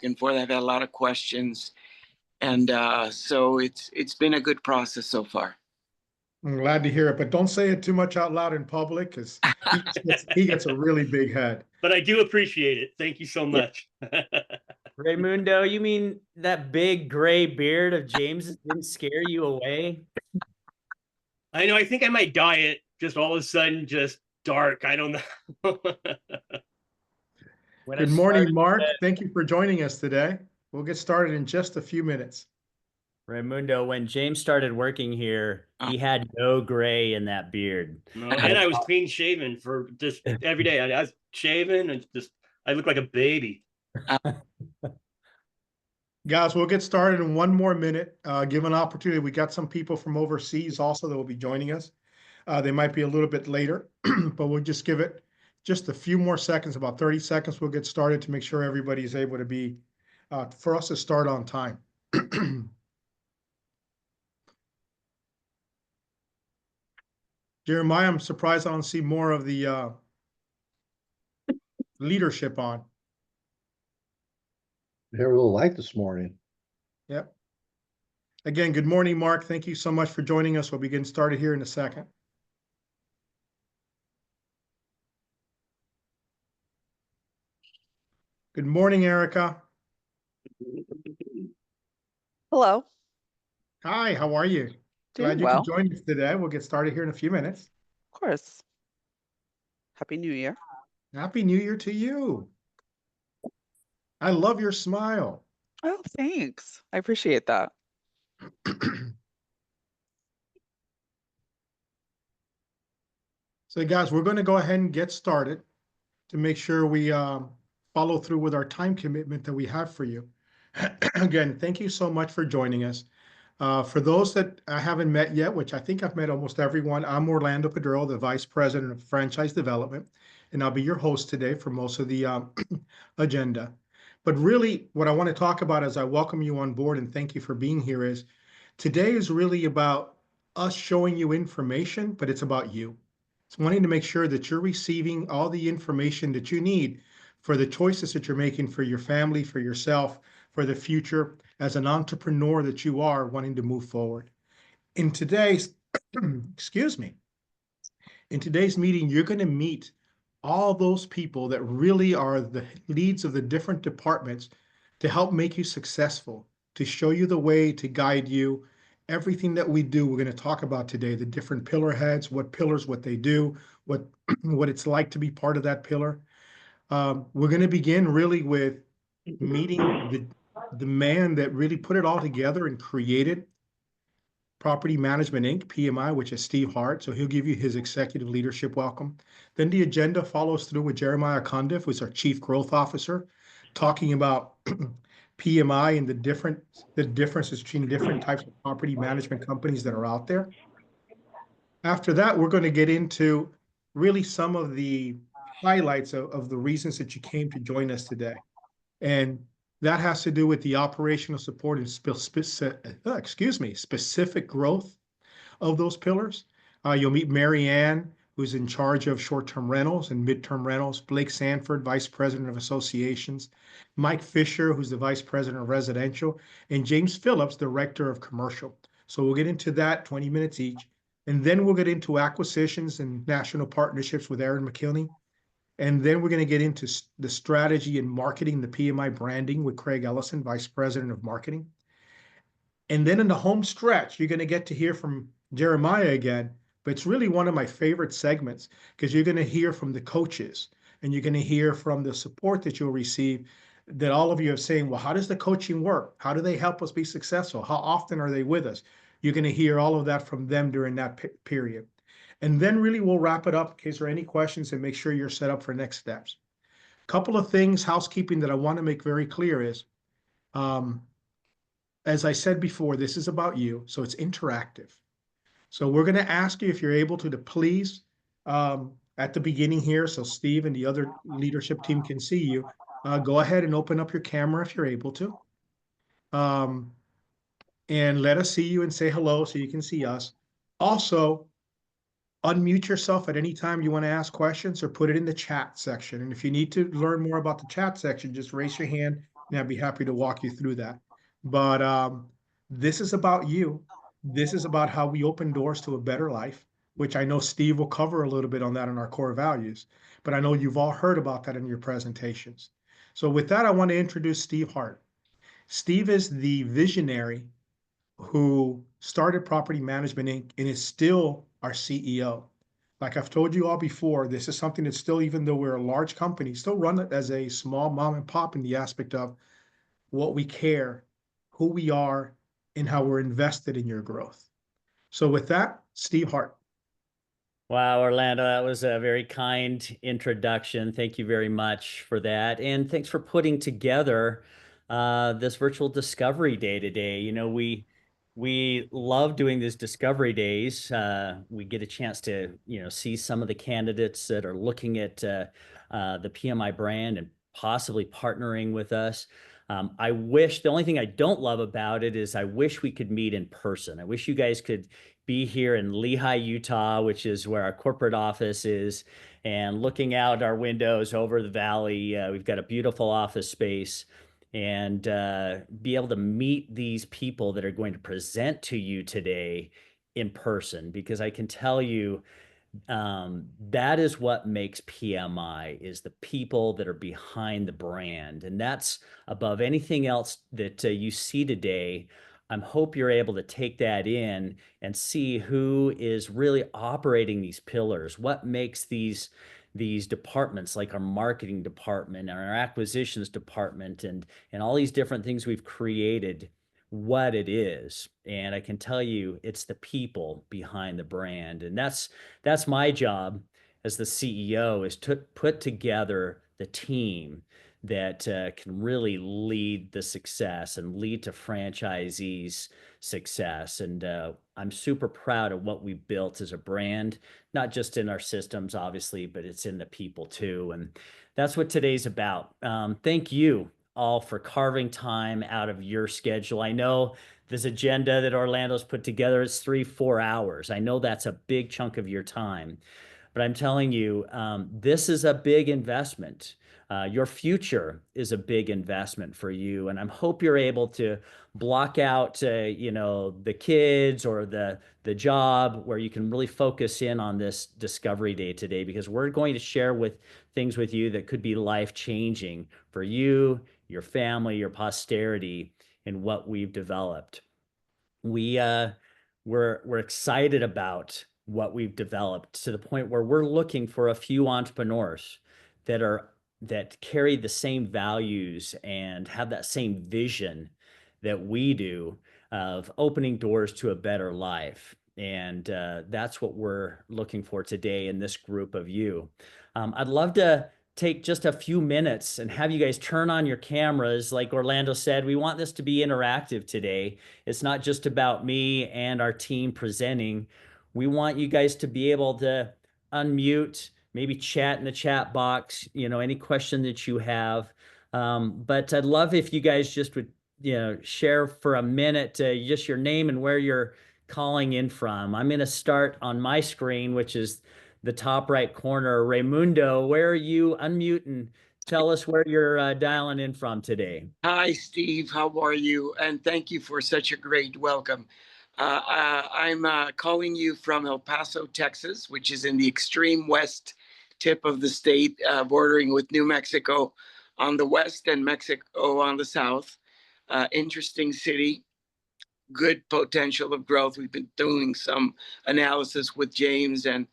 and forth. I've had a lot of questions, and so it's been a good process so far. I'm glad to hear it, but don't say it too much out loud in public because he gets a really big head. But I do appreciate it. Thank you so much. Raymundo, you mean that big gray beard of James didn't scare you away? I know. I think I might dye it just all of a sudden, just dark. I don't know. Good morning, Mark. Thank you for joining us today. We'll get started in just a few minutes. Raymundo, when James started working here, he had no gray in that beard. No, and I was clean shaven for just every day. I was shaving and just I look like a baby. Guys, we'll get started in one more minute. Give an opportunity. We got some people from overseas also that will be joining us. They might be a little bit later, but we'll just give it just a few more seconds, about 30 seconds. We'll get started to make sure everybody is able to be, for us to start on time. Jeremiah, I'm surprised I don't see more of the leadership on. They're a little light this morning. Yep. Again, good morning, Mark. Thank you so much for joining us. We'll be getting started here in a second. Good morning, Erica. Hello. Hi, how are you? Glad you could join us today. We'll get started here in a few minutes. Of course. Happy New Year. Happy New Year to you. I love your smile. Oh, thanks. I appreciate that. So guys, we're going to go ahead and get started to make sure we follow through with our time commitment that we have for you. Again, thank you so much for joining us. For those that I haven't met yet, which I think I've met almost everyone, I'm Orlando Padrillo, the Vice President of Franchise Development, and I'll be your host today for most of the agenda. But really, what I want to talk about as I welcome you on board and thank you for being here is, today is really about us showing you information, but it's about you. It's wanting to make sure that you're receiving all the information that you need for the choices that you're making for your family, for yourself, for the future as an entrepreneur that you are wanting to move forward. In today's, excuse me, in today's meeting, you're going to meet all those people that really are the leads of the different departments to help make you successful, to show you the way, to guide you. Everything that we do, we're going to talk about today, the different pillar heads, what pillars, what they do, what it's like to be part of that pillar. We're going to begin really with meeting the man that really put it all together and created Property Management Inc., PMI, which is Steve Hart. So he'll give you his executive leadership welcome. Then the agenda follows through with Jeremiah Condiff, who's our Chief Growth Officer, talking about PMI and the differences between different types of property management companies that are out there. After that, we're going to get into really some of the highlights of the reasons that you came to join us today. And that has to do with the operational support and specific growth of those pillars. You'll meet Mary Ann, who's in charge of short-term rentals and midterm rentals, Blake Sanford, Vice President of Associations, Mike Fisher, who's the Vice President of Residential, and James Phillips, Director of Commercial. So we'll get into that, 20 minutes each. And then we'll get into acquisitions and national partnerships with Aaron McKinney. And then we're going to get into the strategy and marketing, the PMI branding with Craig Ellison, Vice President of Marketing. And then in the home stretch, you're going to get to hear from Jeremiah again, but it's really one of my favorite segments because you're going to hear from the coaches and you're going to hear from the support that you'll receive that all of you are saying, well, how does the coaching work? How do they help us be successful? How often are they with us? You're going to hear all of that from them during that period. And then really we'll wrap it up in case there are any questions and make sure you're set up for next steps. A couple of things, housekeeping, that I want to make very clear is, as I said before, this is about you, so it's interactive. So we're going to ask you if you're able to please, at the beginning here, so Steve and the other leadership team can see you, go ahead and open up your camera if you're able to. And let us see you and say hello so you can see us. Also, unmute yourself at any time you want to ask questions or put it in the chat section. And if you need to learn more about the chat section, just raise your hand and I'd be happy to walk you through that. But this is about you. This is about how we open doors to a better life, which I know Steve will cover a little bit on that in our core values. But I know you've all heard about that in your presentations. So with that, I want to introduce Steve Hart. Steve is the visionary who started Property Management Inc. and is still our CEO. Like I've told you all before, this is something that's still, even though we're a large company, still run it as a small mom and pop in the aspect of what we care, who we are, and how we're invested in your growth. So with that, Steve Hart. Wow, Orlando, that was a very kind introduction. Thank you very much for that. And thanks for putting together this virtual discovery day today. You know, we love doing these discovery days. We get a chance to, see some of the candidates that are looking at the PMI brand and possibly partnering with us. The only thing I don't love about it is I wish we could meet in person. I wish you guys could be here in Lehi, Utah, which is where our corporate office is, and looking out our windows over the valley. We've got a beautiful office space, and be able to meet these people that are going to present to you today in person, because I can tell you that is what makes PMI, is the people that are behind the brand. And that's above anything else that you see today. I hope you're able to take that in and see who is really operating these pillars, what makes these departments, like our marketing department and our acquisitions department and all these different things we've created, what it is. And I can tell you it's the people behind the brand. And that's my job as the CEO, is to put together the team that can really lead the success and lead to franchisees' success. And I'm super proud of what we've built as a brand, not just in our systems, obviously, but it's in the people too. And that's what today's about. Thank you all for carving time out of your schedule. I know this agenda that Orlando's put together is 3-4 hours. I know that's a big chunk of your time, but I'm telling you, this is a big investment. Your future is a big investment for you, and I hope you're able to block out, the kids or the job, where you can really focus in on this discovery day today, because we're going to share things with you that could be life-changing for you, your family, your posterity, and what we've developed. We're excited about what we've developed, to the point where we're looking for a few entrepreneurs that carry the same values and have that same vision that we do, of opening doors to a better life. And that's what we're looking for today in this group of you. I'd love to take just a few minutes and have you guys turn on your cameras. Like Orlando said, we want this to be interactive today. It's not just about me and our team presenting. We want you guys to be able to unmute, maybe chat in the chat box, any question that you have. But I'd love if you guys just would, share for a minute, just your name and where you're calling in from. I'm going to start on my screen, which is the top right corner. Raymundo, where are you? Unmute and tell us where you're dialing in from today. Hi, Steve. How are you? And thank you for such a great welcome. I'm calling you from El Paso, Texas, which is in the extreme west tip of the state, bordering with New Mexico on the west and Mexico on the south. Interesting city, good potential of growth. We've been doing some analysis with James, and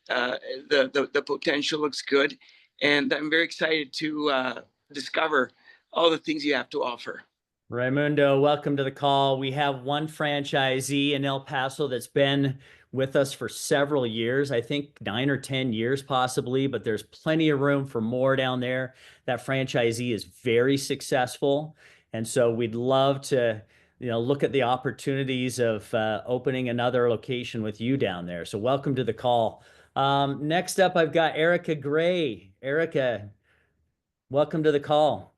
the potential looks good. And I'm very excited to discover all the things you have to offer. Raymundo, welcome to the call. We have one franchisee in El Paso that's been with us for several years, I think 9 or 10 years possibly, but there's plenty of room for more down there. That franchisee is very successful. And so we'd love to, look at the opportunities of opening another location with you down there. So welcome to the call. Next up, I've got Erica Gray. Erica, welcome to the call.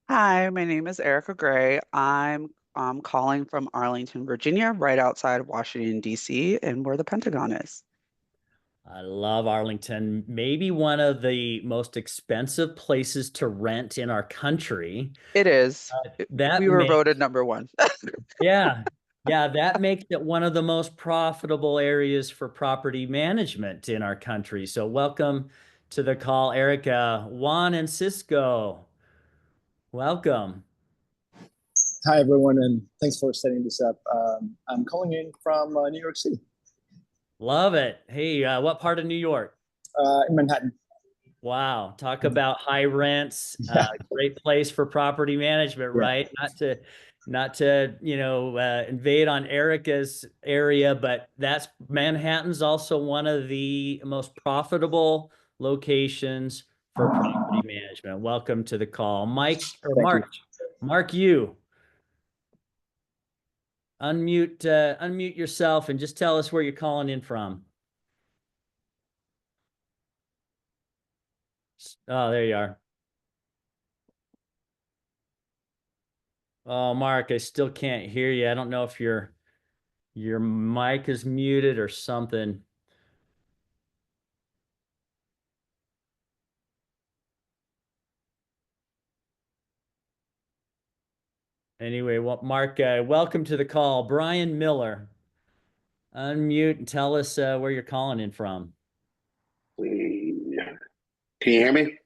Hi, my name is Erica Gray. I'm calling from Arlington, Virginia, right outside of Washington, D.C., and where the Pentagon is. I love Arlington. Maybe one of the most expensive places to rent in our country. It is. That We were makes, voted #1. yeah, yeah, that makes it one of the most profitable areas for property management in our country. So welcome to the call, Erica. Juan and Cisco, welcome. Hi, everyone, and thanks for setting this up. I'm calling in from New York City, Love it. Hey, what part of New York? in Manhattan. Wow, talk about high rents. Yeah. Great place for property management, Yeah. right? Not to invade on Erica's area, but that's Manhattan's also one of the most profitable locations for property management. Welcome to the call, Mike or Thank you. Mark, you unmute yourself and just tell us where you're calling in from. Oh, there you are. Oh, Mark, I still can't hear you. I don't know if your mic is muted or something. Anyway, well, Mark, welcome to the call. Brian Miller, unmute and tell us where you're calling in from. Can you hear me?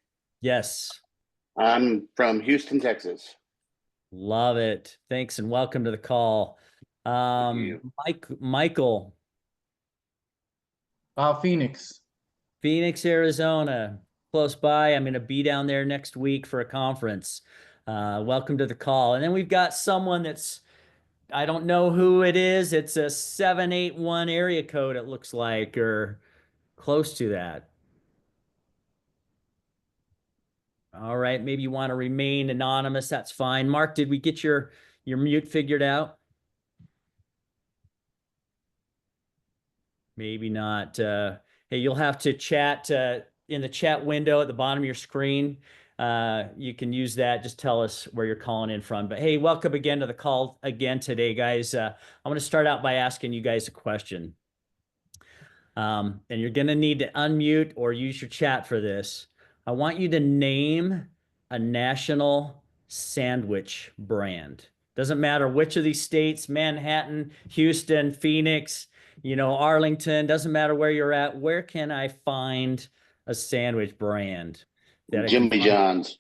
Yes. I'm from Houston, Texas. Love it. Thanks and welcome to the call. you. Michael, Phoenix. Phoenix, Arizona, close by. I'm going to be down there next week for a conference. Welcome to the call. And then we've got someone that's, I don't know who it is. It's a 781 area code, it looks like, or close to that. All right, maybe you want to remain anonymous. That's fine. Mark, did we get your mute figured out? Maybe not. Hey, you'll have to chat in the chat window at the bottom of your screen. You can use that. Just tell us where you're calling in from. But hey, welcome again to the call again today, guys. I'm going to start out by asking you guys a question. And you're going to need to unmute or use your chat for this. I want you to name a national sandwich brand. Doesn't matter which of these states, Manhattan, Houston, Phoenix, Arlington, doesn't matter where you're at. Where can I find a sandwich brand that I can Jimmy find? John's.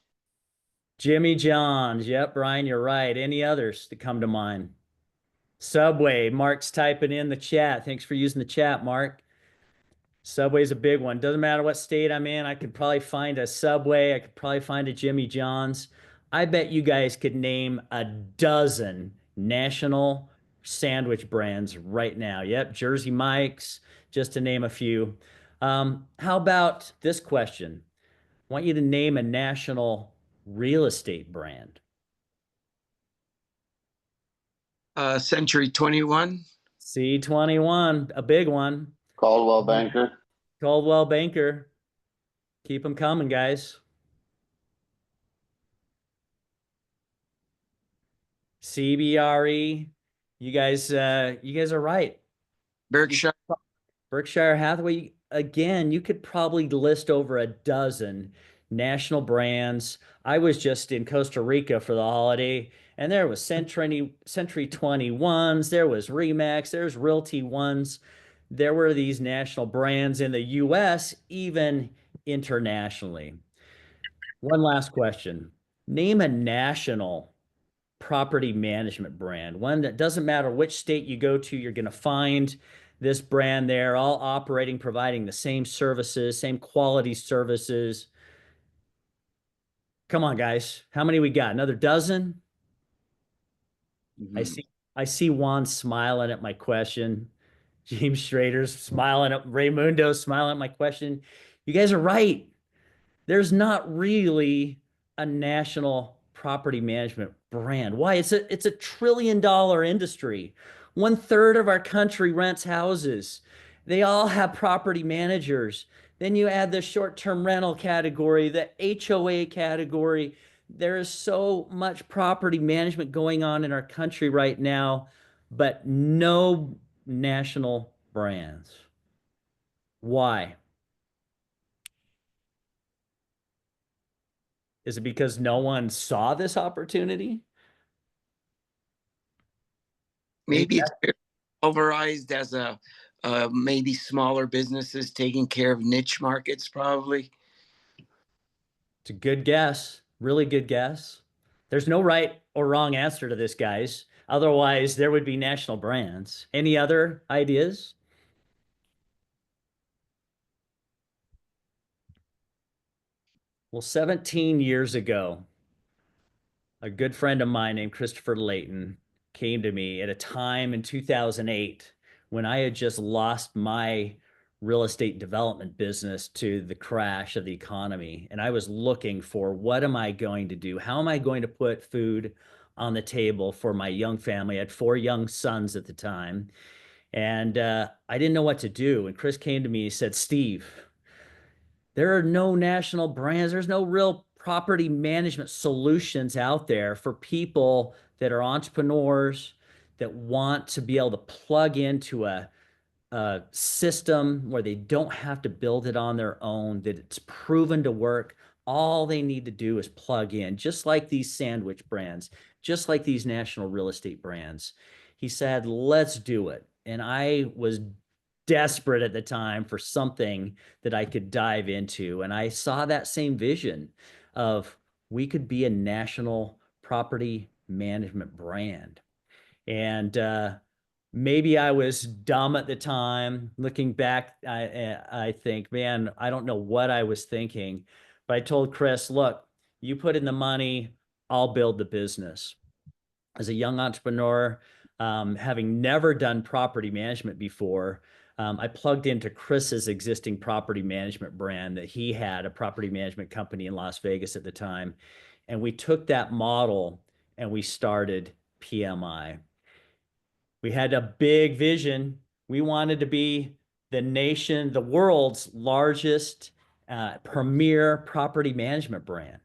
Jimmy John's. Yep, Brian, you're right. Any others that come to mind? Subway. Mark's typing in the chat. Thanks for using the chat, Mark. Subway's a big one. Doesn't matter what state I'm in. I could probably find a Subway. I could probably find a Jimmy John's. I bet you guys could name a dozen national sandwich brands right now. Yep, Jersey Mike's, just to name a few. How about this question? I want you to name a national real estate brand. Century 21. C21, a big one. Caldwell Banker. Coldwell Banker. Keep them coming, guys. CBRE. You guys are right. Berkshire. Berkshire Hathaway, again, you could probably list over a dozen national brands. I was just in Costa Rica for the holiday, and there was Century 21s, there was Remax, there's Realty Ones. There were these national brands in the US, even internationally. One last question. Name a national property management brand, one that doesn't matter which state you go to, you're going to find this brand there, all operating, providing the same services, same quality services. Come on, guys. How many we got? Another dozen? Mm-hmm. I see Juan smiling at my question. James Schrader's smiling at Raymundo, smiling at my question. You guys are right. There's not really a national property management brand. Why? It's a $1 trillion industry. 1/3 of our country rents houses. They all have property managers. Then you add the short-term rental category, the HOA category. There is so much property management going on in our country right now, but no national brands. Why? Is it because no one saw this opportunity? Maybe it's very pulverized as a maybe smaller businesses taking care of niche markets, probably. It's a good guess, really good guess. There's no right or wrong answer to this, guys. Otherwise, there would be national brands. Any other ideas? Well, 17 years ago, a good friend of mine named Christopher Layton came to me at a time in 2008 when I had just lost my real estate development business to the crash of the economy. And I was looking for, what am I going to do? How am I going to put food on the table for my young family? I had 4 young sons at the time. And I didn't know what to do. And Chris came to me and said, Steve, there are no national brands. There's no real property management solutions out there for people that are entrepreneurs that want to be able to plug into a system where they don't have to build it on their own, that it's proven to work. All they need to do is plug in, just like these sandwich brands, just like these national real estate brands. He said, let's do it. And I was desperate at the time for something that I could dive into. And I saw that same vision of, we could be a national property management brand. And maybe I was dumb at the time. Looking back, I think, man, I don't know what I was thinking. But I told Chris, look, you put in the money, I'll build the business. As a young entrepreneur, having never done property management before, I plugged into Chris's existing property management brand that he had, a property management company in Las Vegas at the time. And we took that model and we started PMI. We had a big vision. We wanted to be the world's largest premier property management brand.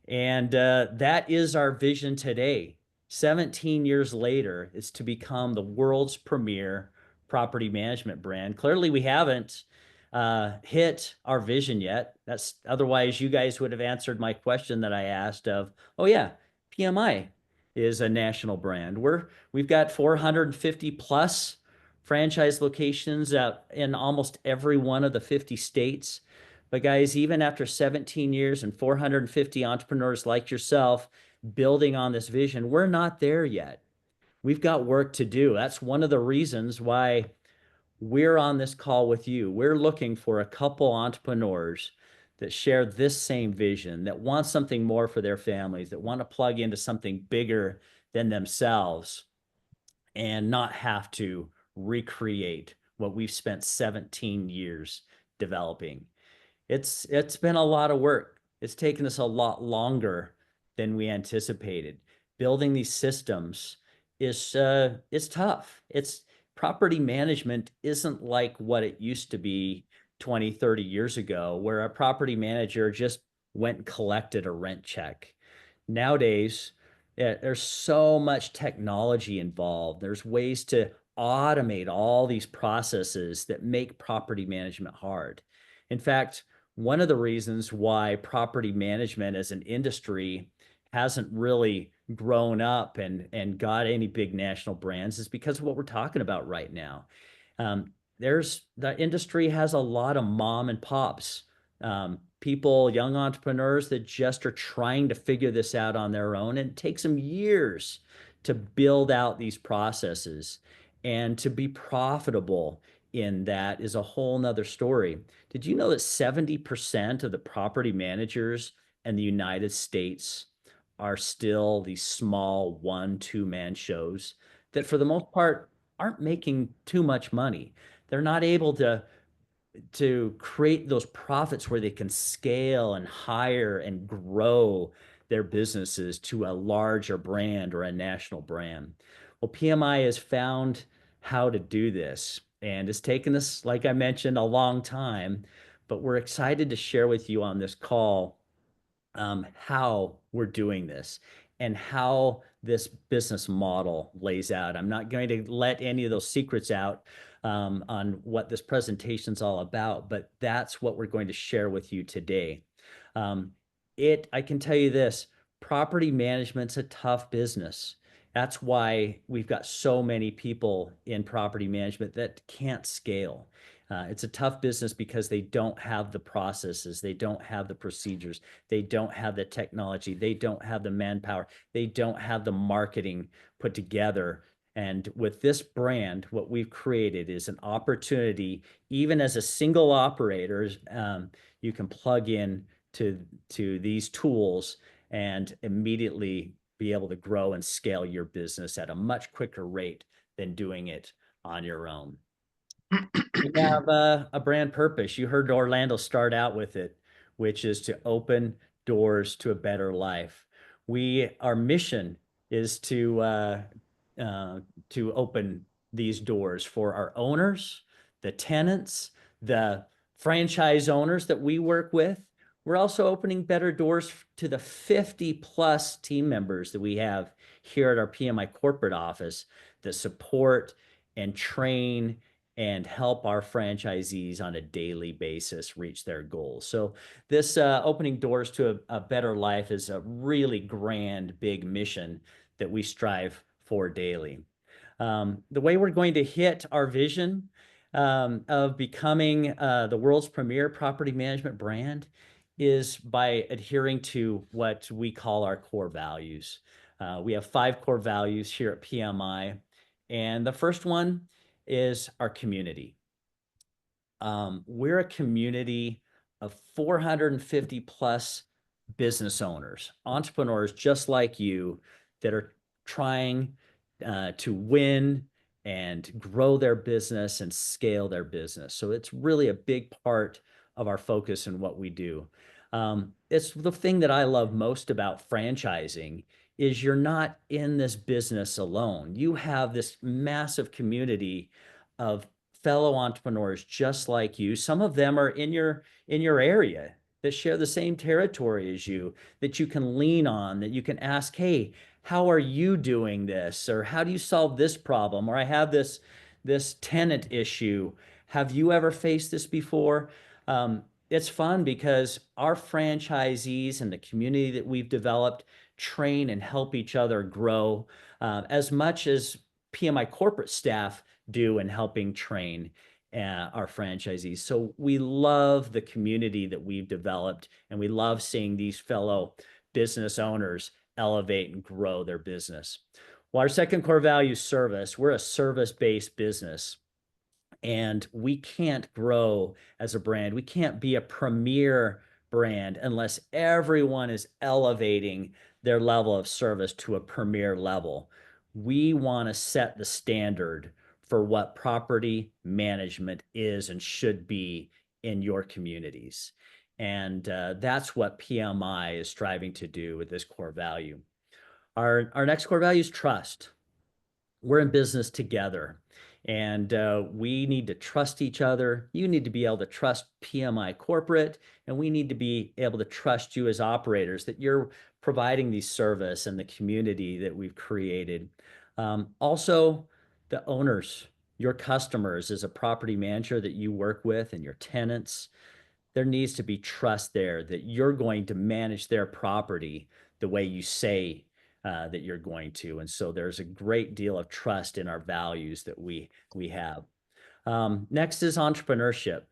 And that is our vision today. 17 years later, is to become the world's premier property management brand. Clearly, we haven't hit our vision yet. Otherwise, you guys would have answered my question that I asked of, oh yeah, PMI is a national brand. We've got 450 plus franchise locations out in almost every one of the 50 states. But guys, even after 17 years and 450 entrepreneurs like yourself building on this vision, we're not there yet. We've got work to do. That's one of the reasons why we're on this call with you. We're looking for a couple entrepreneurs that share this same vision, that want something more for their families, that want to plug into something bigger than themselves and not have to recreate what we've spent 17 years developing. It's been a lot of work. It's taken us a lot longer than we anticipated. Building these systems is tough. Property management isn't like what it used to be 20, 30 years ago, where a property manager just went and collected a rent check. Nowadays, there's so much technology involved. There's ways to automate all these processes that make property management hard. In fact, one of the reasons why property management as an industry hasn't really grown up and got any big national brands is because of what we're talking about right now. The industry has a lot of mom and pops, people, young entrepreneurs that just are trying to figure this out on their own. And it takes them years to build out these processes, and to be profitable in that is a whole nother story. Did you know that 70% of the property managers in the United States are still these small 1-2 man shows that for the most part aren't making too much money? They're not able to create those profits where they can scale and hire and grow their businesses to a larger brand or a national brand. Well, PMI has found how to do this, and it's taken us, like I mentioned, a long time, but we're excited to share with you on this call how we're doing this. and how this business model lays out. I'm not going to let any of those secrets out on what this presentation is all about, but that's what we're going to share with you today. I can tell you this, property management's a tough business. That's why we've got so many people in property management that can't scale. It's a tough business because they don't have the processes, they don't have the procedures, they don't have the technology, they don't have the manpower, they don't have the marketing put together. And with this brand, what we've created is an opportunity, even as a single operator, you can plug in to these tools and immediately be able to grow and scale your business at a much quicker rate than doing it on your own. We have a brand purpose. You heard Orlando start out with it, which is to open doors to a better life. Our mission is to open these doors for our owners, the tenants, the franchise owners that we work with. We're also opening better doors to the 50 plus team members that we have here at our PMI corporate office that support and train and help our franchisees on a daily basis reach their goals. So this opening doors to a better life is a really grand, big mission that we strive for daily. The way we're going to hit our vision of becoming the world's premier property management brand is by adhering to what we call our core values. We have 5 core values here at PMI, and the first one is our community. We're a community of 450 plus business owners, entrepreneurs just like you that are trying to win and grow their business and scale their business. So it's really a big part of our focus and what we do. It's the thing that I love most about franchising is you're not in this business alone. You have this massive community of fellow entrepreneurs just like you. Some of them are in your area that share the same territory as you, that you can lean on, that you can ask, hey, how are you doing this? Or how do you solve this problem? Or I have this tenant issue. Have you ever faced this before? It's fun because our franchisees and the community that we've developed train and help each other grow as much as PMI corporate staff do in helping train our franchisees. So we love the community that we've developed, and we love seeing these fellow business owners elevate and grow their business. Well, our second core value is service. We're a service-based business, and we can't grow as a brand. We can't be a premier brand unless everyone is elevating their level of service to a premier level. We want to set the standard for what property management is and should be in your communities. And that's what PMI is striving to do with this core value. Our next core value is trust. We're in business together, and we need to trust each other. You need to be able to trust PMI corporate, and we need to be able to trust you as operators that you're providing the service and the community that we've created. Also, the owners, your customers as a property manager that you work with and your tenants, there needs to be trust there that you're going to manage their property the way you say that you're going to. And so there's a great deal of trust in our values that we have. Next is entrepreneurship.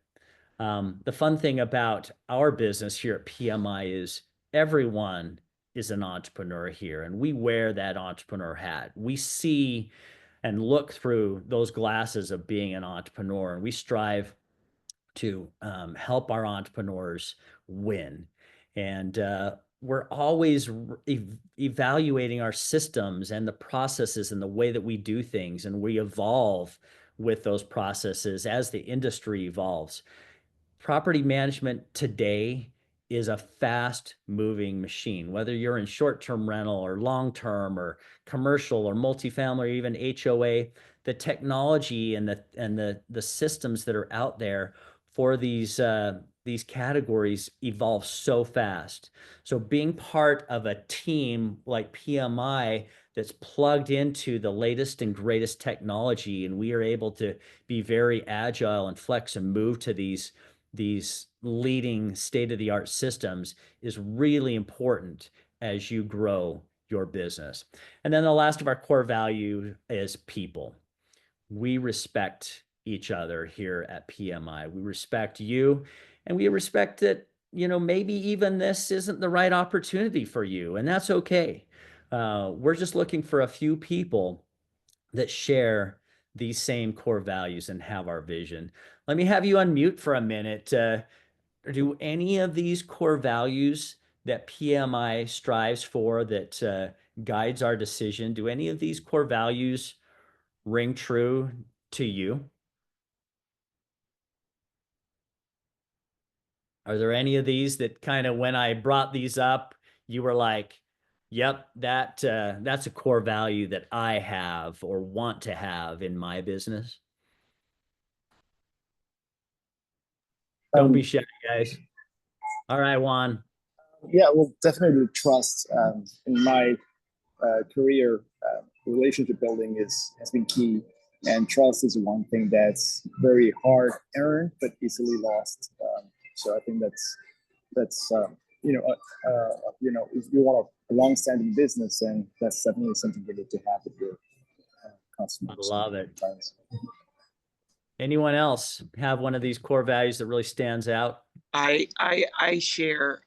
The fun thing about our business here at PMI is everyone is an entrepreneur here, and we wear that entrepreneur hat. We see and look through those glasses of being an entrepreneur, and we strive to help our entrepreneurs win. And we're always evaluating our systems and the processes and the way that we do things, and we evolve with those processes as the industry evolves. Property management today is a fast-moving machine, whether you're in short-term rental or long-term or commercial or multifamily or even HOA. The technology and the systems that are out there for these these categories evolve so fast. So being part of a team like PMI that's plugged into the latest and greatest technology, and we are able to be very agile and flex and move to these leading state-of-the-art systems is really important as you grow your business. And then the last of our core value is people. We respect each other here at PMI. We respect you, and we respect that, maybe even this isn't the right opportunity for you, and that's okay. We're just looking for a few people that share these same core values and have our vision. Let me have you unmute for a minute. Do any of these core values that PMI strives for, that guides our decision, do any of these core values ring true to you? Are there any of these that kind of, when I brought these up, you were like, yep, that's a core value that I have or want to have in my business? Don't be shy, guys. All right, Juan. Yeah, well, definitely trust. In my career, relationship building has been key, and trust is one thing that's very hard earned but easily lost. So I think that's if you want a long-standing business, then that's definitely something you need to have with your customers. I love it. Anyone else have one of these core values that really stands out? I share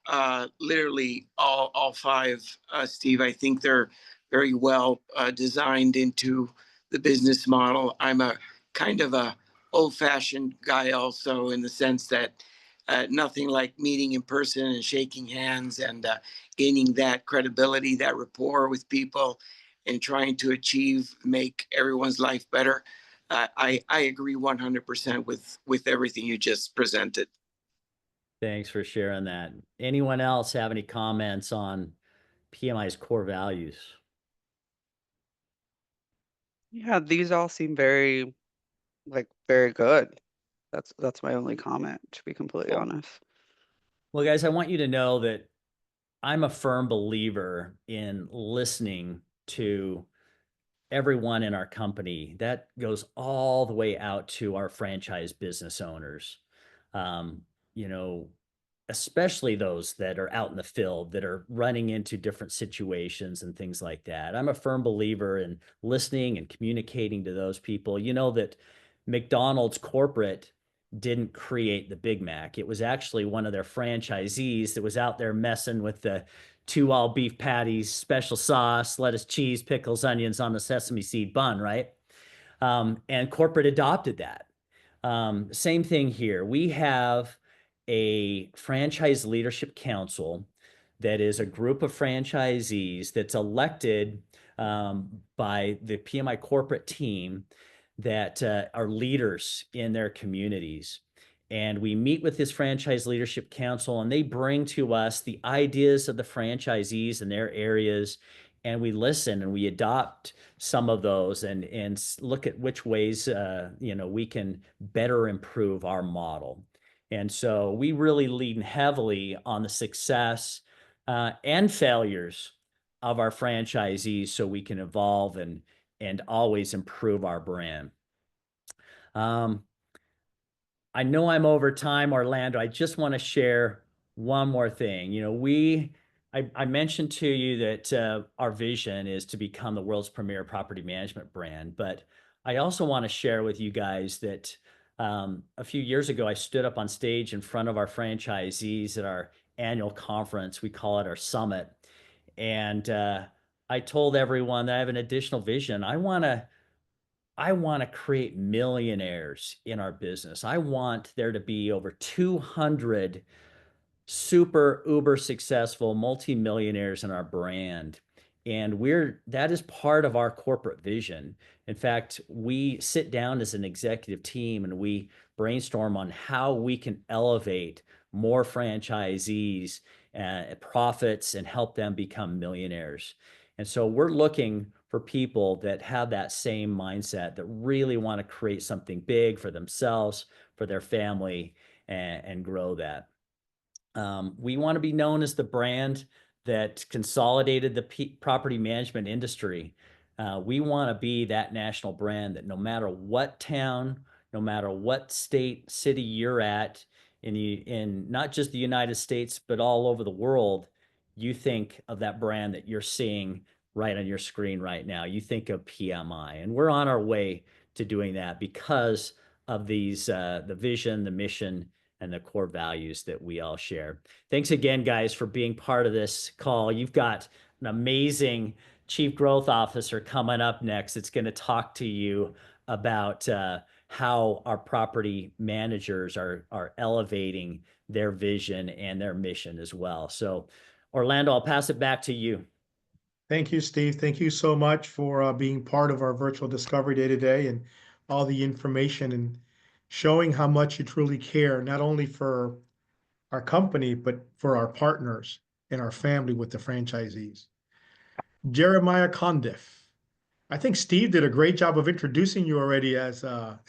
literally all five, Steve. I think they're very well designed into the business model. I'm a kind of a old-fashioned guy also, in the sense that nothing like meeting in person and shaking hands and gaining that credibility, that rapport with people, and trying to make everyone's life better. I agree 100% with everything you just presented. Thanks for sharing that. Anyone else have any comments on PMI's core values? Yeah, these all seem very good. That's my only comment, to be completely honest. Well, guys, I want you to know that I'm a firm believer in listening to everyone in our company. That goes all the way out to our franchise business owners. You know, especially those that are out in the field that are running into different situations and things like that. I'm a firm believer in listening and communicating to those people. You know that McDonald's corporate didn't create the Big Mac. It was actually one of their franchisees that was out there messing with the 2 all beef patties, special sauce, lettuce, cheese, pickles, onions on the sesame seed bun, right? And corporate adopted that. Same thing here. We have a franchise leadership council that is a group of franchisees that's elected by the PMI corporate team that are leaders in their communities. And we meet with this franchise leadership council, and they bring to us the ideas of the franchisees in their areas, and we listen and we adopt some of those and look at which ways we can better improve our model. And so we really lean heavily on the success and failures of our franchisees so we can evolve and always improve our brand. I know I'm over time, Orlando. I just want to share one more thing. I mentioned to you that our vision is to become the world's premier property management brand, but I also want to share with you guys that a few years ago, I stood up on stage in front of our franchisees at our annual conference. We call it our summit. And I told everyone that I have an additional vision. I want to create millionaires in our business. I want there to be over 200 super uber successful multimillionaires in our brand. And that is part of our corporate vision. In fact, we sit down as an executive team and we brainstorm on how we can elevate more franchisees, profits, and help them become millionaires. And so we're looking for people that have that same mindset, that really want to create something big for themselves, for their family, and grow that. We want to be known as the brand that consolidated the property management industry. We want to be that national brand that no matter what town, no matter what state, city you're at in not just the United States, but all over the world, you think of that brand that you're seeing right on your screen right now. You think of PMI, and we're on our way to doing that because of these, the vision, the mission, and the core values that we all share. Thanks again, guys, for being part of this call. You've got an amazing Chief Growth Officer coming up next. It's going to talk to you about how our property managers are elevating their vision and their mission as well. So, Orlando, I'll pass it back to you. Thank you, Steve. Thank you so much for being part of our virtual discovery day today and all the information and showing how much you truly care, not only for our company, but for our partners and our family with the franchisees. Jeremiah Condiff. I think Steve did a great job of introducing you already as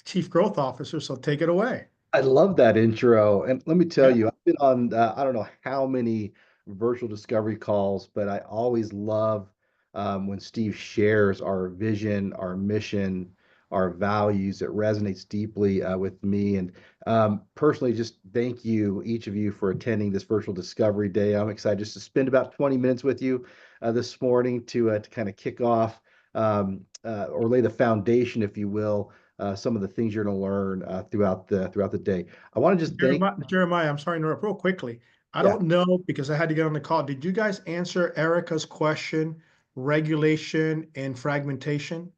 Chief Growth Officer, so take it away. I love that intro. And let me tell Yeah. you, I've been on, I don't know how many virtual discovery calls, but I always love when Steve shares our vision, our mission, our values. It resonates deeply with me. And personally, just thank you, each of you, for attending this virtual discovery day. I'm excited just to spend about 20 minutes with you this morning to kind of kick off or lay the foundation, if you will, some of the things you're going to learn throughout the day. I want to just thank Jeremiah, I'm sorry to interrupt real quickly. I Yeah. don't know because I had to get on the call. Did you guys answer Erica's question, regulation and fragmentation?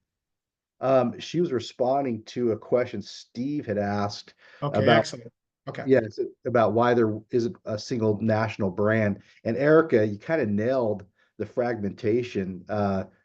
She was responding to a question Steve had asked Okay, about excellent. Okay. yeah, it's about why there isn't a single national brand. And Erica, you kind of nailed the fragmentation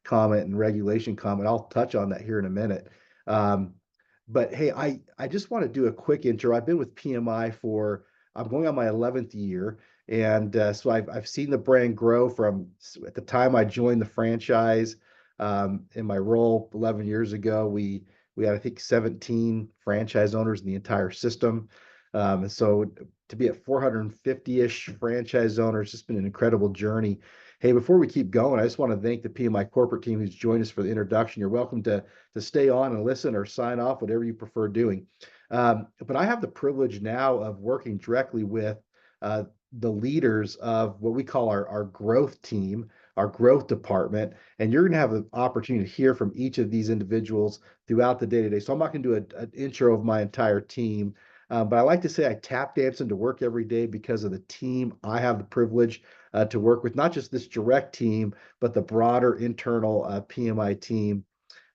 comment and regulation comment. I'll touch on that here in a minute. But hey, I just want to do a quick intro. I've been with PMI I'm going on my 11th year. And so I've seen the brand grow from at the time I joined the franchise in my role 11 years ago. We had, I think, 17 franchise owners in the entire system. And so to be at 450-ish franchise owners, it's just been an incredible journey. Hey, before we keep going, I just want to thank the PMI corporate team who's joined us for the introduction. You're welcome to stay on and listen or sign off, whatever you prefer doing. But I have the privilege now of working directly with the leaders of what we call our growth team, our growth department. And you're going to have an opportunity to hear from each of these individuals throughout the day today. So I'm not going to do an intro of my entire team. But I like to say I tap dance into work every day because of the team I have the privilege to work with, not just this direct team, but the broader internal PMI team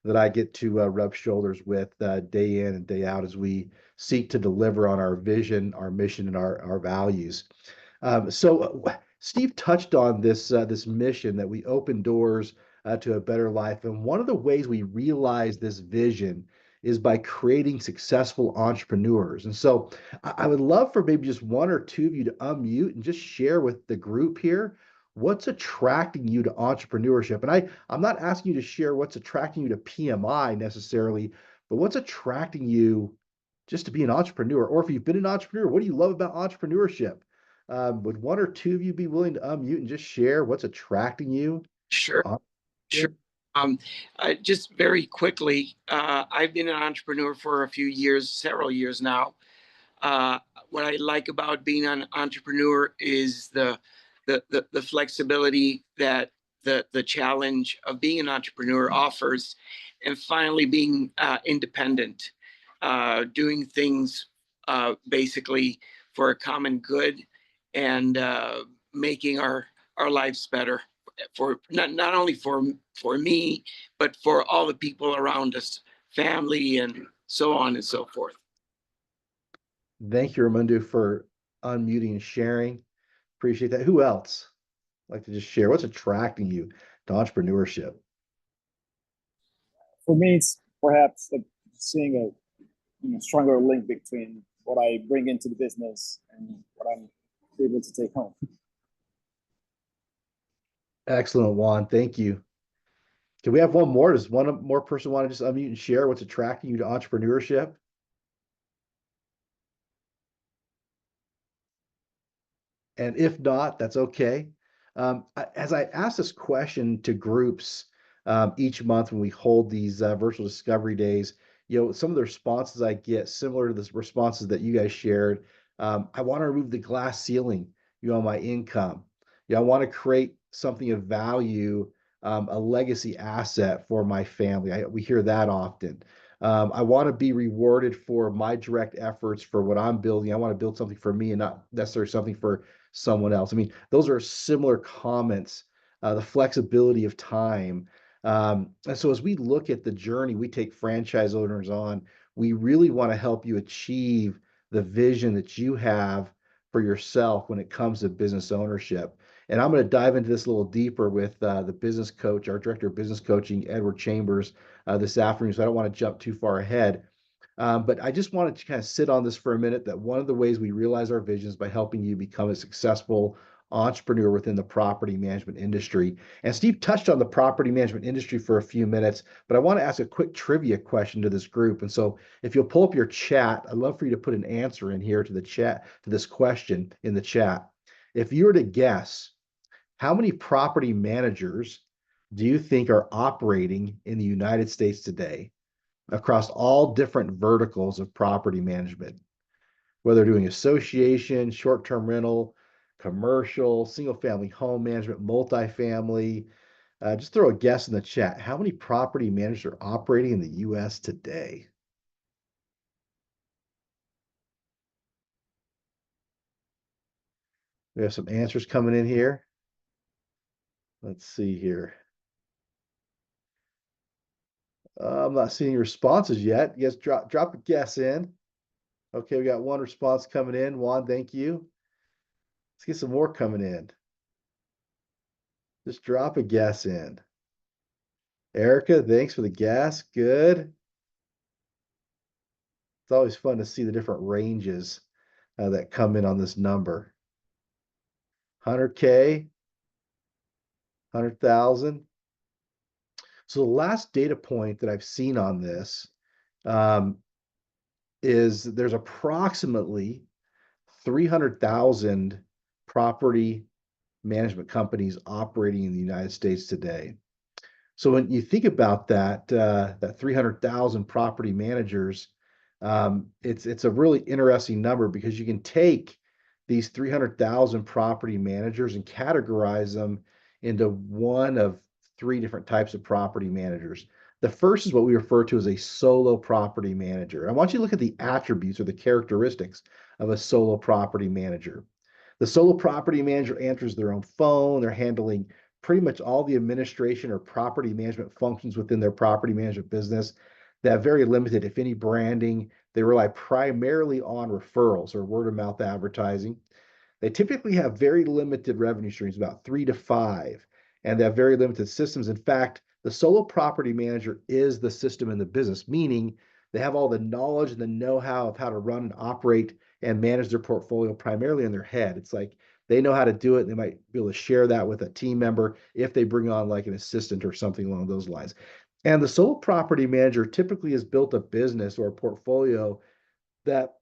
that I get to rub shoulders with day in and day out as we seek to deliver on our vision, our mission, and our values. So Steve touched on this mission that we open doors to a better life. And one of the ways we realize this vision is by creating successful entrepreneurs. And so I would love for maybe just one or two of you to unmute and just share with the group here what's attracting you to entrepreneurship. And I'm not asking you to share what's attracting you to PMI necessarily, but what's attracting you just to be an entrepreneur? Or if you've been an entrepreneur, what do you love about entrepreneurship? Would one or two of you be willing to unmute and just share what's attracting you? Sure. Sure. Just very quickly, I've been an entrepreneur for a few years, several years now. What I like about being an entrepreneur is the flexibility that the challenge of being an entrepreneur offers, and finally being independent, doing things basically for a common good, and making our lives better for not only for me, but for all the people around us, family, and so on and so forth. Thank you, Ramundo, for unmuting and sharing. Appreciate that. Who else like to just share what's attracting you to entrepreneurship? For me, it's perhaps seeing a stronger link between what I bring into the business and what I'm able to take home. Excellent, Juan. Thank you. Can we have one more? Does one more person want to just unmute and share what's attracting you to entrepreneurship? And if not, that's okay. As I ask this question to groups each month when we hold these virtual discovery days, some of the responses I get similar to the responses that you guys shared. I want to remove the glass ceiling, on my income. I want to create something of value, a legacy asset for my family. We hear that often. I want to be rewarded for my direct efforts for what I'm building. I want to build something for me and not necessarily something for someone else. I mean, those are similar comments, the flexibility of time. And so as we look at the journey we take franchise owners on, we really want to help you achieve the vision that you have for yourself when it comes to business ownership. And I'm going to dive into this a little deeper with the business coach, our director of business coaching, Edward Chambers, this afternoon. So I don't want to jump too far ahead. But I just wanted to kind of sit on this for a minute, that one of the ways we realize our vision is by helping you become a successful entrepreneur within the property management industry. And Steve touched on the property management industry for a few minutes, but I want to ask a quick trivia question to this group. And so if you'll pull up your chat, I'd love for you to put an answer in here to the chat, to this question in the chat. If you were to guess, how many property managers do you think are operating in the United States today across all different verticals of property management, whether doing association, short-term rental, commercial, single-family home management, multifamily? Just throw a guess in the chat. How many property managers are operating in the U.S. today? We have some answers coming in here. Let's see here. I'm not seeing responses yet. You guys drop a guess in. Okay, we got one response coming in. Juan, thank you. Let's get some more coming in. Just drop a guess in. Erica, thanks for the guess. Good. It's always fun to see the different ranges that come in on this number. 100K, 100,000. So the last data point that I've seen on this is there's approximately 300,000 property management companies operating in the United States today. So when you think about that, that 300,000 property managers, it's a really interesting number, because you can take these 300,000 property managers and categorize them into one of three different types of property managers. The first is what we refer to as a solo property manager. I want you to look at the attributes or the characteristics of a solo property manager. The solo property manager answers their own phone. They're handling pretty much all the administration or property management functions within their property management business. They have very limited, if any, branding. They rely primarily on referrals or word of mouth advertising. They typically have very limited revenue streams, about 3 to 5, and they have very limited systems. In fact, the solo property manager is the system in the business, meaning they have all the knowledge and the know-how of how to run and operate and manage their portfolio primarily in their head. It's like they know how to do it, and they might be able to share that with a team member if they bring on like an assistant or something along those lines. And the sole property manager typically has built a business or a portfolio that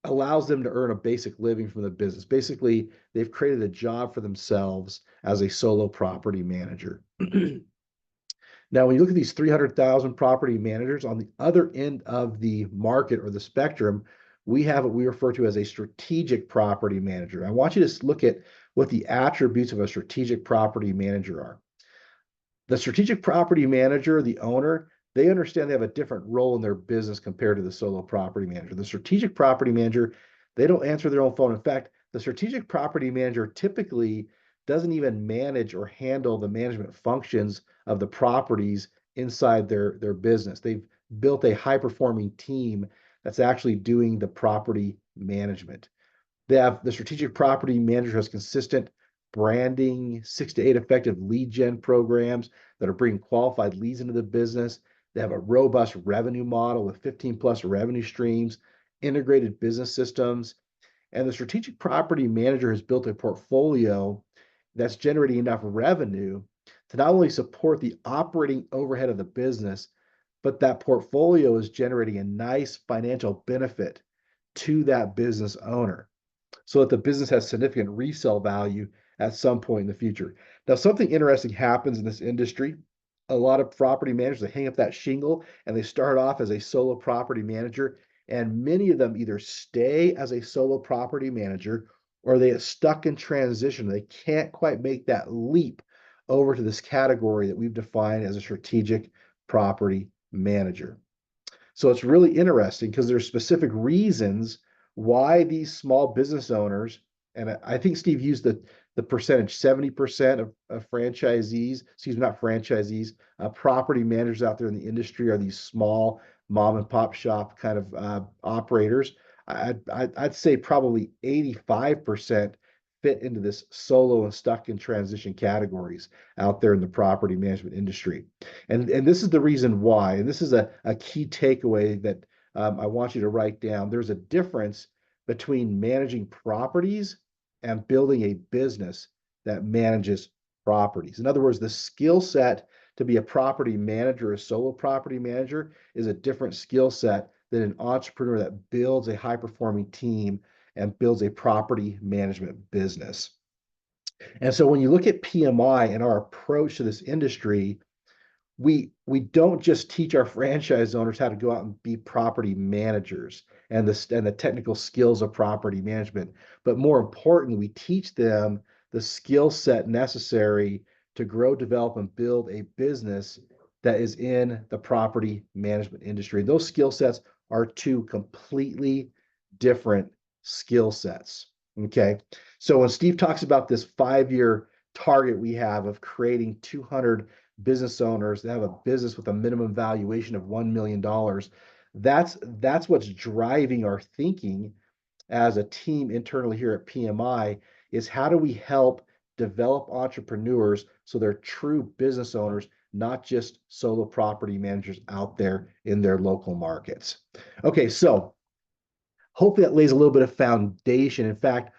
allows them to earn a basic living from the business. Basically, they've created a job for themselves as a solo property manager. Now, when you look at these 300,000 property managers, on the other end of the market or the spectrum, we have what we refer to as a strategic property manager. I want you to look at what the attributes of a strategic property manager are. The strategic property manager, the owner, they understand they have a different role in their business compared to the solo property manager. The strategic property manager, they don't answer their own phone. In fact, the strategic property manager typically doesn't even manage or handle the management functions of the properties inside their business. They've built a high-performing team that's actually doing the property management. They have the strategic property manager has consistent branding, 6 to 8 effective lead gen programs that are bringing qualified leads into the business. They have a robust revenue model with 15 plus revenue streams, integrated business systems. And the strategic property manager has built a portfolio that's generating enough revenue to not only support the operating overhead of the business, but that portfolio is generating a nice financial benefit to that business owner. so that the business has significant resale value at some point in the future. Now, something interesting happens in this industry. A lot of property managers, they hang up that shingle and they start off as a solo property manager, and many of them either stay as a solo property manager or they get stuck in transition. They can't quite make that leap over to this category that we've defined as a strategic property manager. So it's really interesting because there's specific reasons why these small business owners, and I think Steve used the percentage, 70% of franchisees, excuse me, not franchisees, property managers out there in the industry are these small mom and pop shop kind of operators. I'd say probably 85% fit into this solo and stuck in transition categories out there in the property management industry. And this is the reason why, and this is a key takeaway that I want you to write down. There's a difference between managing properties and building a business that manages properties. In other words, the skill set to be a property manager, a solo property manager, is a different skill set than an entrepreneur that builds a high-performing team and builds a property management business. And so when you look at PMI and our approach to this industry, we don't just teach our franchise owners how to go out and be property managers and the technical skills of property management, but more importantly, we teach them the skill set necessary to grow, develop, and build a business that is in the property management industry. Those skill sets are two completely different skill sets. Okay, so when Steve talks about this 5-year target we have of creating 200 business owners that have a business with a minimum valuation of $1 million, that's what's driving our thinking as a team internally here at PMI, is how do we help develop entrepreneurs so they're true business owners, not just solo property managers out there in their local markets. Okay, so hopefully that lays a little bit of foundation. In fact,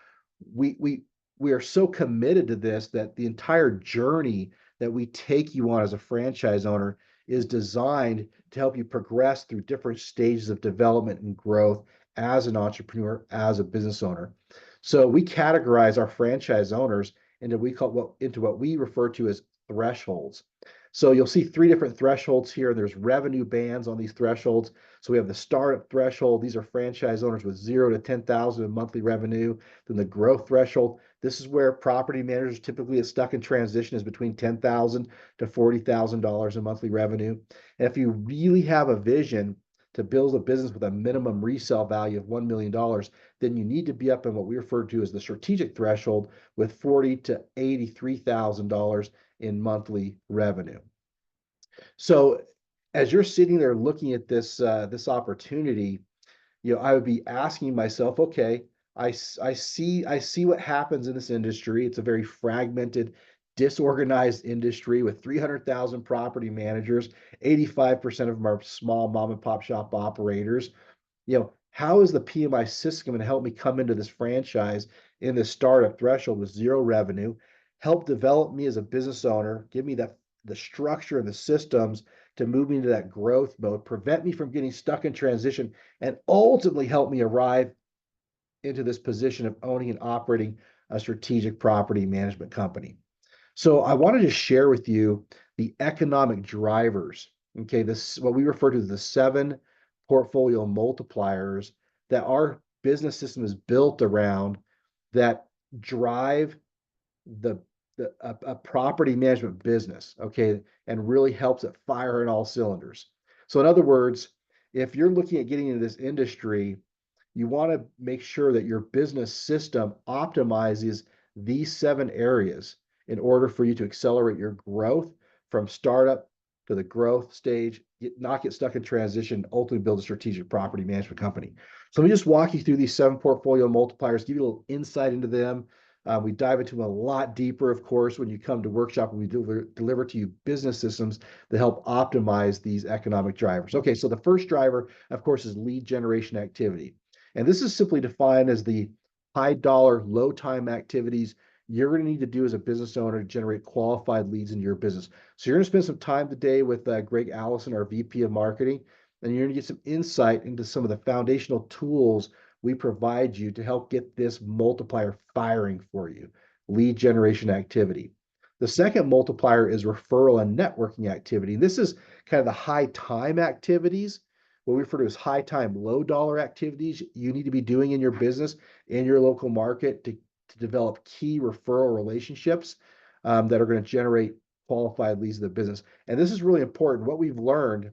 we are so committed to this that the entire journey that we take you on as a franchise owner is designed to help you progress through different stages of development and growth as an entrepreneur, as a business owner. So we categorize our franchise owners into what we refer to as thresholds. So you'll see 3 different thresholds here. There's revenue bands on these thresholds. So we have the startup threshold. These are franchise owners with 0 to 10,000 in monthly revenue. Then the growth threshold. This is where property managers typically get stuck in transition, is between $10,000 to $40,000 in monthly revenue. And if you really have a vision to build a business with a minimum resale value of $1 million, then you need to be up in what we refer to as the strategic threshold with $40,000 to $83,000 in monthly revenue. So as you're sitting there looking at this opportunity, I would be asking myself, okay, I see what happens in this industry. It's a very fragmented, disorganized industry with 300,000 property managers. 85% of them are small mom and pop shop operators. How is the PMI system going to help me come into this franchise in this startup threshold with 0 revenue, help develop me as a business owner, give me the structure and the systems to move me into that growth mode, prevent me from getting stuck in transition, and ultimately help me arrive into this position of owning and operating a strategic property management company. So I wanted to share with you the economic drivers. Okay, this what we refer to as the 7 portfolio multipliers that our business system is built around, that drive a property management business, okay, and really helps it fire in all cylinders. So in other words, if you're looking at getting into this industry, you want to make sure that your business system optimizes these 7 areas in order for you to accelerate your growth from startup to the growth stage, not get stuck in transition, ultimately build a strategic property management company. So let me just walk you through these 7 portfolio multipliers, give you a little insight into them. We dive into them a lot deeper, of course, when you come to workshop, and we deliver to you business systems that help optimize these economic drivers. Okay, so the first driver, of course, is lead generation activity. And this is simply defined as the high dollar, low time activities you're going to need to do as a business owner to generate qualified leads into your business. So you're going to spend some time today with Greg Allison, our VP of Marketing, and you're going to get some insight into some of the foundational tools we provide you to help get this multiplier firing for you, lead generation activity. The second multiplier is referral and networking activity. This is kind of the high time activities, what we refer to as high time, low dollar activities you need to be doing in your business, in your local market to develop key referral relationships that are going to generate qualified leads to the business. And this is really important. What we've learned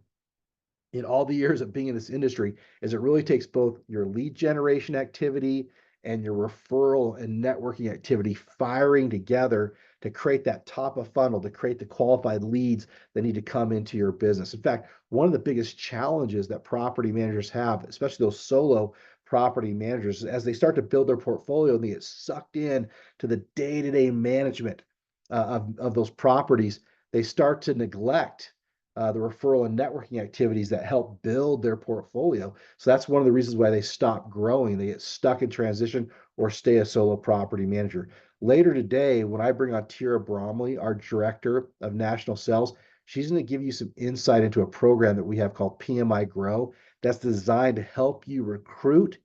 in all the years of being in this industry is it really takes both your lead generation activity and your referral and networking activity firing together to create that top of funnel, to create the qualified leads that need to come into your business. In fact, one of the biggest challenges that property managers have, especially those solo property managers, as they start to build their portfolio and they get sucked in to the day-to-day management of those properties, they start to neglect the referral and networking activities that help build their portfolio. So that's one of the reasons why they stop growing. They get stuck in transition or stay a solo property manager. Later today, when I bring on Tira Bromley, our director of national sales, she's going to give you some insight into a program that we have called PMI Grow that's designed to help you recruit,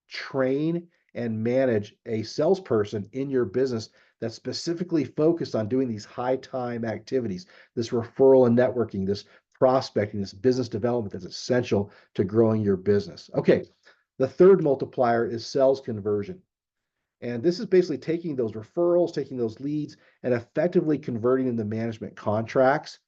train, and manage a salesperson in your business that's specifically focused on doing these high time activities, this referral and networking, this prospecting, this business development that's essential to growing your business. Okay, the third multiplier is sales conversion. And this is basically taking those referrals, taking those leads, and effectively converting them to management contracts.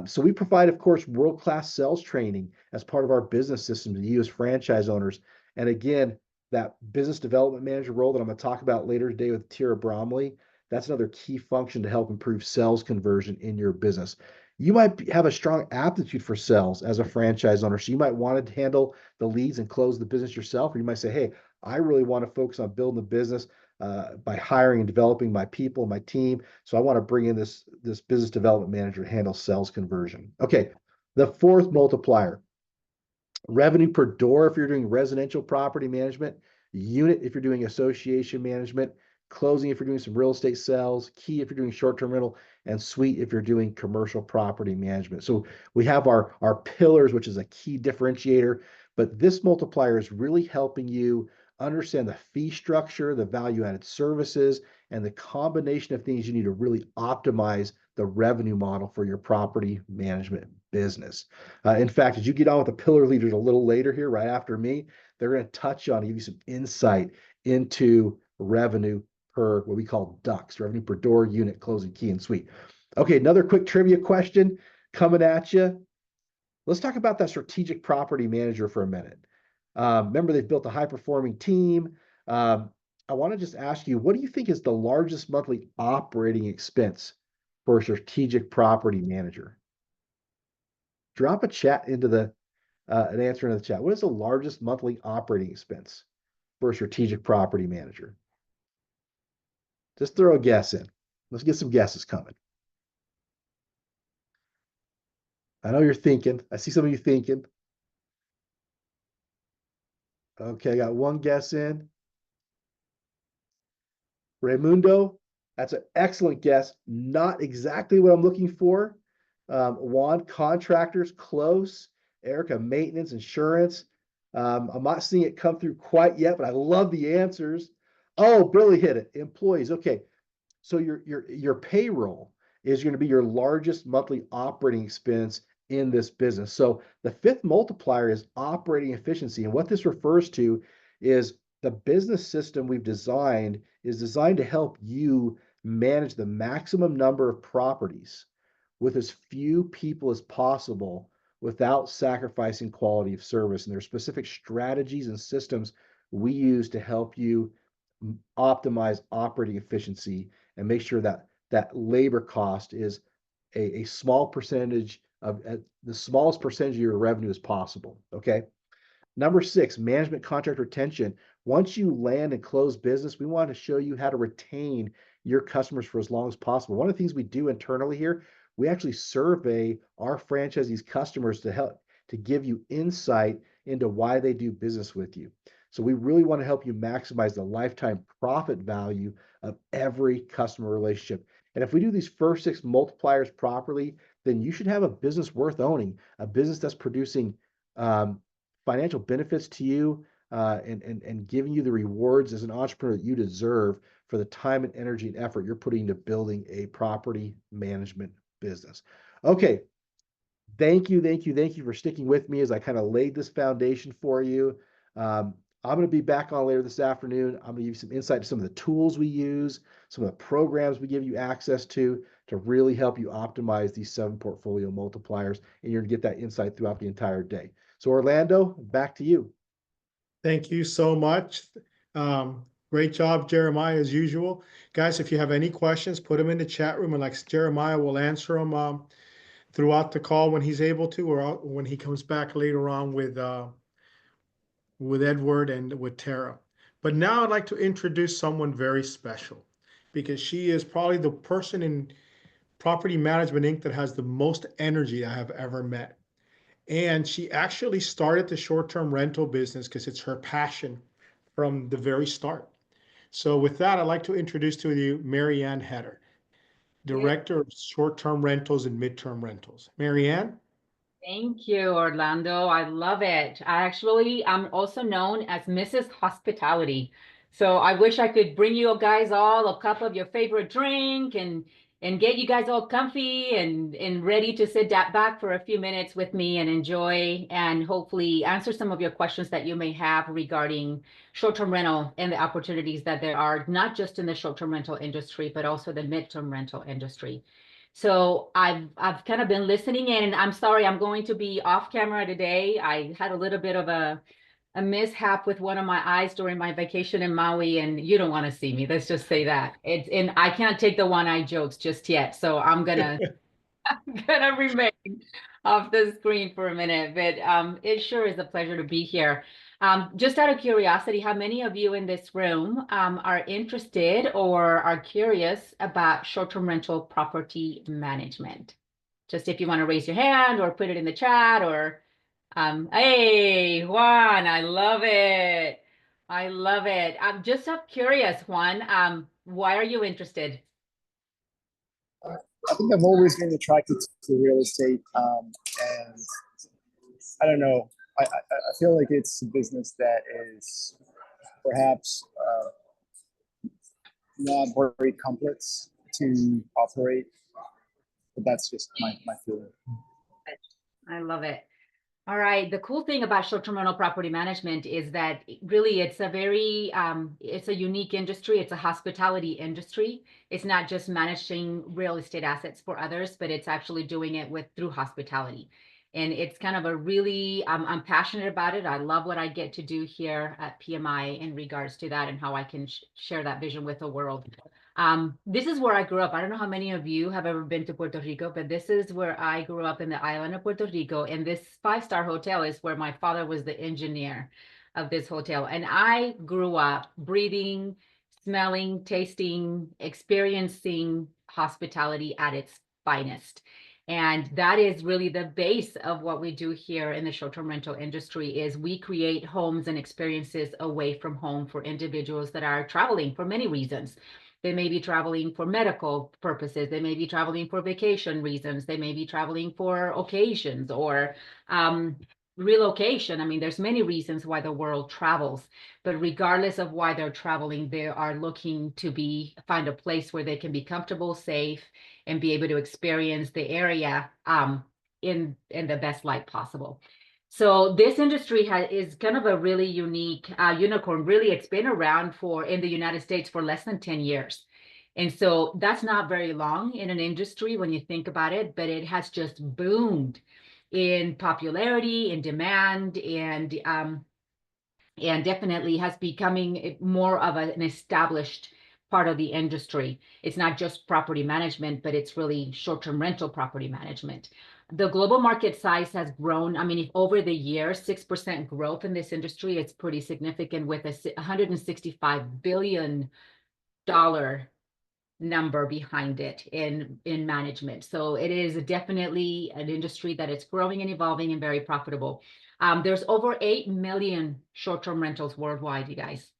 So we provide, of course, world-class sales training as part of our business system to you as franchise owners. And again, that business development manager role that I'm going to talk about later today with Tira Bromley, that's another key function to help improve sales conversion in your business. You might have a strong aptitude for sales as a franchise owner. So you might want to handle the leads and close the business yourself. Or you might say, hey, I really want to focus on building the business by hiring and developing my people, my team. So I want to bring in this business development manager to handle sales conversion. Okay, the fourth multiplier, revenue per door if you're doing residential property management, unit if you're doing association management, closing if you're doing some real estate sales, key if you're doing short-term rental, and suite if you're doing commercial property management. So we have our pillars, which is a key differentiator, but this multiplier is really helping you understand the fee structure, the value-added services, and the combination of things you need to really optimize the revenue model for your property management business. In fact, as you get on with the pillar leaders a little later here, right after me, they're going to touch on, give you some insight into revenue per what we call ducks, revenue per door, unit, closing, key, and suite. Okay, another quick trivia question coming at you. Let's talk about that strategic property manager for a minute. Remember, they've built a high-performing team. I want to just ask you, what do you think is the largest monthly operating expense for a strategic property manager? Drop a chat into an answer in the chat. What is the largest monthly operating expense for a strategic property manager? Just throw a guess in. Let's get some guesses coming. I know you're thinking. I see some of you thinking. Okay, I got one guess in. Raimundo, that's an excellent guess. Not exactly what I'm looking for. Juan, contractors, close. Erica, maintenance, insurance. I'm not seeing it come through quite yet, but I love the answers. Oh, Billy hit it. Employees. Okay. So your payroll is going to be your largest monthly operating expense in this business. So the fifth multiplier is operating efficiency. And what this refers to is the business system we've designed is designed to help you manage the maximum number of properties with as few people as possible without sacrificing quality of service. And there are specific strategies and systems we use to help you optimize operating efficiency and make sure that that labor cost is a small percentage of the smallest percentage of your revenue as possible. Okay. Number 6, management contract retention. Once you land and close business, we want to show you how to retain your customers for as long as possible. One of the things we do internally here, we actually survey our franchisees' customers to help to give you insight into why they do business with you. So we really want to help you maximize the lifetime profit value of every customer relationship. And if we do these first 6 multipliers properly, then you should have a business worth owning, a business that's producing financial benefits to you, and giving you the rewards as an entrepreneur that you deserve for the time and energy and effort you're putting into building a property management business. Okay. Thank you for sticking with me as I kind of laid this foundation for you. I'm going to be back on later this afternoon. I'm going to give you some insight to some of the tools we use, some of the programs we give you access to really help you optimize these 7 portfolio multipliers, and you're going to get that insight throughout the entire day. So Orlando, back to you. Thank you so much. Great job, Jeremiah, as usual. Guys, if you have any questions, put them in the chat room, and like Jeremiah will answer them throughout the call when he's able to, or when he comes back later on with Edward and with Tara. But now I'd like to introduce someone very special, because she is probably the person in Property Management Inc. that has the most energy I have ever met. And she actually started the short-term rental business because it's her passion from the very start. So with that, I'd like to introduce to you Mary Ann Heder, Director of Short-Term Rentals and Midterm Rentals. Mary Ann? Thank you, Orlando. I love it. I'm also known as Mrs. Hospitality. So I wish I could bring you guys all a cup of your favorite drink and get you guys all comfy and ready to sit back for a few minutes with me and enjoy and hopefully answer some of your questions that you may have regarding short-term rental and the opportunities that there are, not just in the short-term rental industry, but also the midterm rental industry. So I've kind of been listening in, and I'm sorry, I'm going to be off camera today. I had a little bit of a mishap with one of my eyes during my vacation in Maui, and you don't want to see me. Let's just say that. And I can't take the one-eye jokes just yet. So I'm gonna remain off the screen for a minute, but it sure is a pleasure to be here. Just out of curiosity, how many of you in this room are interested or are curious about short-term rental property management? Just if you want to raise your hand or put it in the chat, or hey, Juan, I love it. I love it. I'm just so curious, Juan, why are you interested? I think I've always been attracted to real estate, and I don't know. I feel like it's a business that is perhaps not very complex to operate, but that's just my feeling. I love it. All right. The cool thing about short-term rental property management is that really it's a very, it's a unique industry. It's a hospitality industry. It's not just managing real estate assets for others, but it's actually doing it through hospitality. And it's kind of a really, I'm passionate about it. I love what I get to do here at PMI in regards to that and how I can share that vision with the world. This is where I grew up. I don't know how many of you have ever been to Puerto Rico, but this is where I grew up, in the island of Puerto Rico. And this 5-star hotel is where my father was the engineer of this hotel. And I grew up breathing, smelling, tasting, experiencing hospitality at its finest. And that is really the base of what we do here in the short-term rental industry. Is we create homes and experiences away from home for individuals that are traveling for many reasons. They may be traveling for medical purposes. They may be traveling for vacation reasons. They may be traveling for occasions or relocation. I mean, there's many reasons why the world travels, but regardless of why they're traveling, they are looking to find a place where they can be comfortable, safe, and be able to experience the area in the best light possible. So this industry is kind of a really unique unicorn. Really, it's been around in the United States for less than 10 years. And so that's not very long in an industry when you think about it, but it has just boomed in popularity, in demand, and definitely has becoming more of an established part of the industry. It's not just property management, but it's really short-term rental property management. The global market size has grown. I mean, if over the years, 6% growth in this industry, it's pretty significant, with a $165 billion number behind it in management. So it is definitely an industry that is growing and evolving and very profitable. There's over 8 million short-term rentals worldwide, you guys.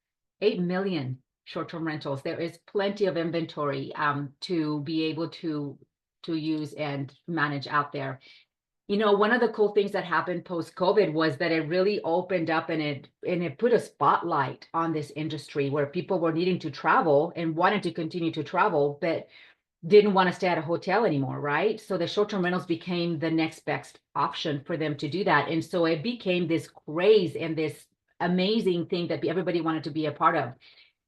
8 million short-term rentals. There is plenty of inventory to be able to use and manage out there. You know, one of the cool things that happened post-COVID was that it really opened up and it put a spotlight on this industry where people were needing to travel and wanted to continue to travel, but didn't want to stay at a hotel anymore, right? So the short-term rentals became the next best option for them to do that. And so it became this craze and this amazing thing that everybody wanted to be a part of.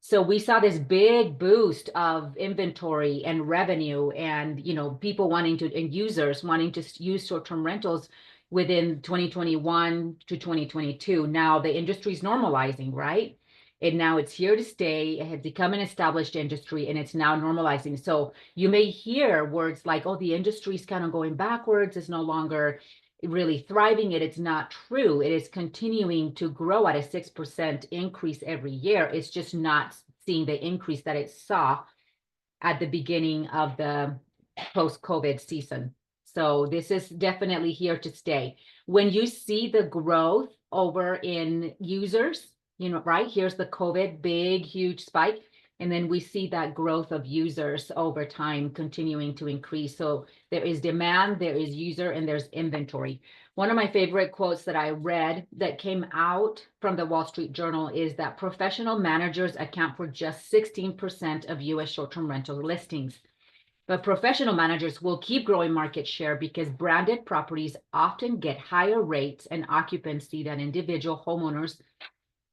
So we saw this big boost of inventory and revenue and, you know, people wanting to, and users wanting to use short-term rentals within 2021 to 2022. Now the industry's normalizing, right? And now it's here to stay. It has become an established industry and it's now normalizing. So you may hear words like, oh, the industry's kind of going backwards. It's no longer really thriving. It's not true. It is continuing to grow at a 6% increase every year. It's just not seeing the increase that it saw at the beginning of the post-COVID season. So this is definitely here to stay. When you see the growth over in users, you know, right, here's the COVID big, huge spike. And then we see that growth of users over time continuing to increase. So there is demand, there is user, and there's inventory. One of my favorite quotes that I read that came out from the Wall Street Journal is that professional managers account for just 16% of US short-term rental listings. But professional managers will keep growing market share because branded properties often get higher rates and occupancy than individual homeowners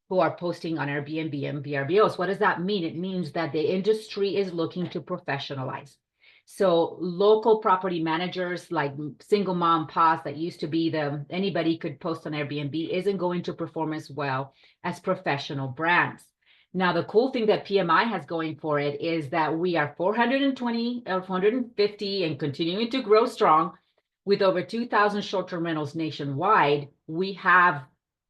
who are posting on Airbnb and VRBOs. What does that mean? It means that the industry is looking to professionalize. So local property managers like single mom pods that used to be anybody could post on Airbnb isn't going to perform as well as professional brands. Now, the cool thing that PMI has going for it is that we are 420 or 450 and continuing to grow strong with over 2,000 short-term rentals nationwide. We have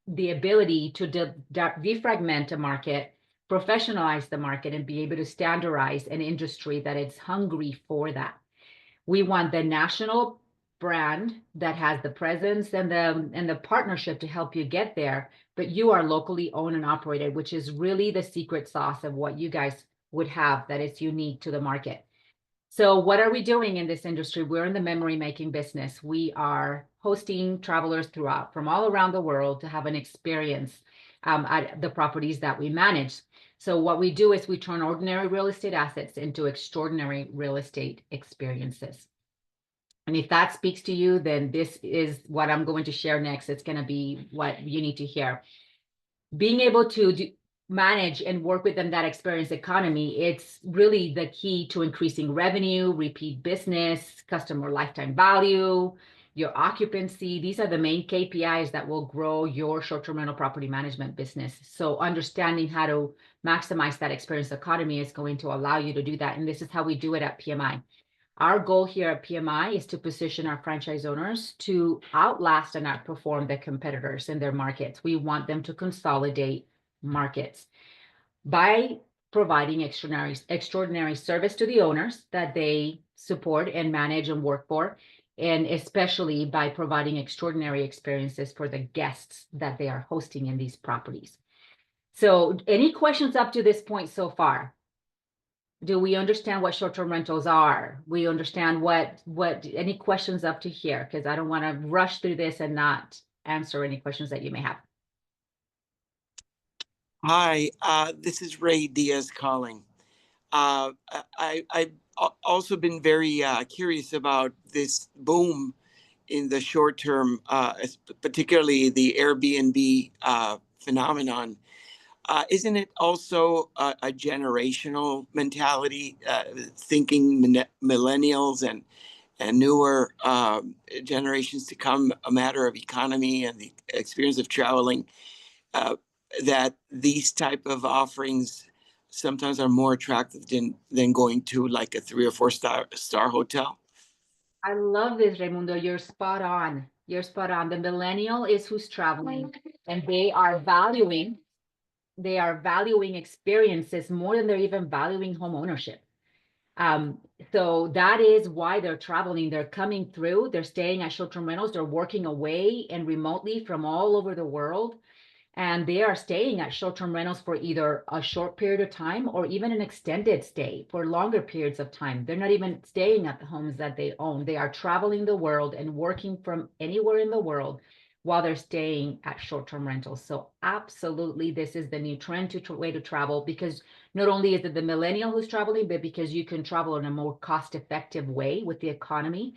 the ability to defragment a market, professionalize the market, and be able to standardize an industry that is hungry for that. We want the national brand that has the presence and the partnership to help you get there, but you are locally owned and operated, which is really the secret sauce of what you guys would have that is unique to the market. So what are we doing in this industry? We're in the memory making business. We are hosting travelers from all around the world to have an experience at the properties that we manage. So what we do is we turn ordinary real estate assets into extraordinary real estate experiences. And if that speaks to you, then this is what I'm going to share next. It's going to be what you need to hear. Being able to manage and work within that experience economy, it's really the key to increasing revenue, repeat business, customer lifetime value, your occupancy. These are the main KPIs that will grow your short-term rental property management business. So understanding how to maximize that experience economy is going to allow you to do that. And this is how we do it at PMI. Our goal here at PMI is to position our franchise owners to outlast and outperform the competitors in their markets. We want them to consolidate markets by providing extraordinary service to the owners that they support and manage and work for, and especially by providing extraordinary experiences for the guests that they are hosting in these properties. So any questions up to this point so far? Do we understand what short-term rentals are? We understand what any questions up to here? Because I don't want to rush through this and not answer any questions that you may have. Hi, this is Ray Diaz calling. I've also been very curious about this boom in the short term, particularly the Airbnb phenomenon. Isn't it also a generational mentality, thinking millennials and newer generations to come, a matter of economy and the experience of traveling, that these type of offerings sometimes are more attractive than going to like a 3 or 4 star hotel? I love this, Raimundo. You're spot on. You're spot on. The millennial is who's traveling, and they are valuing experiences more than they're even valuing home ownership. So that is why they're traveling. They're coming through. They're staying at short-term rentals. They're working away and remotely from all over the world. and they are staying at short-term rentals for either a short period of time or even an extended stay for longer periods of time. They're not even staying at the homes that they own. They are traveling the world and working from anywhere in the world while they're staying at short-term rentals. So absolutely, this is the new trend way to travel, because not only is it the millennial who's traveling, but because you can travel in a more cost-effective way with the economy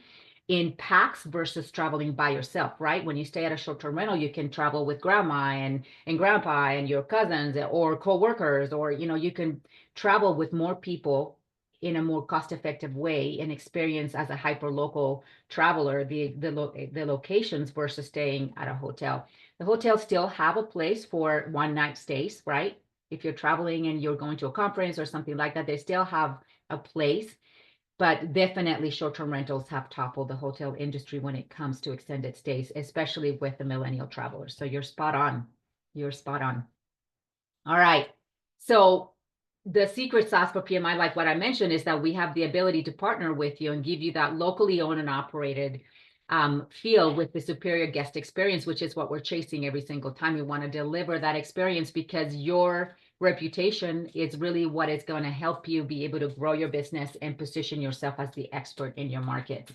in packs versus traveling by yourself, right? When you stay at a short-term rental, you can travel with grandma and grandpa and your cousins or co-workers, or, you know, you can travel with more people in a more cost-effective way and experience as a hyper-local traveler the locations versus staying at a hotel. The hotels still have a place for one-night stays, right? If you're traveling and you're going to a conference or something like that, they still have a place. But definitely short-term rentals have toppled the hotel industry when it comes to extended stays, especially with the millennial travelers. So you're spot on. You're spot on. All right. So the secret sauce for PMI, like what I mentioned, is that we have the ability to partner with you and give you that locally owned and operated feel with the superior guest experience, which is what we're chasing every single time. We want to deliver that experience because your reputation is really what is going to help you be able to grow your business and position yourself as the expert in your market.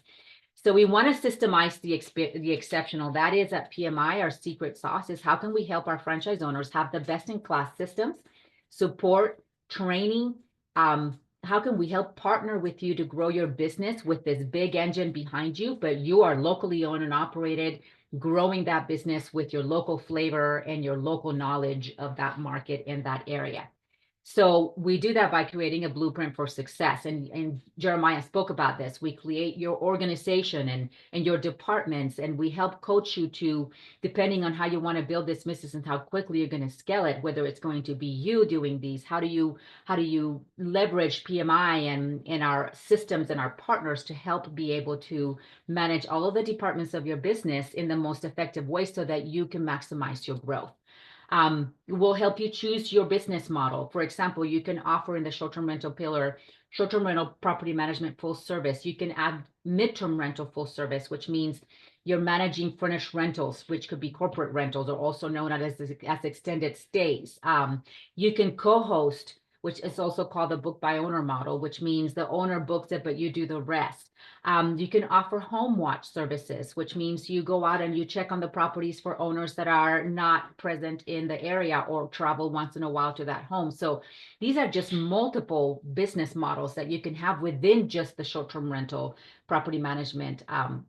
So we want to systemize the exceptional. That is at PMI, our secret sauce is how can we help our franchise owners have the best in class systems, support, training. How can we help partner with you to grow your business with this big engine behind you, but you are locally owned and operated, growing that business with your local flavor and your local knowledge of that market in that area. So we do that by creating a blueprint for success. And Jeremiah spoke about this. We create your organization and your departments, and we help coach you to, depending on how you want to build this business and how quickly you're going to scale it, whether it's going to be you doing these, how do you leverage PMI and our systems and our partners to help be able to manage all of the departments of your business in the most effective way so that you can maximize your growth. We'll help you choose your business model. For example, you can offer in the short-term rental pillar, short-term rental property management full service. You can add midterm rental full service, which means you're managing furnished rentals, which could be corporate rentals, or also known as extended stays. You can co-host, which is also called the book by owner model, which means the owner books it, but you do the rest. You can offer home watch services, which means you go out and you check on the properties for owners that are not present in the area or travel once in a while to that home. So these are just multiple business models that you can have within just the short-term rental property management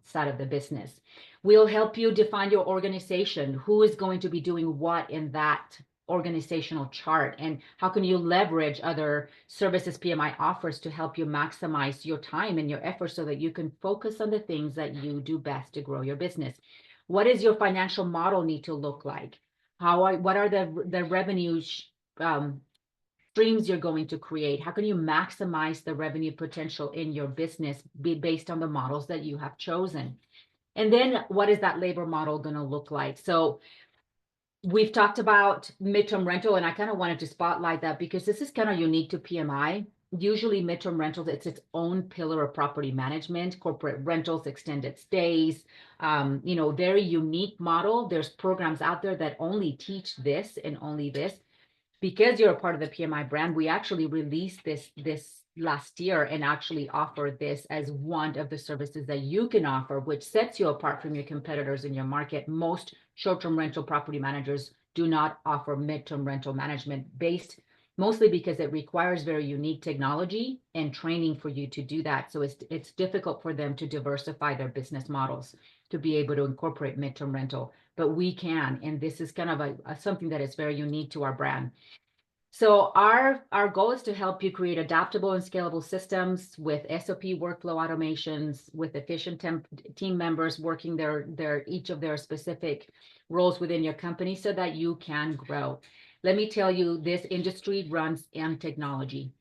side of the business. We'll help you define your organization, who is going to be doing what in that organizational chart, and how can you leverage other services PMI offers to help you maximize your time and your efforts so that you can focus on the things that you do best to grow your business. What does your financial model need to look like? What are the revenue streams you're going to create? How can you maximize the revenue potential in your business based on the models that you have chosen? And then what is that labor model going to look like? So we've talked about midterm rental, and I kind of wanted to spotlight that because this is kind of unique to PMI. Usually midterm rentals, it's its own pillar of property management, corporate rentals, extended stays, very unique model. There's programs out there that only teach this and only this. Because you're a part of the PMI brand, we actually released this last year and actually offer this as one of the services that you can offer, which sets you apart from your competitors in your market. Most short-term rental property managers do not offer midterm rental management, based mostly because it requires very unique technology and training for you to do that. So it's difficult for them to diversify their business models to be able to incorporate midterm rental, but we can, and this is kind of something that is very unique to our brand. So our goal is to help you create adaptable and scalable systems with SOP workflow automations, with efficient team members working each of their specific roles within your company so that you can grow. Let me tell you, this industry runs on technology.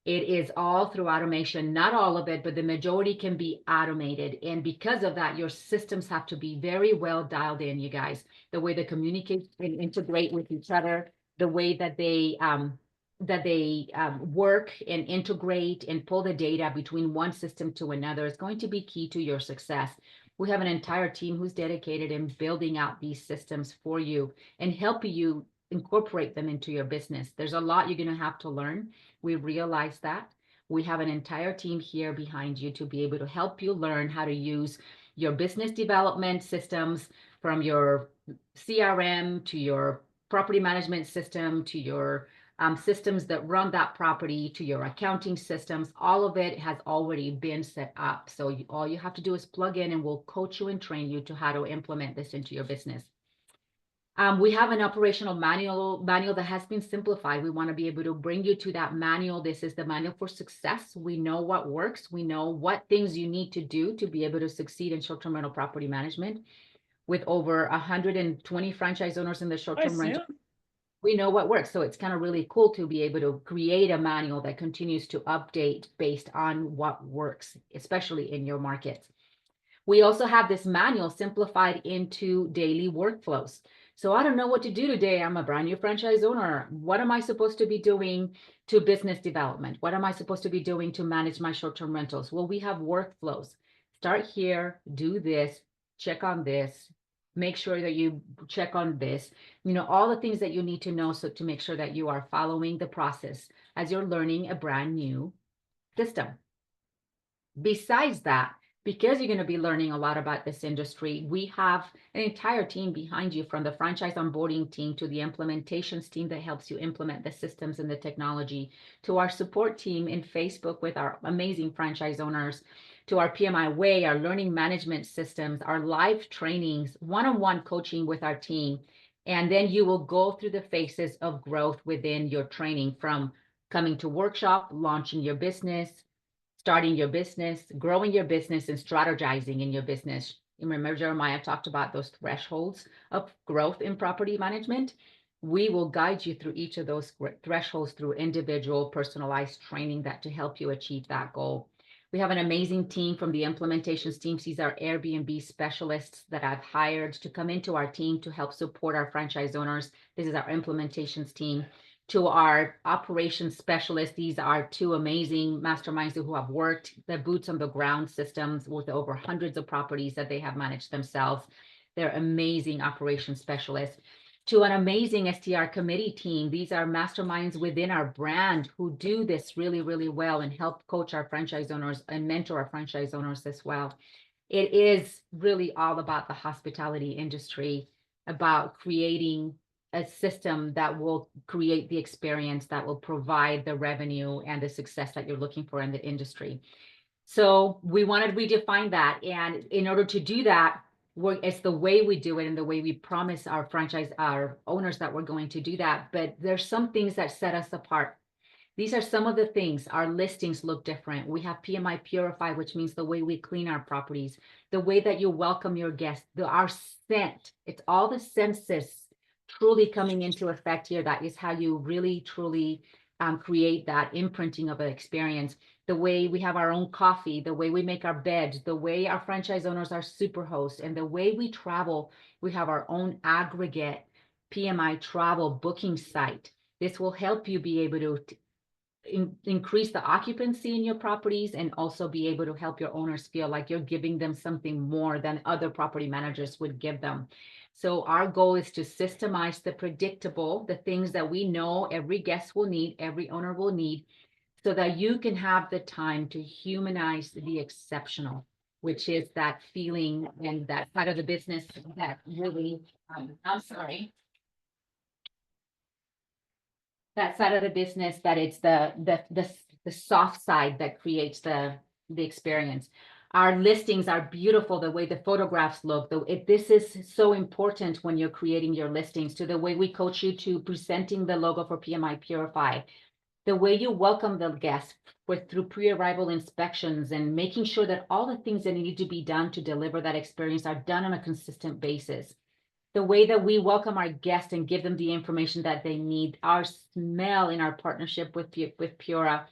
It is all through automation, not all of it, but the majority can be automated. And because of that, your systems have to be very well dialed in, you guys. The way they communicate and integrate with each other, the way that they work and integrate and pull the data between one system to another is going to be key to your success. We have an entire team who's dedicated in building out these systems for you and helping you incorporate them into your business. There's a lot you're going to have to learn. We realize that. We have an entire team here behind you to be able to help you learn how to use your business development systems, from your CRM to your property management system to your systems that run that property to your accounting systems. All of it has already been set up. So all you have to do is plug in, and we'll coach you and train you to how to implement this into your business. We have an operational manual that has been simplified. We want to be able to bring you to that manual. This is the manual for success. We know what works. We know what things you need to do to be able to succeed in short-term rental property management. With over 120 franchise owners in the short-term rental, we know what works. So it's kind of really cool to be able to create a manual that continues to update based on what works, especially in your markets. We also have this manual simplified into daily workflows. So I don't know what to do today. I'm a brand new franchise owner. What am I supposed to be doing to business development? What am I supposed to be doing to manage my short-term rentals? Well, we have workflows. Start here, do this, check on this, make sure that you check on this, all the things that you need to know, so to make sure that you are following the process as you're learning a brand new system. Besides that, because you're going to be learning a lot about this industry, we have an entire team behind you, from the franchise onboarding team to the implementations team that helps you implement the systems and the technology, to our support team in Facebook with our amazing franchise owners, to our PMI Way, our learning management systems, our live trainings, one-on-one coaching with our team. And then you will go through the phases of growth within your training, from coming to workshop, launching your business, starting your business, growing your business, and strategizing in your business. You remember Jeremiah talked about those thresholds of growth in property management. We will guide you through each of those thresholds through individual personalized training to help you achieve that goal. We have an amazing team from the implementations team. These are Airbnb specialists that I've hired to come into our team to help support our franchise owners. This is our implementations team. To our operations specialists, these are two amazing masterminds who have worked the boots on the ground systems with over hundreds of properties that they have managed themselves. They're amazing operations specialists. To an amazing STR committee team, these are masterminds within our brand who do this really, really well and help coach our franchise owners and mentor our franchise owners as well. It is really all about the hospitality industry, about creating a system that will create the experience that will provide the revenue and the success that you're looking for in the industry. So we want to redefine that. And in order to do that, it's the way we do it and the way we promise our owners that we're going to do that. But there's some things that set us apart. These are some of the things. Our listings look different. We have PMI Purify, which means the way we clean our properties, the way that you welcome your guests, our scent. It's all the senses truly coming into effect here. That is how you really, truly create that imprinting of an experience. The way we have our own coffee, the way we make our beds, the way our franchise owners are super hosts, and the way we travel. We have our own aggregate PMI travel booking site. This will help you be able to increase the occupancy in your properties and also be able to help your owners feel like you're giving them something more than other property managers would give them. So our goal is to systemize the predictable, the things that we know every guest will need, every owner will need, so that you can have the time to humanize the exceptional, which is that feeling and that side of the business that really, that side of the business that it's the soft side that creates the experience. Our listings are beautiful, the way the photographs look. This is so important when you're creating your listings, to the way we coach you to presenting the logo for PMI Purify, the way you welcome the guests through pre-arrival inspections and making sure that all the things that need to be done to deliver that experience are done on a consistent basis. The way that we welcome our guests and give them the information that they need, our smell in our partnership with Pura,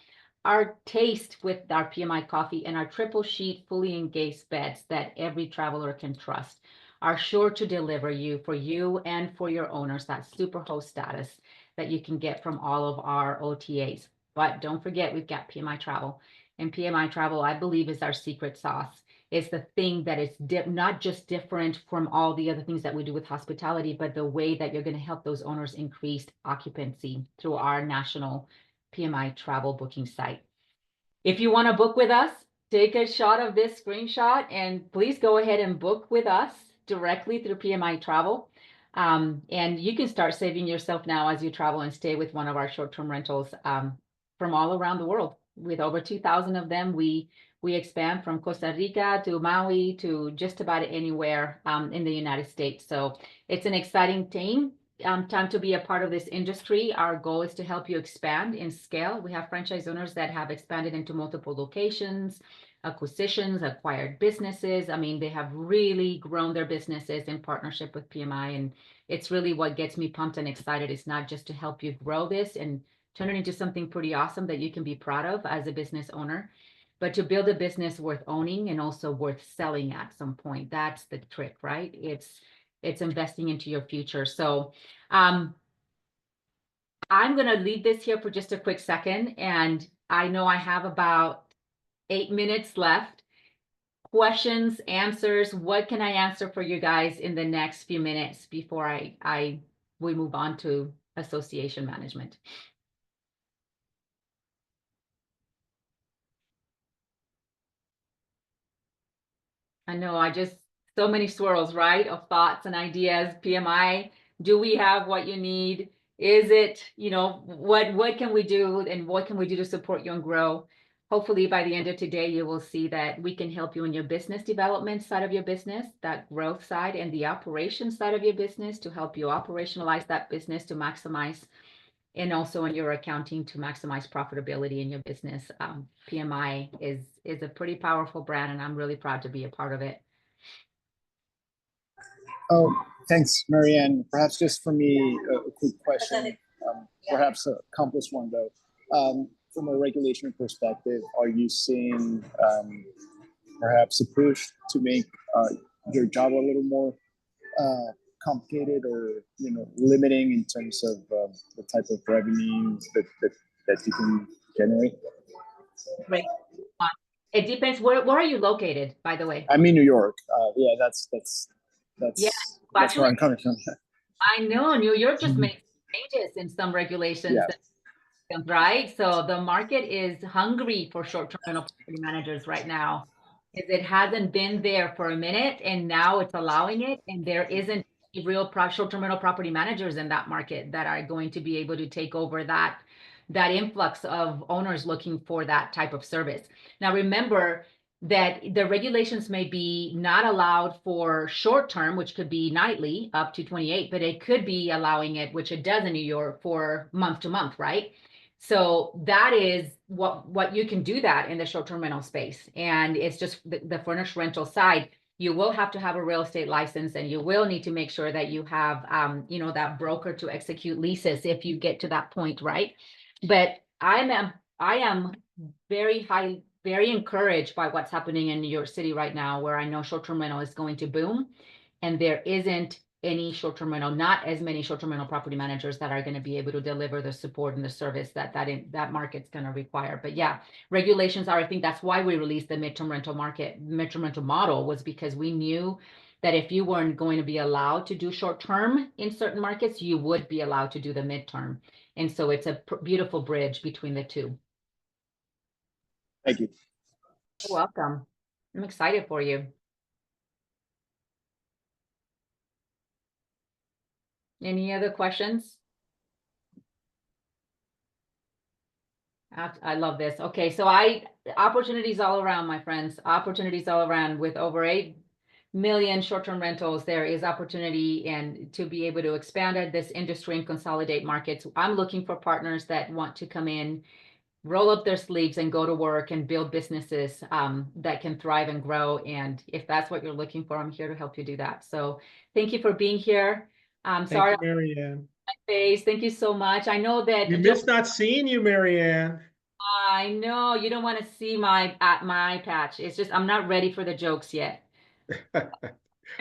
our taste with our PMI coffee, and our triple sheet fully engaged beds that every traveler can trust are sure to deliver for you and for your owners that super host status that you can get from all of our OTAs. But don't forget, we've got PMI Travel. And PMI Travel, I believe, is our secret sauce. is the thing that is not just different from all the other things that we do with hospitality, but the way that you're going to help those owners increase occupancy through our national PMI travel booking site. If you want to book with us, take a shot of this screenshot and please go ahead and book with us directly through PMI Travel. And you can start saving yourself now as you travel and stay with one of our short-term rentals from all around the world. With over 2,000 of them, we expand from Costa Rica to Maui to just about anywhere in the United States. So it's an exciting time to be a part of this industry. Our goal is to help you expand in scale. We have franchise owners that have expanded into multiple locations, acquisitions, acquired businesses. I mean, they have really grown their businesses in partnership with PMI. And it's really what gets me pumped and excited. It's not just to help you grow this and turn it into something pretty awesome that you can be proud of as a business owner, but to build a business worth owning and also worth selling at some point. That's the trick, right? It's investing into your future. So I'm going to leave this here for just a quick second. And I know I have about 8 minutes left. Questions, answers, what can I answer for you guys in the next few minutes before we move on to association management? I know so many swirls, right? Of thoughts and ideas. PMI, do we have what you need? Is it, what can we do and what can we do to support you and grow? Hopefully by the end of today, you will see that we can help you in your business development side of your business, that growth side, and the operations side of your business to help you operationalize that business to maximize, and also in your accounting to maximize profitability in your business. PMI is a pretty powerful brand, and I'm really proud to be a part of it. Oh, thanks, Marianne. Perhaps just for me, a quick question, perhaps a complex one though. From a regulation perspective, are you seeing perhaps a push to make your job a little more complicated or limiting in terms of the type of revenue that you can generate? Right. It depends. Where are you located, by the way? I'm in New York. Yeah, that's where I'm coming from. I know New York just made changes in some regulations. Yeah. Right? So the market is hungry for short-term rental property managers right now. It hasn't been there for a minute, and now it's allowing it, and there isn't real short-term rental property managers in that market that are going to be able to take over that influx of owners looking for that type of service. Now, remember that the regulations may be not allowed for short-term, which could be nightly up to 28, but it could be allowing it, which it does in New York, for month to month, right? So that is what you can do that in the short-term rental space. And it's just the furnished rental side. You will have to have a real estate license, and you will need to make sure that you have, that broker to execute leases if you get to that point, right? But I am very encouraged by what's happening in New York City right now, where I know short-term rental is going to boom, and there isn't any short-term rental, not as many short-term rental property managers that are going to be able to deliver the support and the service that market's going to require. But yeah, regulations I think that's why we released the midterm rental model, was because we knew that if you weren't going to be allowed to do short-term in certain markets, you would be allowed to do the midterm. And so it's a beautiful bridge between the two. Thank you. You're welcome. I'm excited for you. Any other questions? I love this. Okay, so opportunities all around, my friends. Opportunities all around. With over 8 million short-term rentals, there is opportunity and to be able to expand at this industry and consolidate markets. I'm looking for partners that want to come in, roll up their sleeves and go to work and build businesses that can thrive and grow. And if that's what you're looking for, I'm here to help you do that. So thank you for being here. I'm sorry. Thank you, Marianne. Face. Thank you so much. I know that We missed not seeing you, Marianne. I know you don't want to see my patch. It's just I'm not ready for the jokes yet.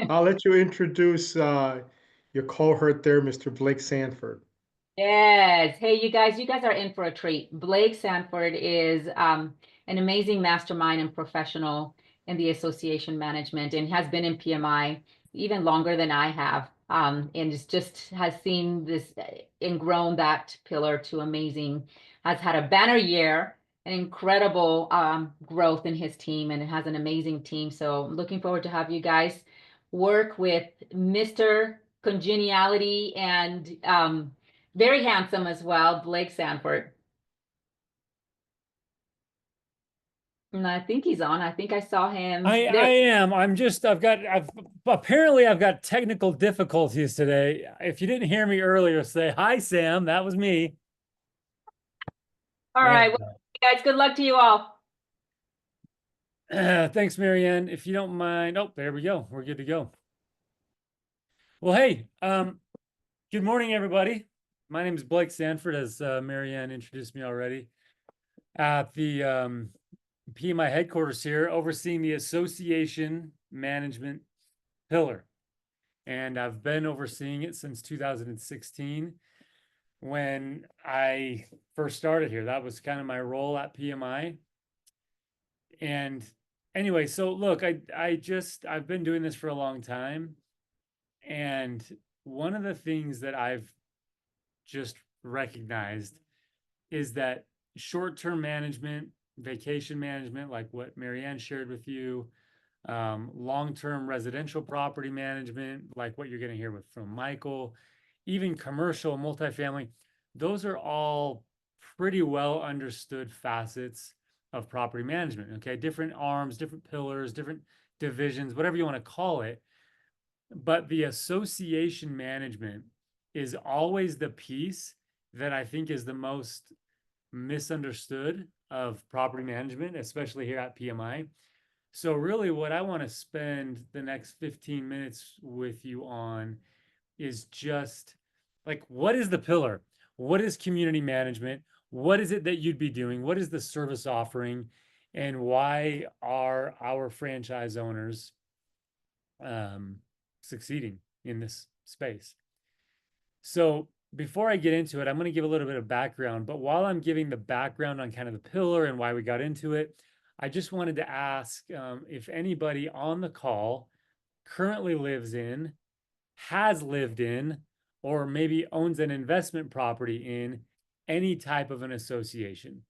I'll let you introduce your cohort there, Mr. Blake Sanford. Yes. Hey, you guys are in for a treat. Blake Sanford is an amazing mastermind and professional. in the association management and has been in PMI even longer than I have. And just has seen this and grown that pillar to amazing, has had a banner year, an incredible growth in his team, and has an amazing team. So looking forward to have you guys work with Mr. Congeniality and very handsome as well, Blake Sanford. And I think he's on. I think I saw him. I am. Apparently I've got technical difficulties today. If you didn't hear me earlier, say, hi, Sam, that was me. All right, well, guys, good luck to you all. Thanks, Marianne. If you don't mind. Oh, there we go. We're good to go. Well, hey, good morning, everybody. My name is Blake Sanford, as Marianne introduced me already, at the PMI headquarters here, overseeing the association management pillar. And I've been overseeing it since 2016 when I first started here. That was kind of my role at PMI. And anyway, so look, I've been doing this for a long time. And one of the things that I've just recognized is that short-term management, vacation management, like what Marianne shared with you, long-term residential property management, like what you're going to hear from Michael, even commercial, multifamily, those are all pretty well understood facets of property management. Okay, different arms, different pillars, different divisions, whatever you want to call it. But the association management is always the piece that I think is the most misunderstood of property management, especially here at PMI. So really what I want to spend the next 15 minutes with you on is just like, what is the pillar? What is community management? What is it that you'd be doing? What is the service offering? And why are our franchise owners succeeding in this space? So before I get into it, I'm going to give a little bit of background, but while I'm giving the background on kind of the pillar and why we got into it, I just wanted to ask if anybody on the call currently lives in, has lived in, or maybe owns an investment property in any type of an association,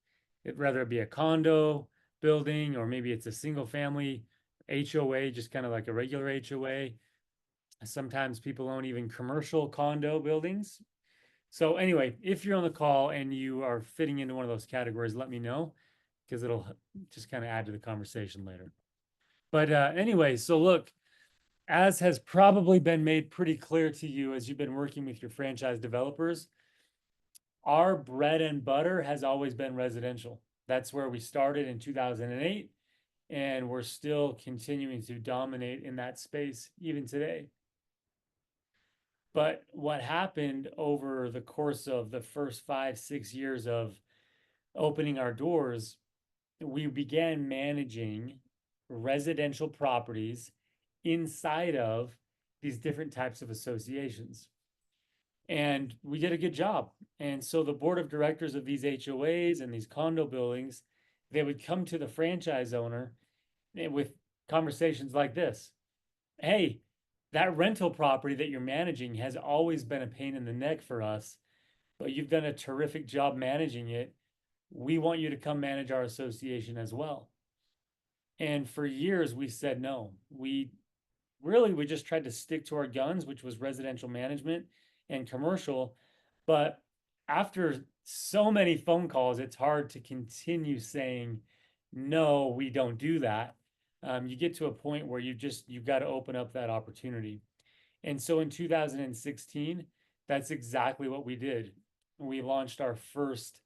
whether it be a condo building, or maybe it's a single family HOA, just kind of like a regular HOA. Sometimes people own even commercial condo buildings. So anyway, if you're on the call and you are fitting into one of those categories, let me know, because it'll just kind of add to the conversation later. But anyway, so look, as has probably been made pretty clear to you as you've been working with your franchise developers, our bread and butter has always been residential. That's where we started in 2008, and we're still continuing to dominate in that space even today. But what happened over the course of the first 5-6 years of opening our doors, we began managing residential properties inside of these different types of associations. And we did a good job. And so the board of directors of these HOAs and these condo buildings, they would come to the franchise owner with conversations like this. Hey, that rental property that you're managing has always been a pain in the neck for us, but you've done a terrific job managing it. We want you to come manage our association as well. And for years we said no. We just tried to stick to our guns, which was residential management and commercial. But after so many phone calls, it's hard to continue saying, no, we don't do that. You get to a point where you've got to open up that opportunity. And so in 2016, that's exactly what we did. We launched our first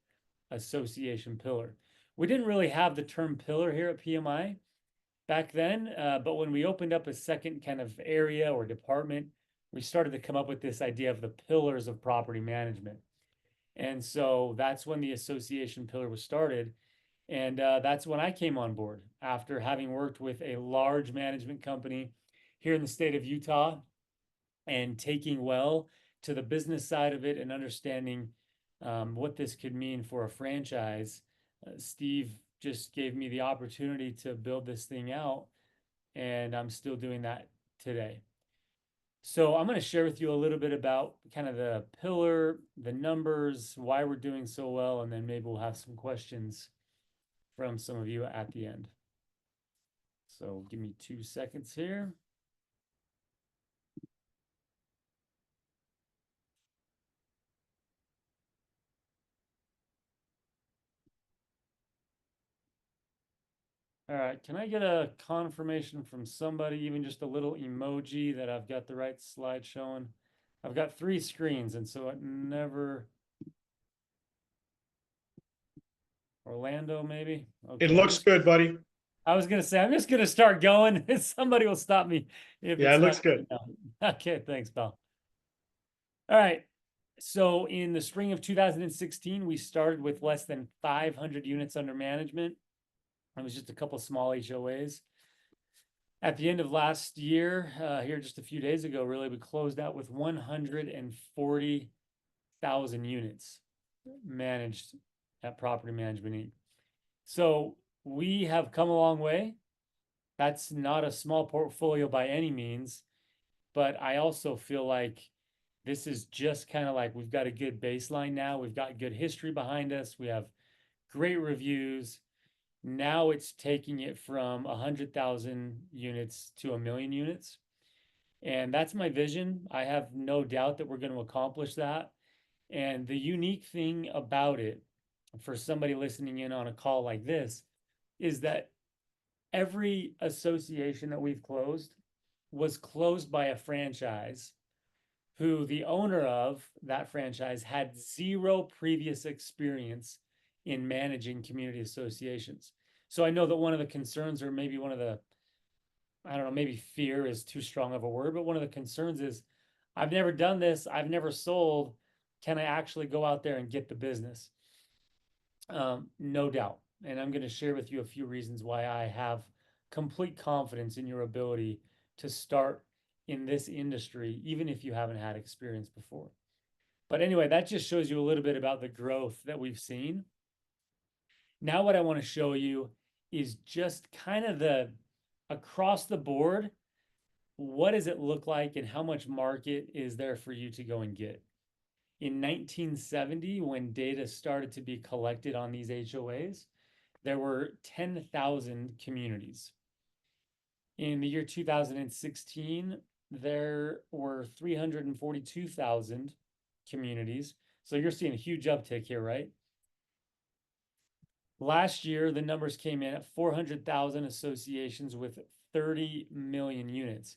association pillar. We didn't really have the term pillar here at PMI back then, but when we opened up a second kind of area or department, we started to come up with this idea of the pillars of property management. And so that's when the association pillar was started. And that's when I came on board after having worked with a large management company here in the state of Utah and taking well to the business side of it and understanding what this could mean for a franchise. Steve just gave me the opportunity to build this thing out and I'm still doing that today. So I'm going to share with you a little bit about kind of the pillar, the numbers, why we're doing so well, and then maybe we'll have some questions from some of you at the end. So give me 2 seconds here. All right, can I get a confirmation from somebody, even just a little emoji that I've got the right slide showing? I've got 3 screens, and so it never... Orlando, maybe? Okay. It looks good, buddy. I was gonna say, I'm just gonna start going. Somebody will stop me if Yeah, it's it looks not good. Okay, thanks, pal. All right. So in the spring of 2016, we started with less than 500 units under management. It was just a couple small HOAs. At the end of last year, here just a few days ago, really, we closed out with 140,000 units managed at Property Management Inc. So we have come a long way. That's not a small portfolio by any means, but I also feel like this is just kind of like we've got a good baseline now. We've got good history behind us. We have great reviews. Now it's taking it from 100,000 units to 1,000,000 units. And that's my vision. I have no doubt that we're going to accomplish that. And the unique thing about it, for somebody listening in on a call like this, is that every association that we've closed was closed by a franchise who the owner of that franchise had 0 previous experience in managing community associations. So I know that one of the concerns, or maybe one of the, I don't know, maybe fear is too strong of a word, but one of the concerns is, I've never done this, I've never sold, can I actually go out there and get the business? No doubt. And I'm going to share with you a few reasons why I have complete confidence in your ability to start in this industry, even if you haven't had experience before. But anyway, that just shows you a little bit about the growth that we've seen. Now, what I want to show you is just kind of the across the board, what does it look like and how much market is there for you to go and get? In 1970, when data started to be collected on these HOAs, there were 10,000 communities. In the year 2016, there were 342,000 communities. So you're seeing a huge uptick here, right? Last year, the numbers came in at 400,000 associations with 30 million units.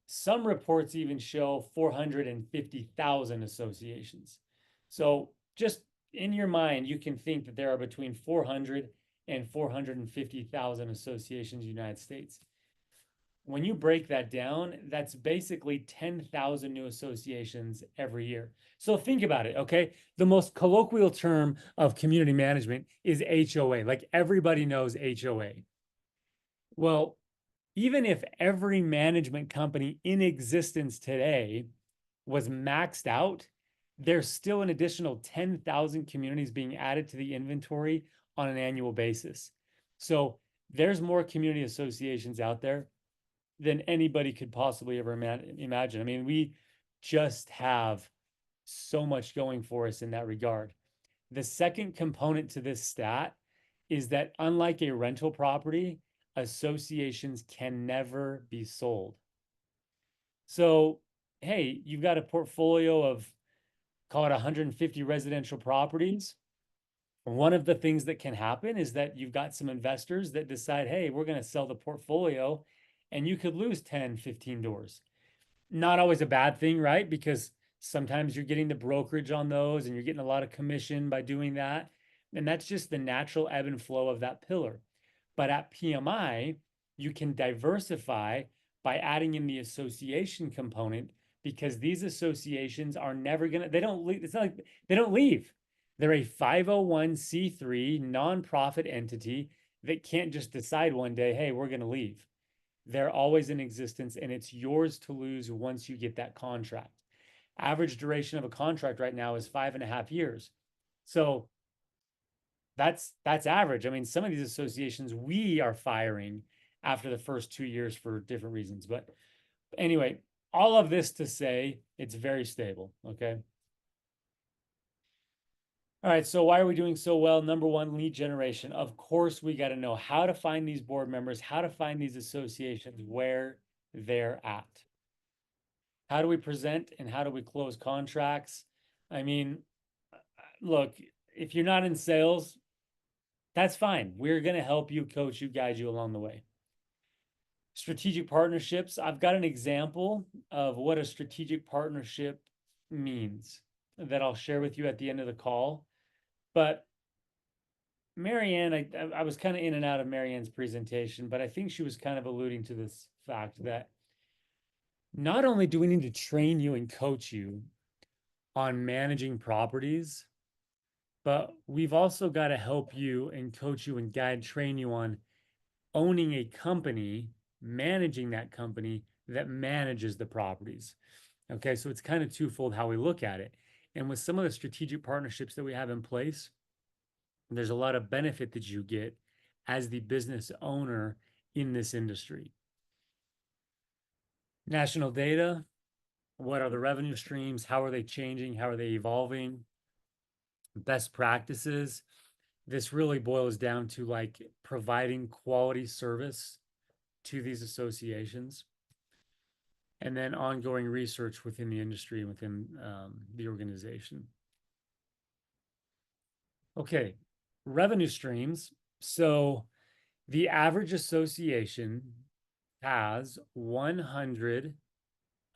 Some reports even show 450,000 associations. So just in your mind, you can think that there are between 400 and 450,000 associations in the United States. When you break that down, that's basically 10,000 new associations every year. So think about it, okay? The most colloquial term of community management is HOA. Like everybody knows HOA. Well, even if every management company in existence today was maxed out, there's still an additional 10,000 communities being added to the inventory on an annual basis. So there's more community associations out there than anybody could possibly ever imagine. I mean, we just have so much going for us in that regard. The second component to this stat is that unlike a rental property, associations can never be sold. So, hey, you've got a portfolio of, call it 150 residential properties. One of the things that can happen is that you've got some investors that decide, hey, we're going to sell the portfolio, and you could lose 10, 15 doors. Not always a bad thing, right? Because sometimes you're getting the brokerage on those and you're getting a lot of commission by doing that. And that's just the natural ebb and flow of that pillar. But at PMI, you can diversify by adding in the association component, because these associations are never gonna, they don't leave. It's not like they don't leave. They're a 501c3 nonprofit entity that can't just decide one day, hey, we're gonna leave. They're always in existence, and it's yours to lose once you get that contract. Average duration of a contract right now is 5.5 years. So that's average. I mean, some of these associations we are firing after the first 2 years for different reasons. But anyway, all of this to say it's very stable. Okay. All right, so why are we doing so well? Number one, lead generation. Of course, we got to know how to find these board members, how to find these associations where they're at. How do we present and how do we close contracts? I mean, look, if you're not in sales, that's fine. We're going to help you, coach you, guide you along the way. Strategic partnerships. I've got an example of what a strategic partnership means that I'll share with you at the end of the call. But Marianne, I was kind of in and out of Marianne's presentation, but I think she was kind of alluding to this fact that not only do we need to train you and coach you on managing properties, but we've also got to help you and coach you and guide, train you on owning a company, managing that company that manages the properties. Okay, so it's kind of twofold how we look at it. And with some of the strategic partnerships that we have in place, there's a lot of benefit that you get as the business owner in this industry. National data, what are the revenue streams? How are they changing? How are they evolving? Best practices. This really boils down to like providing quality service to these associations. And then ongoing research within the industry, within the organization. Okay, revenue streams. So the average association has 100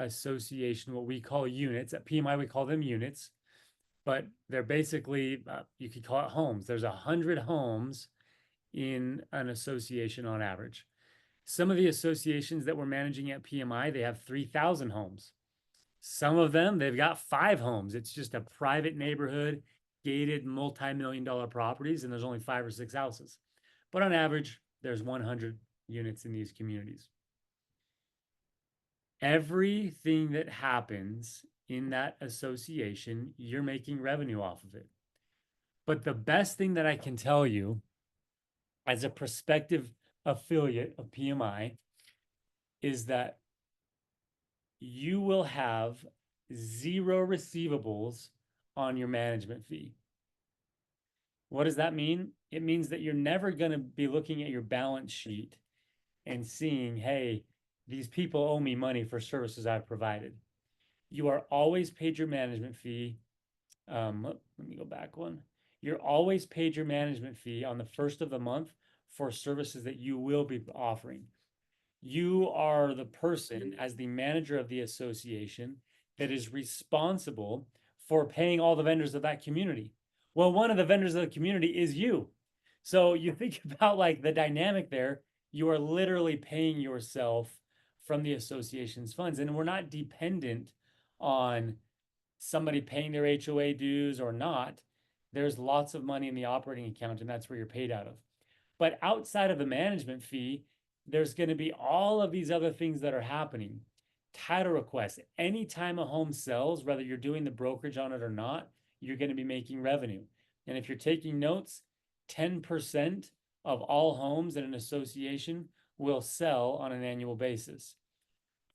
association, what we call units. At PMI, we call them units, but they're basically, you could call it homes. There's 100 homes in an association on average. Some of the associations that we're managing at PMI, they have 3,000 homes. Some of them, they've got 5 homes. It's just a private neighborhood, gated multi-million-dollar properties, and there's only 5 or 6 houses. But on average, there's 100 units in these communities. Everything that happens in that association, you're making revenue off of it. But the best thing that I can tell you as a prospective affiliate of PMI is that you will have 0 receivables on your management fee. What does that mean? It means that you're never going to be looking at your balance sheet and seeing, hey, these people owe me money for services I've provided. You are always paid your management fee. Let me go back one. You're always paid your management fee on the first of the month for services that you will be offering. You are the person, as the manager of the association, that is responsible for paying all the vendors of that community. Well, one of the vendors of the community is you. So you think about like the dynamic there, you are literally paying yourself from the association's funds. And we're not dependent on somebody paying their HOA dues or not. There's lots of money in the operating account, and that's where you're paid out of. But outside of the management fee, there's going to be all of these other things that are happening. Title requests. Anytime a home sells, whether you're doing the brokerage on it or not, you're going to be making revenue. And if you're taking notes, 10% of all homes in an association will sell on an annual basis.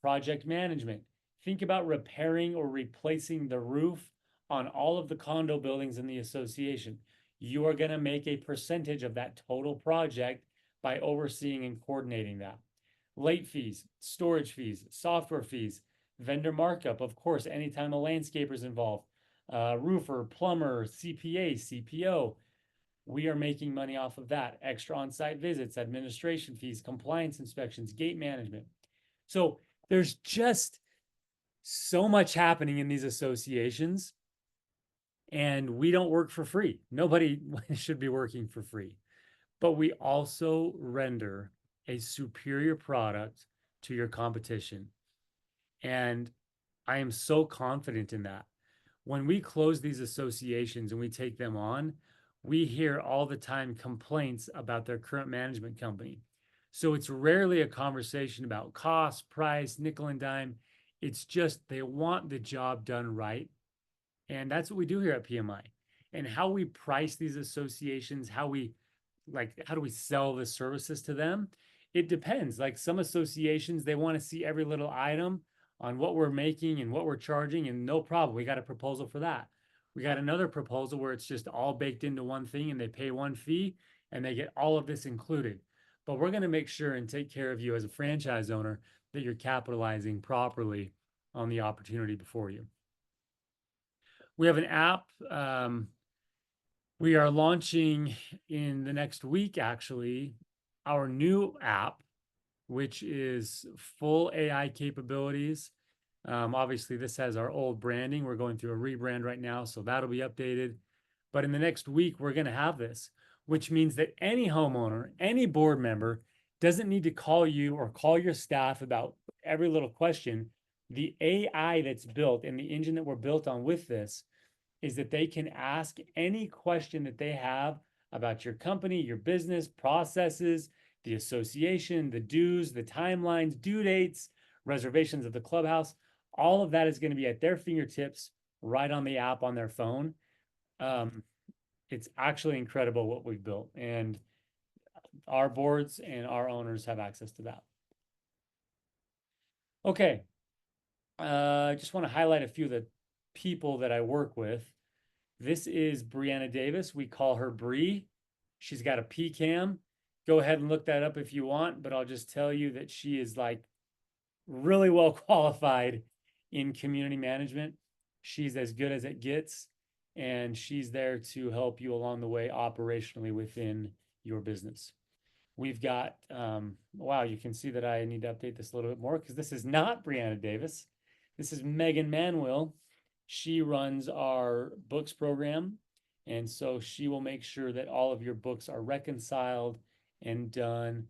Project management. Think about repairing or replacing the roof on all of the condo buildings in the association. You are going to make a percentage of that total project by overseeing and coordinating that. Late fees, storage fees, software fees, vendor markup, of course, anytime a landscaper is involved, roofer, plumber, CPA, CPO, we are making money off of that. Extra on-site visits, administration fees, compliance inspections, gate management. So there's just so much happening in these associations, and we don't work for free. Nobody should be working for free. But we also render a superior product to your competition. And I am so confident in that. When we close these associations and we take them on, we hear all the time complaints about their current management company. So it's rarely a conversation about cost, price, nickel and dime. It's just they want the job done right. And that's what we do here at PMI. And how we price these associations, how do we sell the services to them it depends. Like some associations, they want to see every little item on what we're making and what we're charging, and no problem. We got a proposal for that. We got another proposal where it's just all baked into one thing and they pay one fee and they get all of this included. But we're going to make sure and take care of you as a franchise owner that you're capitalizing properly on the opportunity before you. We have an app. We are launching in the next week, actually, our new app, which is full AI capabilities. Obviously, this has our old branding. We're going through a rebrand right now, so that'll be updated. But in the next week, we're going to have this, which means that any homeowner, any board member doesn't need to call you or call your staff about every little question. The AI that's built and the engine that we're built on with this is that they can ask any question that they have about your company, your business, processes, the association, the dues, the timelines, due dates, reservations of the clubhouse. All of that is going to be at their fingertips right on the app on their phone. It's actually incredible what we've built, and our boards and our owners have access to that. Okay. I just want to highlight a few of the people that I work with. This is Brianna Davis. We call her Bree. She's got a PCAM. Go ahead and look that up if you want, but I'll just tell you that she is like really well qualified in community management. She's as good as it gets, and she's there to help you along the way operationally within your business. We've got, wow, you can see that I need to update this a little bit more because this is not Brianna Davis. This is Megan Manuel. She runs our books program. And so she will make sure that all of your books are reconciled and done,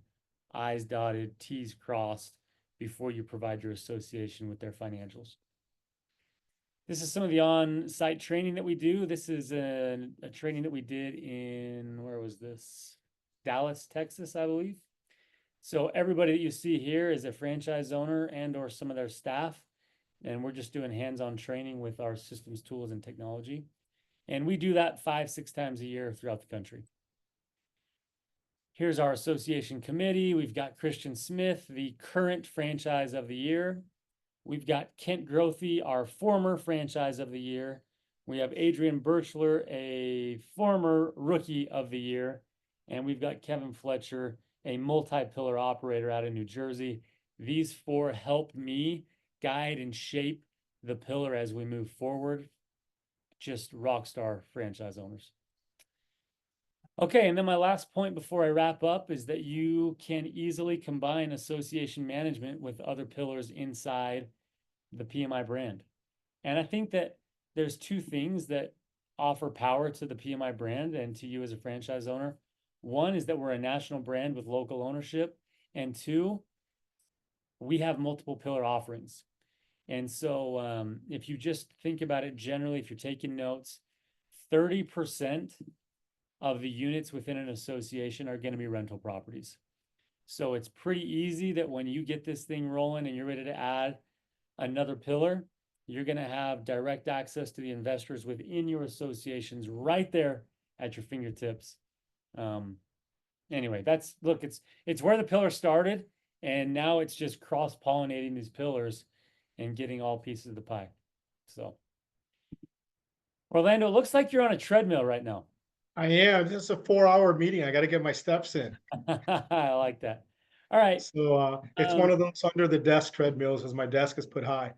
I's dotted, T's crossed before you provide your association with their financials. This is some of the on-site training that we do. This is a training that we did in, where was this? Dallas, Texas, I believe. So everybody that you see here is a franchise owner and or some of their staff. And we're just doing hands-on training with our systems, tools, and technology. And we do that 5-6 times a year throughout the country. Here's our association committee. We've got Christian Smith, the current franchise of the year. We've got Kent Grothy, our former franchise of the year. We have Adrian Birchler, a former rookie of the year. And we've got Kevin Fletcher, a multi-pillar operator out of New Jersey. These four help me guide and shape the pillar as we move forward. Just rock star franchise owners. Okay, and then my last point before I wrap up is that you can easily combine association management with other pillars inside the PMI brand. And I think that there's two things that offer power to the PMI brand and to you as a franchise owner. One is that we're a national brand with local ownership. And two, we have multiple pillar offerings. And so if you just think about it generally, if you're taking notes, 30% of the units within an association are going to be rental properties. So it's pretty easy that when you get this thing rolling and you're ready to add another pillar, you're going to have direct access to the investors within your associations right there at your fingertips. Anyway, look, it's where the pillar started, and now it's just cross-pollinating these pillars and getting all pieces of the pie. So, Orlando, it looks like you're on a treadmill right now. I am. This is a 4-hour meeting. I got to get my steps in. I like that. All right. So it's one of those under the desk treadmills as my desk is put high.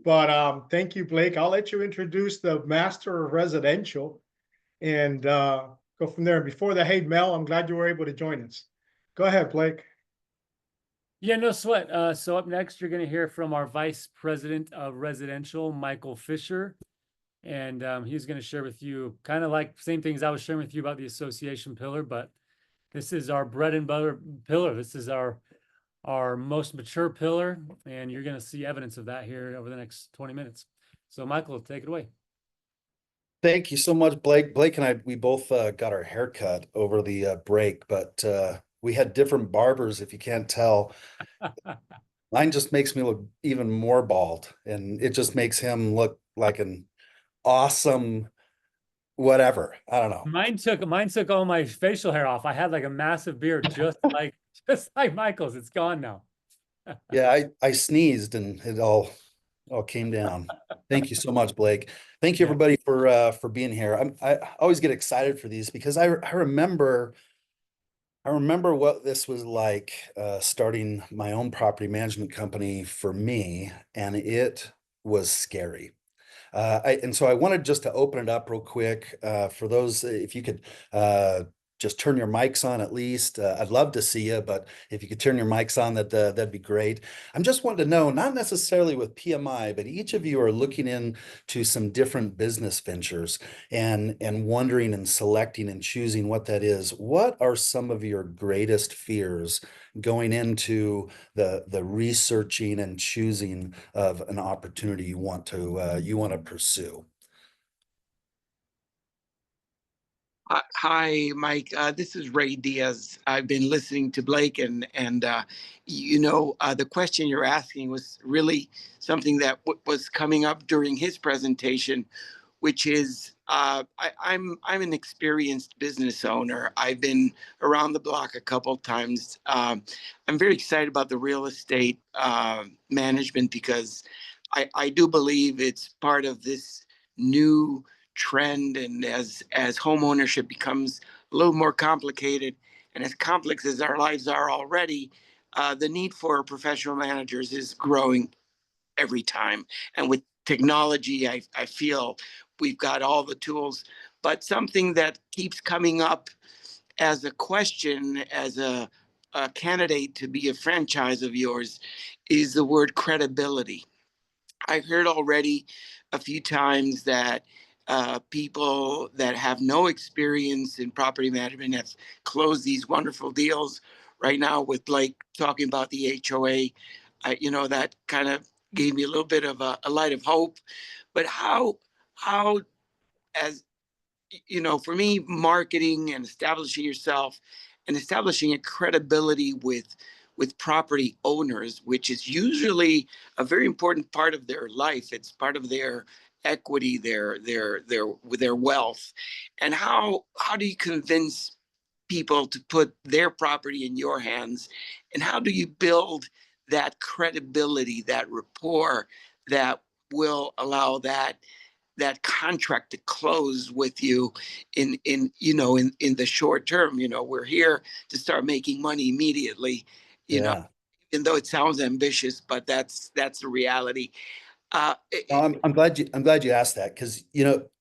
But thank you, Blake. I'll let you introduce the master of residential and go from there. Before that, hey, Mel, I'm glad you were able to join us. Go ahead, Blake. Yeah, no sweat. So up next, you're going to hear from our Vice President of Residential, Michael Fisher. And he's going to share with you kind of like same things I was sharing with you about the association pillar, but this is our bread and butter pillar. This is our most mature pillar, and you're going to see evidence of that here over the next 20 minutes. So Michael, take it away. Thank you so much, Blake. Blake and I, we both got our hair cut over the break, but we had different barbers, if you can't tell. Mine just makes me look even more bald, and it just makes him look like an awesome whatever. I don't know. Mine took all my facial hair off. I had like a massive beard, just like Just like Michael's, it's gone now. Yeah, I sneezed and it all came down. Thank you so much, Blake. Thank you Yeah. everybody for being here. I always get excited for these because I remember what this was like starting my own property management company for me, and it was scary. And so I wanted just to open it up real quick for those, if you could just turn your mics on at least. I'd love to see you, but if you could turn your mics on, that'd be great. I'm just wanting to know, not necessarily with PMI, but each of you are looking into some different business ventures and wondering and selecting and choosing what that is. What are some of your greatest fears going into the researching and choosing of an opportunity you want to pursue? Hi, Mike. This is Ray Diaz. I've been listening to Blake, and the question you're asking was really something that was coming up during his presentation, which is I'm an experienced business owner. I've been around the block a couple times. I'm very excited about the real estate management because I do believe it's part of this new trend, and as home ownership becomes a little more complicated and as complex as our lives are already, the need for professional managers is growing every time. And with technology, I feel we've got all the tools. But something that keeps coming up as a question, as a candidate to be a franchise of yours, is the word credibility. I've heard already a few times that people that have no experience in property management have closed these wonderful deals. Right now, with Blake talking about the HOA, that kind of gave me a little bit of a light of hope. But how, as for me, marketing and establishing yourself and establishing a credibility with property owners, which is usually a very important part of their life. It's part of their equity, their wealth. And how do you convince people to put their property in your hands? And how do you build that credibility, that rapport that will allow that contract to close with you in the short term? We're here to start making money immediately, Yeah. even though it sounds ambitious, but that's the reality. I'm glad you asked that, because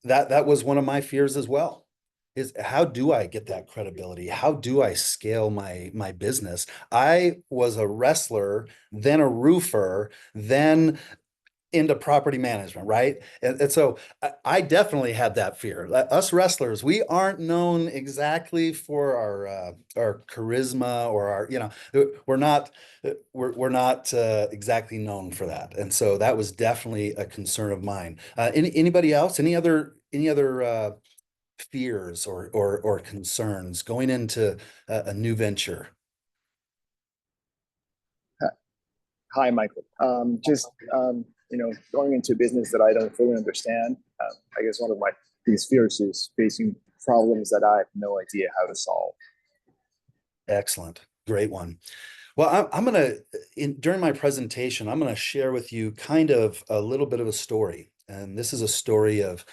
that was one of my fears as well. Is how do I get that credibility? How do I scale my business? I was a wrestler, then a roofer, then into property management, right? And so I definitely had that fear. Us wrestlers, we aren't known exactly for our charisma or we're not exactly known for that. And so that was definitely a concern of mine. Anybody else? Any other fears or concerns going into a new venture? Hi, Michael. Going into a business that I don't fully understand, I guess one of my biggest fears is facing problems that I have no idea how to solve. Excellent. Great one. Well, I'm going to, during my presentation, I'm going to share with you kind of a little bit of a story. And this is a story of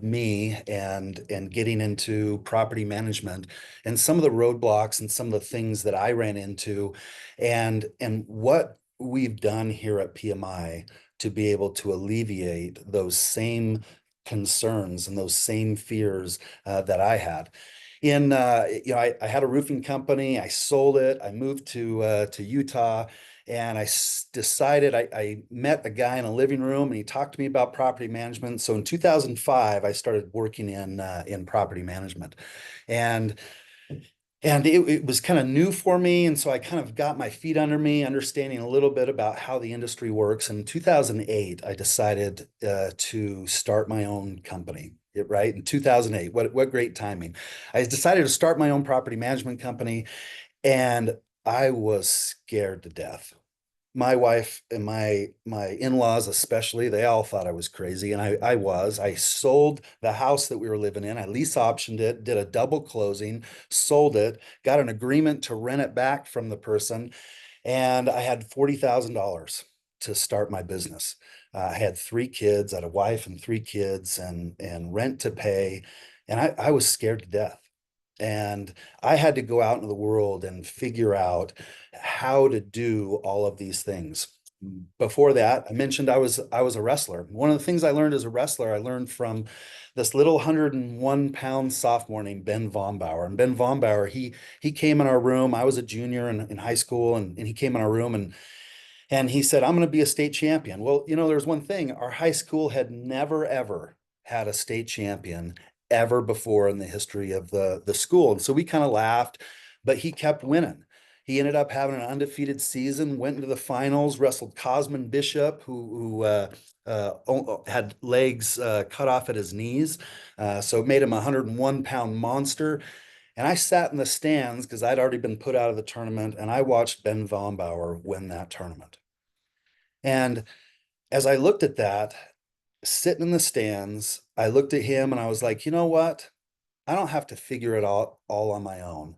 me and getting into property management and some of the roadblocks and some of the things that I ran into and what we've done here at PMI to be able to alleviate those same concerns and those same fears that I had. I had a roofing company. I sold it. I moved to Utah, and I decided I met a guy in a living room, and he talked to me about property management. So in 2005, I started working in property management, and it was kind of new for me. And so I kind of got my feet under me, understanding a little bit about how the industry works. In 2008, I decided to start my own company. Right in 2008, what great timing. I decided to start my own property management company, and I was scared to death. my wife and my in-laws especially, they all thought I was crazy, and I was. I sold the house that we were living in. I lease optioned it, did a double closing, sold it, got an agreement to rent it back from the person, and I had $40,000 to start my business. I had 3 kids, I had a wife and 3 kids, and rent to pay, and I was scared to death. And I had to go out into the world and figure out how to do all of these things. Before that, I mentioned I was a wrestler. One of the things I learned as a wrestler, I learned from this little 101-pound sophomore named Ben Vombauer. And Ben Vombauer, he came in our room. I was a junior in high school, and he came in our room and he said, I'm going to be a state champion. Well, there's one thing. Our high school had never, ever had a state champion ever before in the history of the school. And so we kind of laughed, but he kept winning. He ended up having an undefeated season, went into the finals, wrestled Cosman Bishop, who had legs cut off at his knees. So it made him a 101-pound monster. And I sat in the stands because I'd already been put out of the tournament, and I watched Ben Vombauer win that tournament. And as I looked at that, sitting in the stands, I looked at him and I was like, you know what? I don't have to figure it all on my own.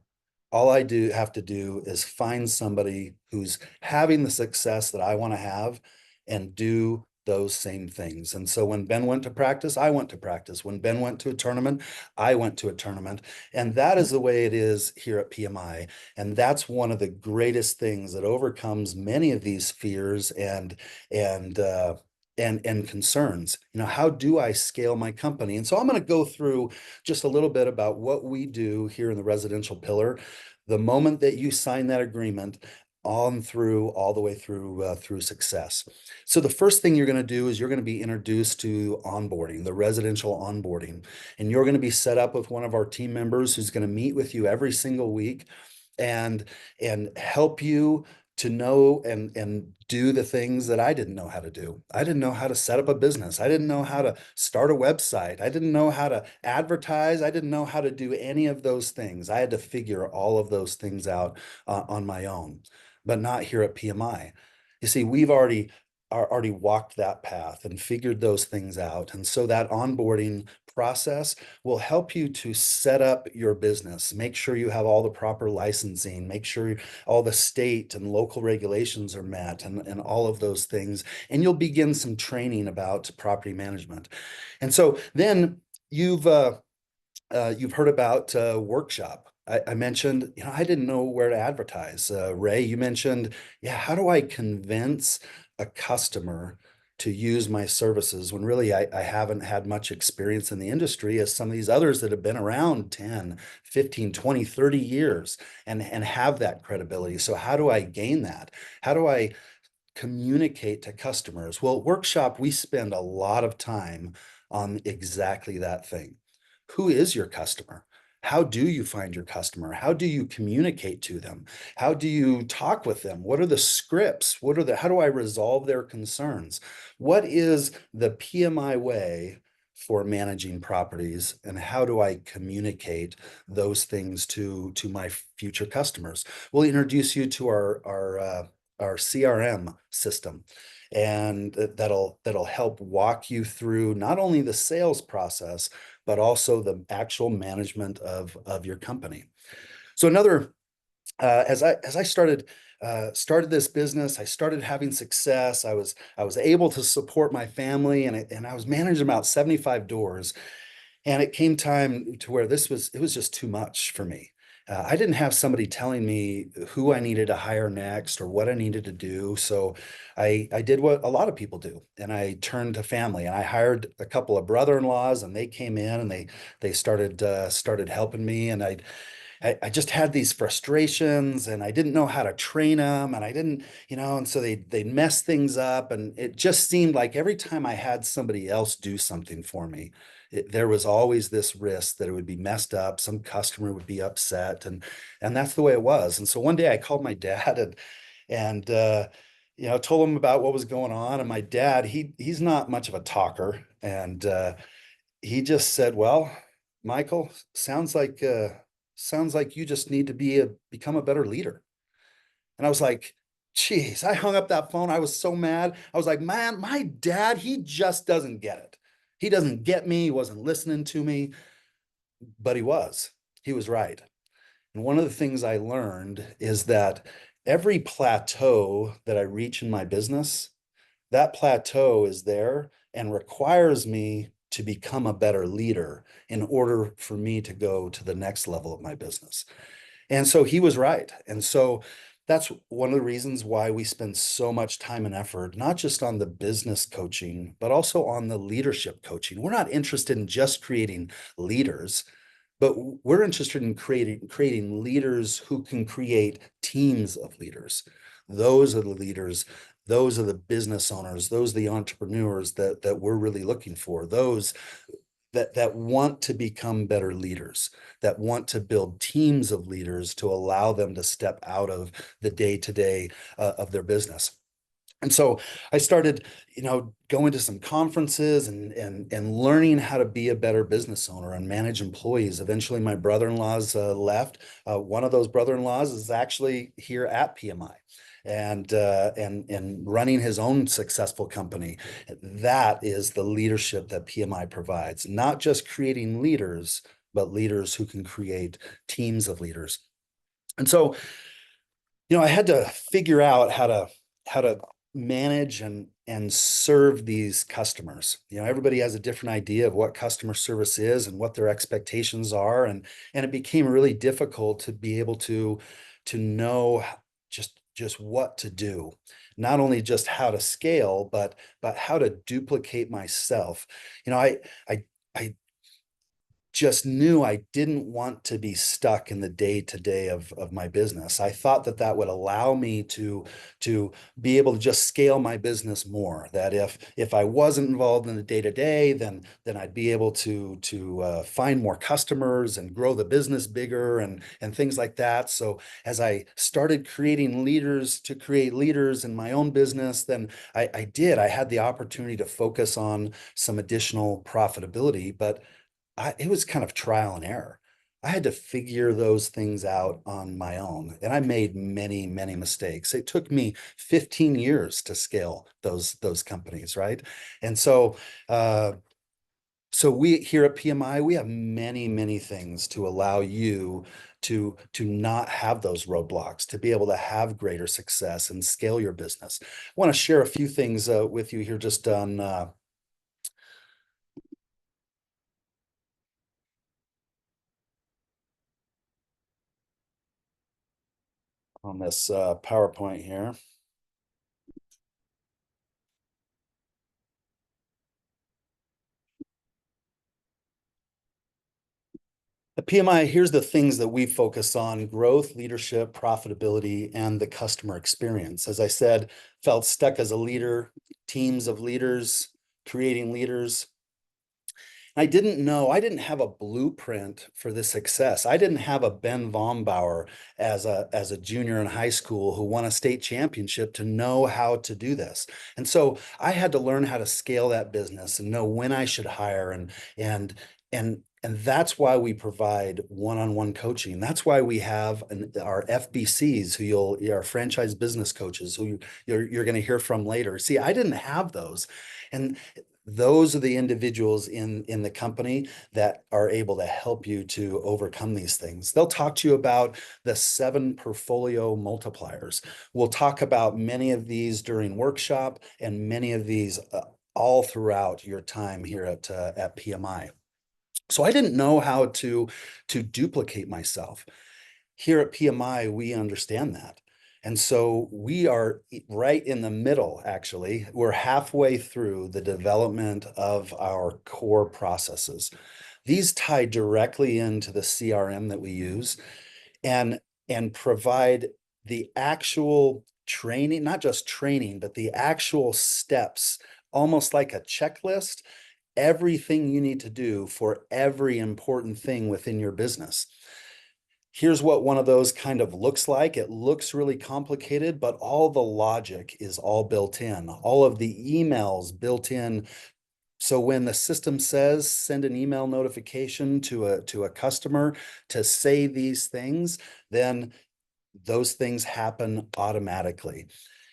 All I have to do is find somebody who's having the success that I want to have and do those same things. And so when Ben went to practice, I went to practice. When Ben went to a tournament, I went to a tournament. And that is the way it is here at PMI. And that's one of the greatest things that overcomes many of these fears and concerns. How do I scale my company? And so I'm going to go through just a little bit about what we do here in the residential pillar. The moment that you sign that agreement all the way through success. So the first thing you're going to do is you're going to be introduced to onboarding, the residential onboarding, and you're going to be set up with one of our team members who's going to meet with you every single week and help you to know and do the things that I didn't know how to do. I didn't know how to set up a business. I didn't know how to start a website. I didn't know how to advertise. I didn't know how to do any of those things. I had to figure all of those things out on my own, but not here at PMI. You see, we've already walked that path and figured those things out. And so that onboarding process will help you to set up your business, make sure you have all the proper licensing, make sure all the state and local regulations are met and all of those things. And you'll begin some training about property management. And so then you've heard about workshop. I mentioned, I didn't know where to advertise. Ray, you mentioned, how do I convince a customer to use my services when really I haven't had much experience in the industry as some of these others that have been around 10, 15, 20, 30 years and have that credibility. So how do I gain that? How do I communicate to customers? Well, workshop, we spend a lot of time on exactly that thing. Who is your customer? How do you find your customer? How do you communicate to them? How do you talk with them? What are the scripts? How do I resolve their concerns? What is the PMI way for managing properties, and how do I communicate those things to my future customers? We'll introduce you to our CRM system, and that'll help walk you through not only the sales process, but also the actual management of your company. So as I started this business, I started having success. I was able to support my family, and I was managing about 75 doors. And it came time to where it was just too much for me. I didn't have somebody telling me who I needed to hire next or what I needed to do. So I did what a lot of people do, and I turned to family, and I hired a couple of brother-in-laws, and they came in and they started helping me. And I just had these frustrations, and I didn't know how to train them, and I didn't, and so they mess things up. And it just seemed like every time I had somebody else do something for me, there was always this risk that it would be messed up. Some customer would be upset, and that's the way it was. And so one day I called my dad and told him about what was going on. And my dad, he's not much of a talker, and he just said, "Well, Michael, sounds like you just need to become a better leader." And I was like, Jeez, I hung up that phone. I was so mad. I was like, man, my dad, he just doesn't get it. He doesn't get me. He wasn't listening to me, but he was. He was right. And one of the things I learned is that every plateau that I reach in my business, that plateau is there and requires me to become a better leader in order for me to go to the next level of my business. And so he was right. And so that's one of the reasons why we spend so much time and effort, not just on the business coaching, but also on the leadership coaching. We're not interested in just creating leaders, but we're interested in creating leaders who can create teams of leaders. Those are the leaders. Those are the business owners. Those are the entrepreneurs that we're really looking for. Those that want to become better leaders, that want to build teams of leaders to allow them to step out of the day-to-day of their business. And so I started, going to some conferences and learning how to be a better business owner and manage employees. Eventually, my brother-in-laws left. One of those brother-in-laws is actually here at PMI. And running his own successful company. That is the leadership that PMI provides, not just creating leaders, but leaders who can create teams of leaders. And so, I had to figure out how to manage and serve these customers. Everybody has a different idea of what customer service is and what their expectations are, and it became really difficult to be able to know just what to do, not only just how to scale, but how to duplicate myself. I just knew I didn't want to be stuck in the day-to-day of my business. I thought that would allow me to be able to just scale my business more. That if I wasn't involved in the day-to-day, then I'd be able to find more customers and grow the business bigger and things like that. So as I started creating leaders to create leaders in my own business, then I had the opportunity to focus on some additional profitability, but it was kind of trial and error. I had to figure those things out on my own, and I made many, many mistakes. It took me 15 years to scale those companies, right? And so, so we here at PMI, we have many, many things to allow you to not have those roadblocks, to be able to have greater success and scale your business. I want to share a few things with you here, just on this PowerPoint here. At PMI, here's the things that we focus on: growth, leadership, profitability, and the customer experience. As I said, felt stuck as a leader, teams of leaders, creating leaders. I didn't have a blueprint for this success. I didn't have a Ben Vombauer as a junior in high school who won a state championship to know how to do this. And so I had to learn how to scale that business and know when I should hire and that's why we provide one-on-one coaching. That's why we have our FBCs, who our franchise business coaches, who you're going to hear from later. See, I didn't have those, and those are the individuals in the company that are able to help you to overcome these things. They'll talk to you about the 7 portfolio multipliers. We'll talk about many of these during workshop and many of these all throughout your time here at PMI. So I didn't know how to duplicate myself. Here at PMI, we understand that. And so we are right in the middle, actually. We're halfway through the development of our core processes. These tie directly into the CRM that we use and provide the actual training, not just training, but the actual steps, almost like a checklist, everything you need to do for every important thing within your business. Here's what one of those kind of looks like. It looks really complicated, but all the logic is all built in. All of the emails built in. So when the system says send an email notification to a customer to say these things, then those things happen automatically.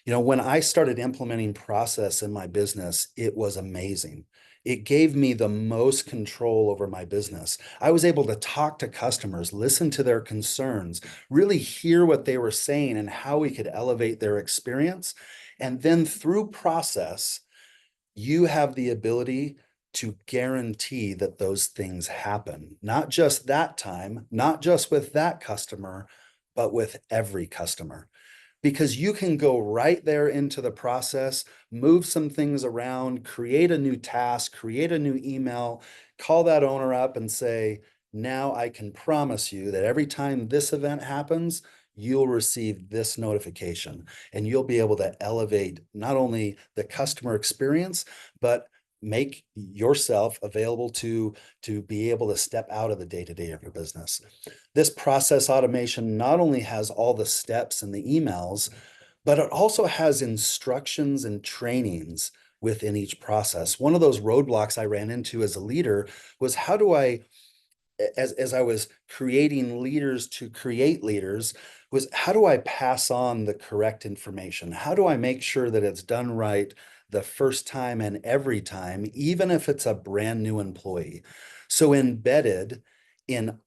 You know, when I started implementing process in my business, it was amazing. It gave me the most control over my business. I was able to talk to customers, listen to their concerns, really hear what they were saying and how we could elevate their experience. And then through process, you have the ability to guarantee that those things happen, not just that time, not just with that customer, but with every customer, because you can go right there into the process, move some things around, create a new task, create a new email, call that owner up and say, now I can promise you that every time this event happens, you'll receive this notification and you'll be able to elevate not only the customer experience, but make yourself available to be able to step out of the day-to-day of your business. This process automation not only has all the steps in the emails, but it also has instructions and trainings within each process. One of those roadblocks I ran into as a leader was how do I, as I was creating leaders to create leaders, was how do I pass on the correct information? How do I make sure that it's done right the first time and every time, even if it's a brand new employee? So embedded in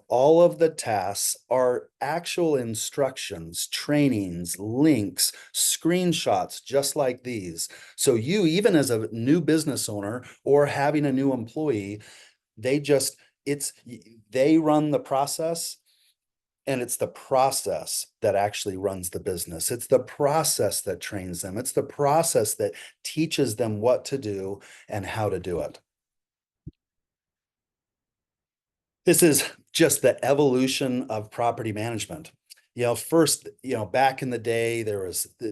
all of the tasks are actual instructions, trainings, links, screenshots, just like these. So you, even as a new business owner or having a new employee, they run the process, and it's the process that actually runs the business. It's the process that trains them. It's the process that teaches them what to do and how to do it. This is just the evolution of property management. You know, first, back in the day,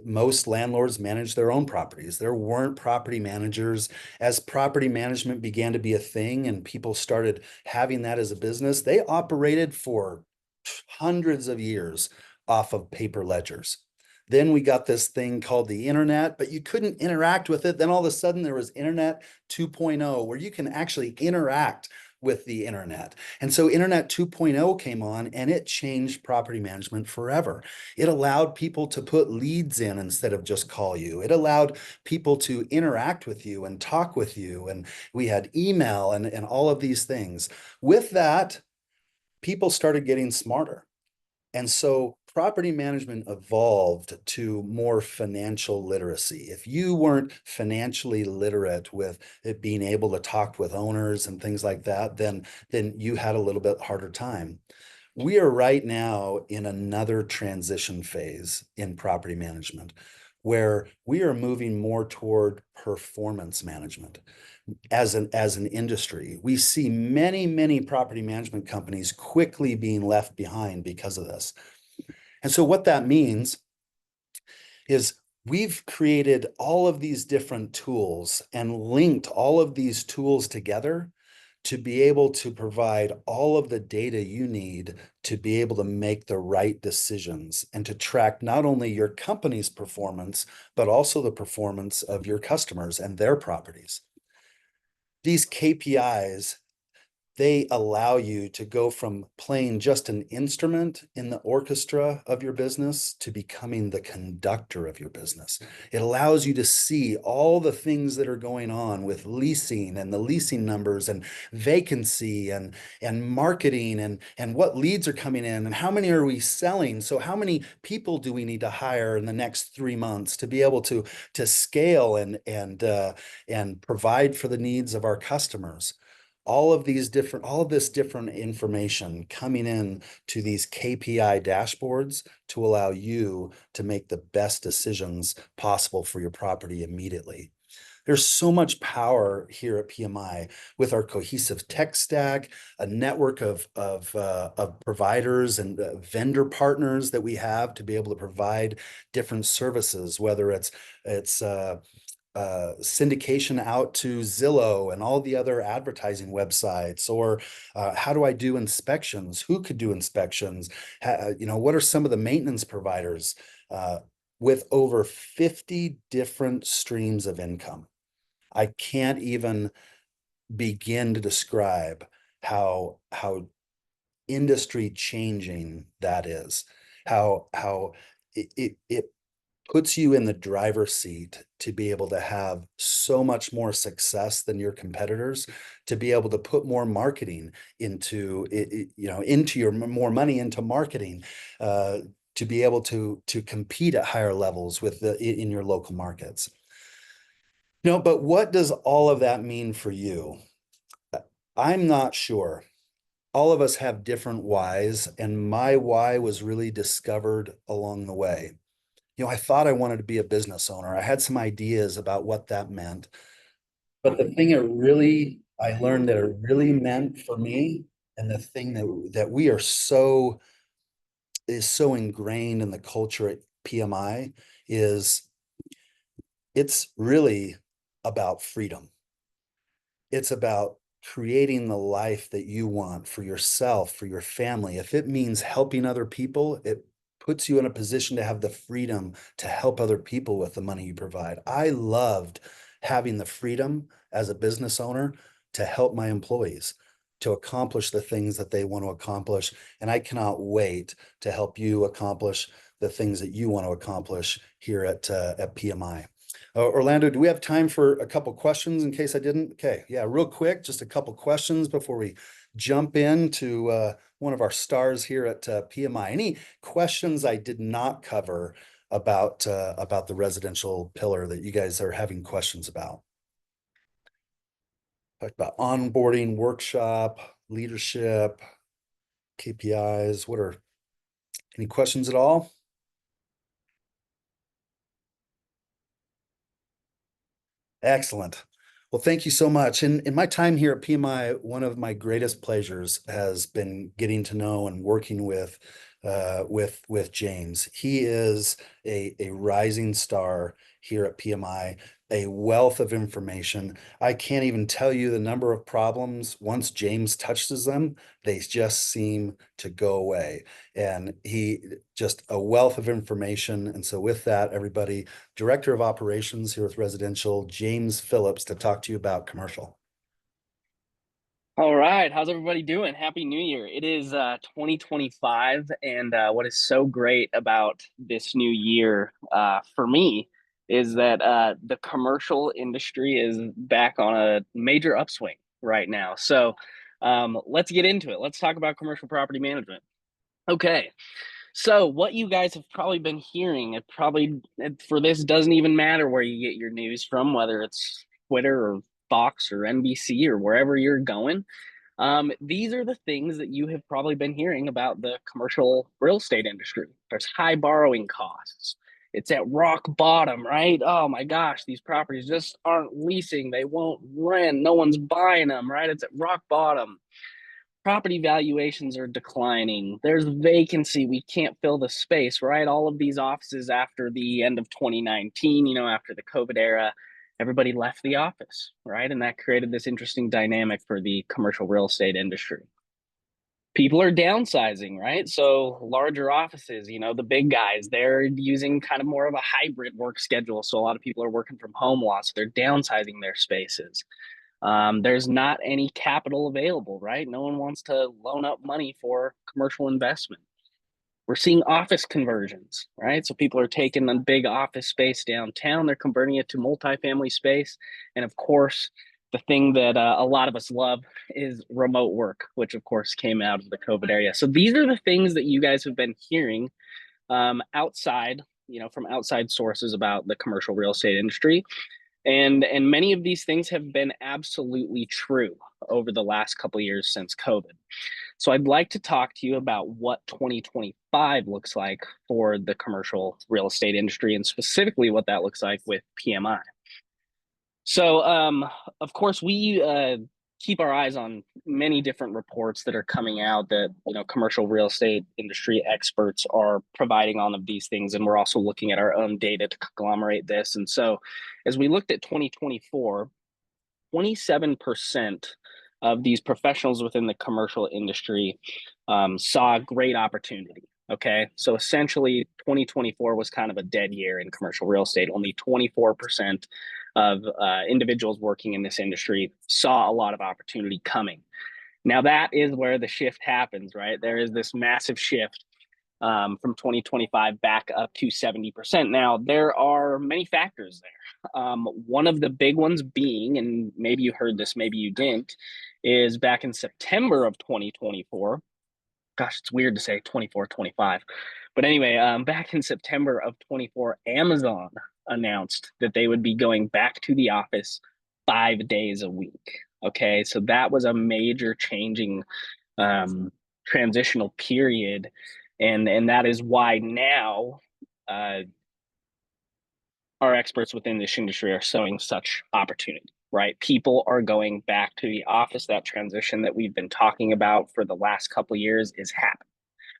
most landlords managed their own properties. There weren't property managers. As property management began to be a thing and people started having that as a business, they operated for hundreds of years off of paper ledgers. Then we got this thing called the internet, but you couldn't interact with it. Then all of a sudden there was Internet 2.0, where you can actually interact with the internet. And so Internet 2.0 came on and it changed property management forever. It allowed people to put leads in instead of just call you. It allowed people to interact with you and talk with you. And we had email and all of these things. With that, people started getting smarter. And so property management evolved to more financial literacy. If you weren't financially literate with it being able to talk with owners and things like that, then you had a little bit harder time. We are right now in another transition phase in property management where we are moving more toward performance management. As an industry, we see many property management companies quickly being left behind because of this. And so what that means is we've created all of these different tools and linked all of these tools together to be able to provide all of the data you need to be able to make the right decisions and to track not only your company's performance, but also the performance of your customers and their properties. These KPIs, they allow you to go from playing just an instrument in the orchestra of your business to becoming the conductor of your business. It allows you to see all the things that are going on with leasing and the leasing numbers and vacancy and marketing and what leads are coming in and how many are we selling. So how many people do we need to hire in the next 3 months to be able to scale and provide for the needs of our customers. All of this different information coming in to these KPI dashboards to allow you to make the best decisions possible for your property immediately. There's so much power here at PMI with our cohesive tech stack, a network of providers and vendor partners that we have to be able to provide different services, whether it's syndication out to Zillow and all the other advertising websites, or how do I do inspections? Who could do inspections? What are some of the maintenance providers with over 50 different streams of income? I can't even begin to describe how industry changing that is. how it puts you in the driver's seat to be able to have so much more success than your competitors, to be able to put more marketing into it, into your more money into marketing, to be able to compete at higher levels with in your local markets. But what does all of that mean for you? I'm not sure. All of us have different whys, and my why was really discovered along the way. I thought I wanted to be a business owner. I had some ideas about what that meant. But the thing I learned that it really meant for me, and the thing that we are is so ingrained in the culture at PMI, is it's really about freedom. It's about creating the life that you want for yourself, for your family. If it means helping other people, it puts you in a position to have the freedom to help other people with the money you provide. I loved having the freedom as a business owner to help my employees to accomplish the things that they want to accomplish. And I cannot wait to help you accomplish the things that you want to accomplish here at PMI. Orlando, do we have time for a couple questions in case I didn't? Okay, yeah, real quick, just a couple questions before we jump into one of our stars here at PMI. Any questions I did not cover about the residential pillar that you guys are having questions about? Talked about onboarding, workshop, leadership, KPIs. Any questions at all? Excellent. Well, thank you so much. In my time here at PMI, one of my greatest pleasures has been getting to know and working with James. He is a rising star here at PMI, a wealth of information. I can't even tell you the number of problems. Once James touches them, they just seem to go away. And he just a wealth of information. And so with that, everybody, Director of Operations here with Residential, James Phillips, to talk to you about commercial. All right, how's everybody doing? Happy New Year. It is 2025, and what is so great about this new year for me is that the commercial industry is back on a major upswing right now. So let's get into it. Let's talk about commercial property management. Okay, so what you guys have probably been hearing, for this doesn't even matter where you get your news from, whether it's Twitter or Fox or NBC or wherever you're going. These are the things that you have probably been hearing about the commercial real estate industry. There's high borrowing costs. It's at rock bottom, right? Oh my gosh, these properties just aren't leasing. They won't rent. No one's buying them, right? It's at rock bottom. Property valuations are declining. There's vacancy. We can't fill the space, right? All of these offices after the end of 2019, after the COVID era, everybody left the office, right? And that created this interesting dynamic for the commercial real estate industry. People are downsizing, right? So larger offices, the big guys, they're using kind of more of a hybrid work schedule. So a lot of people are working from home a lot. So they're downsizing their spaces. There's not any capital available, right? No one wants to loan up money for commercial investment. We're seeing office conversions, right? So people are taking a big office space downtown, they're converting it to multifamily space. And of course, the thing that a lot of us love is remote work, which of course came out of the COVID area. So these are the things that you guys have been hearing outside, from outside sources about the commercial real estate industry. And many of these things have been absolutely true over the last couple of years since COVID. So I'd like to talk to you about what 2025 looks like for the commercial real estate industry, and specifically what that looks like with PMI. So of course, we keep our eyes on many different reports that are coming out that commercial real estate industry experts are providing on of these things, and we're also looking at our own data to conglomerate this. And so as we looked at 2024, 27% of these professionals within the commercial industry saw great opportunity. Okay, so essentially 2024 was kind of a dead year in commercial real estate. Only 24% of individuals working in this industry saw a lot of opportunity coming. Now that is where the shift happens, right? There is this massive shift from 2025 back up to 70%. Now, there are many factors there. One of the big ones being, and maybe you heard this, maybe you didn't, is back in September of 2024. Gosh, it's weird to say 24, 25. But anyway, back in September of 24, Amazon announced that they would be going back to the office 5 days a week. Okay, so that was a major changing transitional period. And that is why now our experts within this industry are showing such opportunity, right? People are going back to the office. That transition that we've been talking about for the last couple of years is happening,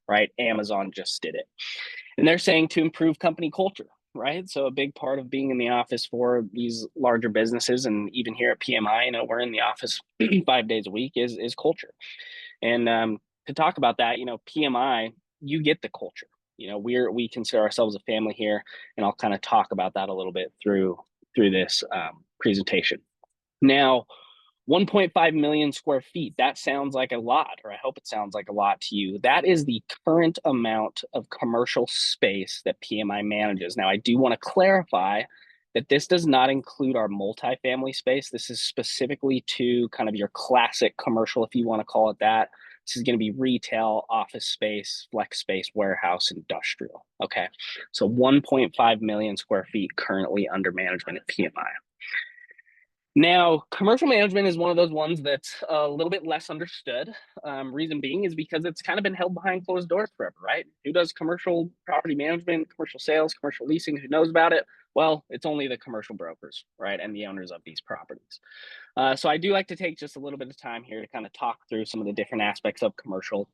right? Amazon just did it. And they're saying to improve company culture, right? So a big part of being in the office for these larger businesses, and even here at PMI, you know, we're in the office 5 days a week, is culture. And to talk about that, you know, PMI, you get the culture. You know, we consider ourselves a family here, and I'll kind of talk about that a little bit through this presentation. Now, 1.5 million square feet, that sounds like a lot, or I hope it sounds like a lot to you. That is the current amount of commercial space that PMI manages. Now, I do want to clarify that this does not include our multifamily space. This is specifically to kind of your classic commercial, if you want to call it that. This is going to be retail, office space, flex space, warehouse, industrial. Okay, so 1.5 million square feet currently under management at PMI. Now, commercial management is one of those ones that's a little bit less understood. Reason being is because it's kind of been held behind closed doors forever, right? Who does commercial property management, commercial sales, commercial leasing? Who knows about it? Well, it's only the commercial brokers, right? And the owners of these properties. So I do like to take just a little bit of time here to kind of talk through some of the different aspects of commercial,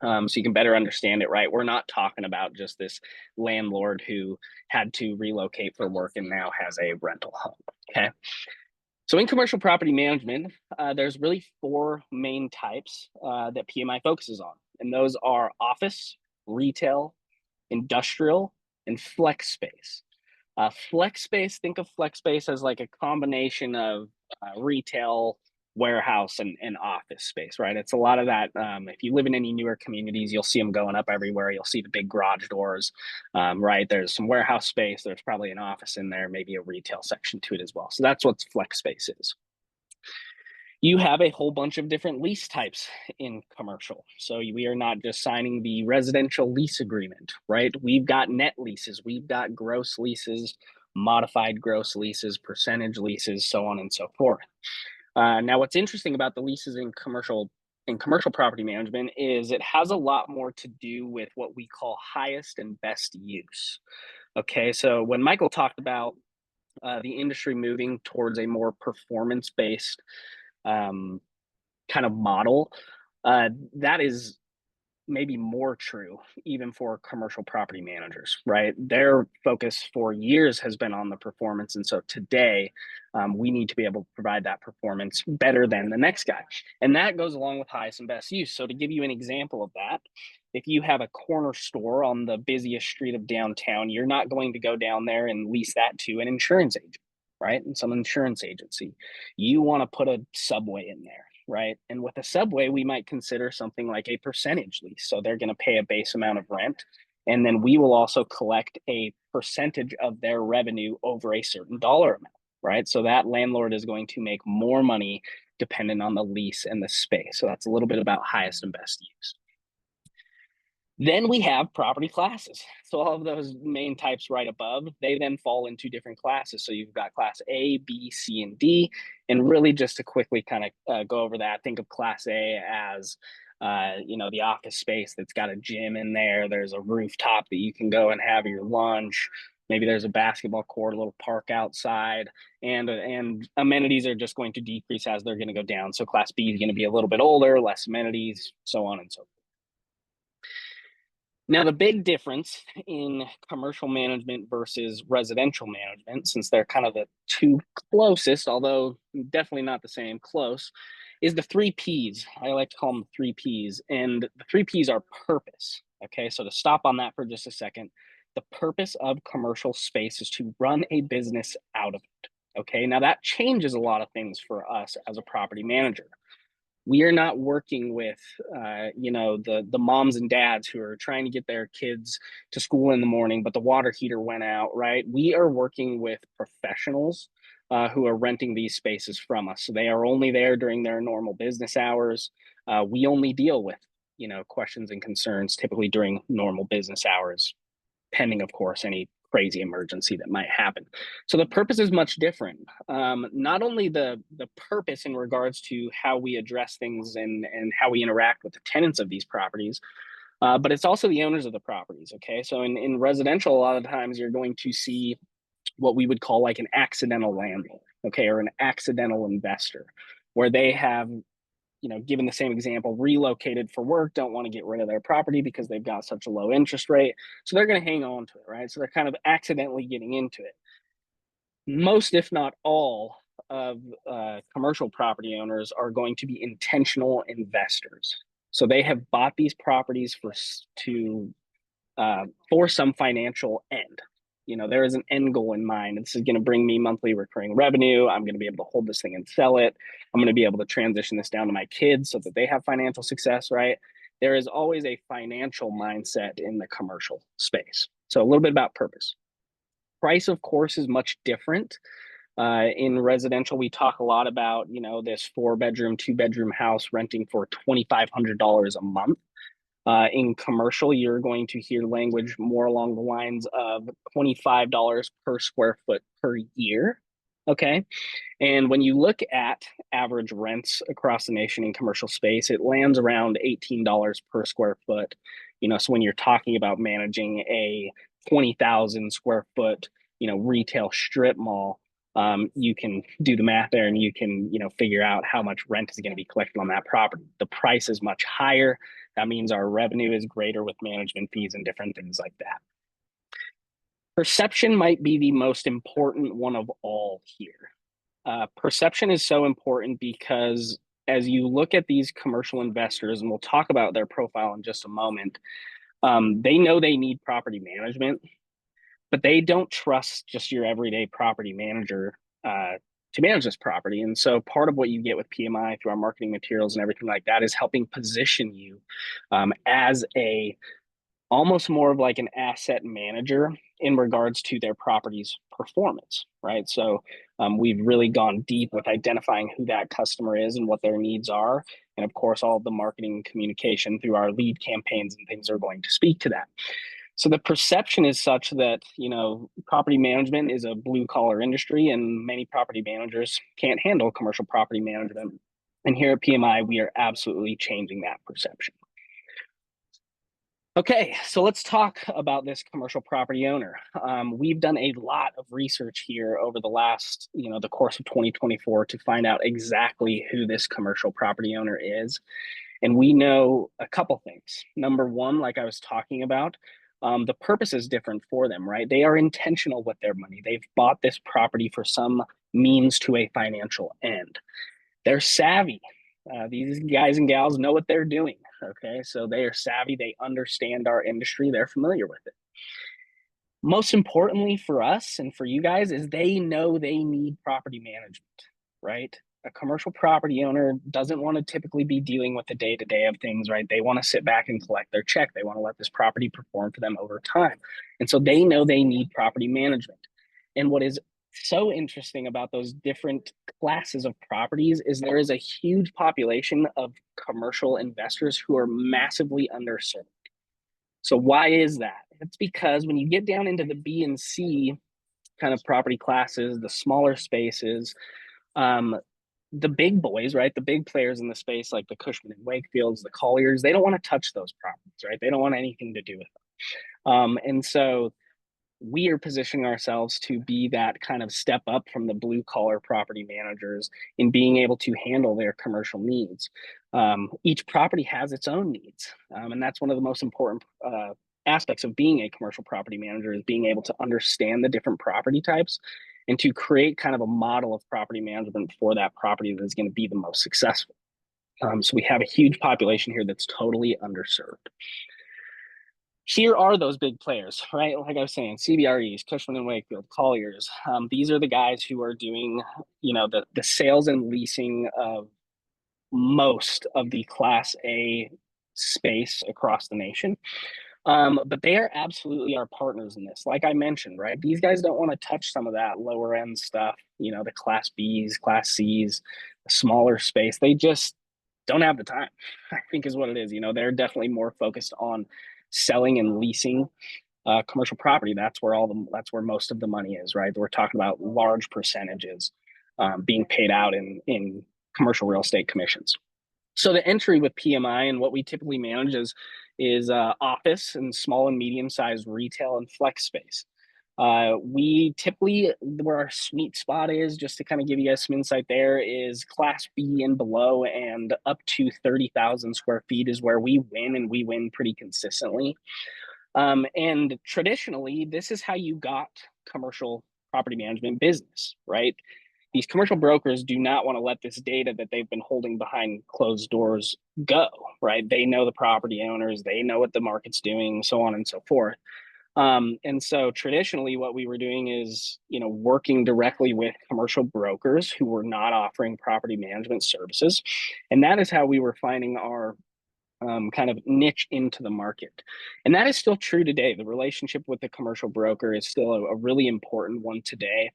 so you can better understand it, right? We're not talking about just this landlord who had to relocate for work and now has a rental home, okay? So in commercial property management, there's really 4 main types that PMI focuses on. And those are office, retail, industrial, and flex space. Flex space, think of flex space as like a combination of retail, warehouse, and office space, right? It's a lot of that. If you live in any newer communities, you'll see them going up everywhere. You'll see the big garage doors, right? There's some warehouse space. There's probably an office in there, maybe a retail section to it as well. So that's what flex space is. You have a whole bunch of different lease types in commercial. So we are not just signing the residential lease agreement, right? We've got net leases, we've got gross leases, modified gross leases, percentage leases, so on and so forth. Now, what's interesting about the leases in commercial property management is it has a lot more to do with what we call highest and best use. Okay, so when Michael talked about the industry moving towards a more performance-based kind of model, that is maybe more true even for commercial property managers, right? Their focus for years has been on the performance. And so today we need to be able to provide that performance better than the next guy. And that goes along with highest and best use. So to give you an example of that, if you have a corner store on the busiest street of downtown, you're not going to go down there and lease that to an insurance agent, right? And some insurance agency. You want to put a Subway in there, right? And with a Subway, we might consider something like a percentage lease. So they're going to pay a base amount of rent, and then we will also collect a percentage of their revenue over a certain dollar amount, right? So that landlord is going to make more money depending on the lease and the space. So that's a little bit about highest and best use. Then we have property classes. So all of those main types right above, they then fall into different classes. So you've got class A, B, C, and D. And really just to quickly kind of go over that, think of class A as, the office space that's got a gym in there. There's a rooftop that you can go and have your lunch. Maybe there's a basketball court, a little park outside, and amenities are just going to decrease as they're going to go down. So class B is going to be a little bit older, less amenities, so on and so forth. Now, the big difference in commercial management versus residential management, since they're kind of the 2 closest, although definitely not the same, close, is the 3 Ps. I like to call them 3 Ps. And the 3 Ps are purpose. Okay, so to stop on that for just a second, the purpose of commercial space is to run a business out of it. Okay, now that changes a lot of things for us as a property manager. We are not working with, the moms and dads who are trying to get their kids to school in the morning, but the water heater went out, right? We are working with professionals who are renting these spaces from us. So they are only there during their normal business hours. We only deal with, questions and concerns typically during normal business hours, pending, of course, any crazy emergency that might happen. So the purpose is much different. Not only the purpose in regards to how we address things and how we interact with the tenants of these properties, but it's also the owners of the properties. Okay, so in residential, a lot of times you're going to see what we would call like an accidental landlord, okay, or an accidental investor, where they have, given the same example, relocated for work, don't want to get rid of their property because they've got such a low interest rate. So they're going to hang on to it, right? So they're kind of accidentally getting into it. Most, if not all, of commercial property owners are going to be intentional investors. So they have bought these properties for some financial end. There is an end goal in mind. This is going to bring me monthly recurring revenue. I'm going to be able to hold this thing and sell it. I'm going to be able to transition this down to my kids so that they have financial success, right? There is always a financial mindset in the commercial space. So a little bit about purpose. Price, of course, is much different. In residential, we talk a lot about, this 4-bedroom, 2-bedroom house renting for $2,500 a month. In commercial, you're going to hear language more along the lines of $25 per square foot per year. Okay. And when you look at average rents across the nation in commercial space, it lands around $18 per square foot. So when you're talking about managing a 20,000 square foot, retail strip mall, you can do the math there and you can, figure out how much rent is going to be collected on that property. The price is much higher. That means our revenue is greater with management fees and different things like that. Perception might be the most important one of all here. Perception is so important because as you look at these commercial investors, and we'll talk about their profile in just a moment, they know they need property management, but they don't trust just your everyday property manager to manage this property. And so part of what you get with PMI through our marketing materials and everything like that is helping position you as almost more of like an asset manager in regards to their property's performance, right? So we've really gone deep with identifying who that customer is and what their needs are. And of course, all of the marketing communication through our lead campaigns and things are going to speak to that. So the perception is such that, property management is a blue collar industry and many property managers can't handle commercial property management. And here at PMI, we are absolutely changing that perception. Okay, so let's talk about this commercial property owner. We've done a lot of research here over the last, the course of 2024 to find out exactly who this commercial property owner is. And we know a couple things. Number one, like I was talking about, the purpose is different for them, right? They are intentional with their money. They've bought this property for some means to a financial end. They're savvy. These guys and gals know what they're doing. Okay, so they are savvy. They understand our industry. They're familiar with it. Most importantly for us and for you guys is they know they need property management, right? A commercial property owner doesn't want to typically be dealing with the day-to-day of things, right? They want to sit back and collect their check. They want to let this property perform for them over time. And so they know they need property management. And what is so interesting about those different classes of properties is there is a huge population of commercial investors who are massively underserved. So why is that? It's because when you get down into the B and C kind of property classes, the smaller spaces, the big boys, right? The big players in the space, like the Cushman and Wakefields, the Colliers, they don't want to touch those properties, right? They don't want anything to do with them. And so we are positioning ourselves to be that kind of step up from the blue collar property managers in being able to handle their commercial needs. Each property has its own needs. And that's one of the most important aspects of being a commercial property manager is being able to understand the different property types and to create kind of a model of property management for that property that is going to be the most successful. So we have a huge population here that's totally underserved. Here are those big players, right? Like I was saying, CBREs, Cushman and Wakefield, Colliers. These are the guys who are doing, the sales and leasing of most of the Class A space across the nation. But they are absolutely our partners in this. Like I mentioned, right? These guys don't want to touch some of that lower end stuff, you know, the Class Bs, Class Cs, the smaller space. They just don't have the time, I think is what it is. You know, they're definitely more focused on selling and leasing commercial property. That's where most of the money is, right? We're talking about large percentages being paid out in commercial real estate commissions. So the entry with PMI and what we typically manage is office and small and medium sized retail and flex space. We typically, where our sweet spot is, just to kind of give you guys some insight there, is Class B and below, and up to 30,000 square feet is where we win, and we win pretty consistently. And traditionally, this is how you got commercial property management business, right? These commercial brokers do not want to let this data that they've been holding behind closed doors go, right? They know the property owners, they know what the market's doing, so on and so forth. And so traditionally what we were doing is, you know, working directly with commercial brokers who were not offering property management services. And that is how we were finding our kind of niche into the market. And that is still true today. The relationship with the commercial broker is still a really important one today.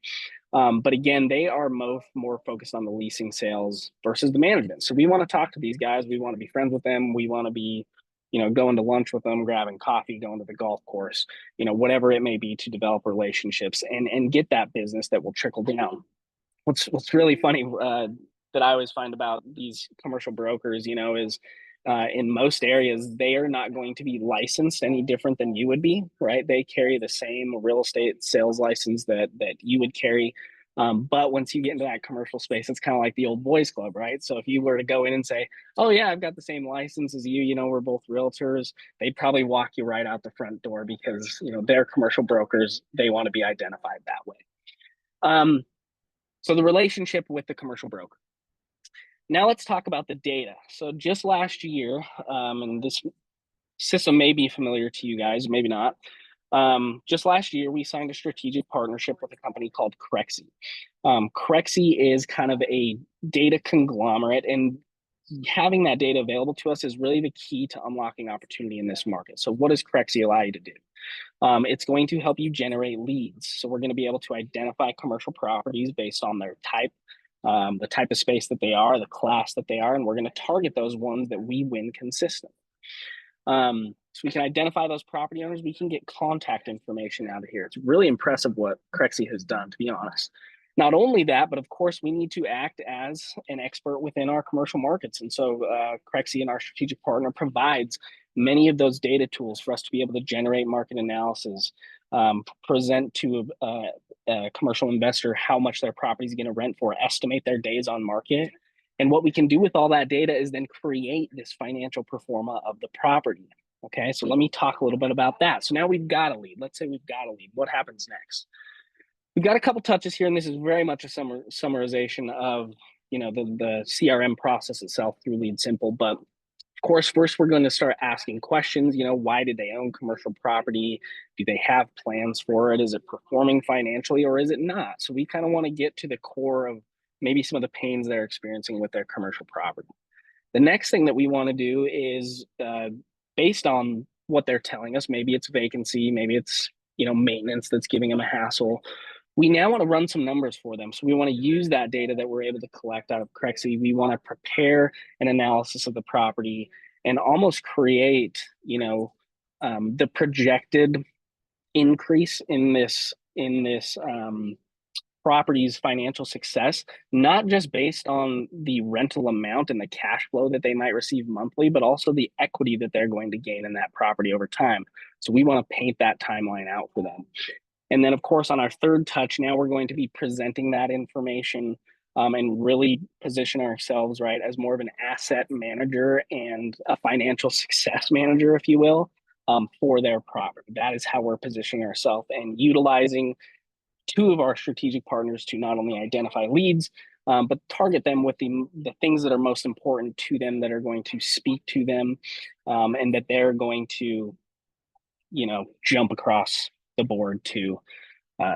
But again, they are more focused on the leasing sales versus the management. So we want to talk to these guys. We want to be friends with them. We want to be, you know, going to lunch with them, grabbing coffee, going to the golf course, you know, whatever it may be, to develop relationships and get that business that will trickle down. What's really funny that I always find about these commercial brokers, you know, is in most areas, they are not going to be licensed any different than you would be, right? They carry the same real estate sales license that you would carry. But once you get into that commercial space, it's kind of like the old boys club, right? So if you were to go in and say, oh yeah, I've got the same license as you know, we're both realtors, they'd probably walk you right out the front door because, you know, they're commercial brokers. They want to be identified that way. So the relationship with the commercial broker. Now let's talk about the data. So just last year, and this system may be familiar to you guys, maybe not. Just last year, we signed a strategic partnership with a company called Crexi. Crexi is kind of a data conglomerate, and having that data available to us is really the key to unlocking opportunity in this market. So what does Crexi allow you to do? It's going to help you generate leads. So we're going to be able to identify commercial properties based on their type, the type of space that they are, the class that they are, and we're going to target those ones that we win consistently. So we can identify those property owners. We can get contact information out of here. It's really impressive what Crexi has done, to be honest. Not only that, but of course, we need to act as an expert within our commercial markets. And so Crexi and our strategic partner provides many of those data tools for us to be able to generate market analysis, present to a commercial investor how much their property is going to rent for, estimate their days on market. And what we can do with all that data is then create this financial pro forma of the property. Okay, so let me talk a little bit about that. So now we've got a lead. Let's say we've got a lead. What happens next? We've got a couple touches here, and this is very much a summarization of, you know, the CRM process itself through Lead Simple. But of course, first we're going to start asking questions. You know, why did they own commercial property? Do they have plans for it? Is it performing financially, or is it not? So we kind of want to get to the core of maybe some of the pains they're experiencing with their commercial property. The next thing that we want to do is based on what they're telling us, maybe it's vacancy, maybe it's, you know, maintenance that's giving them a hassle. We now want to run some numbers for them. So we want to use that data that we're able to collect out of Crexi. We want to prepare an analysis of the property and almost create, you know, the projected increase in this property's financial success, not just based on the rental amount and the cash flow that they might receive monthly, but also the equity that they're going to gain in that property over time. So we want to paint that timeline out for them. And then, of course, on our third touch, now we're going to be presenting that information and really position ourselves, right, as more of an asset manager and a financial success manager, if you will, for their property. That is how we're positioning ourselves and utilizing two of our strategic partners to not only identify leads, but target them with the things that are most important to them, that are going to speak to them, and that they're going to, you know, jump across the board to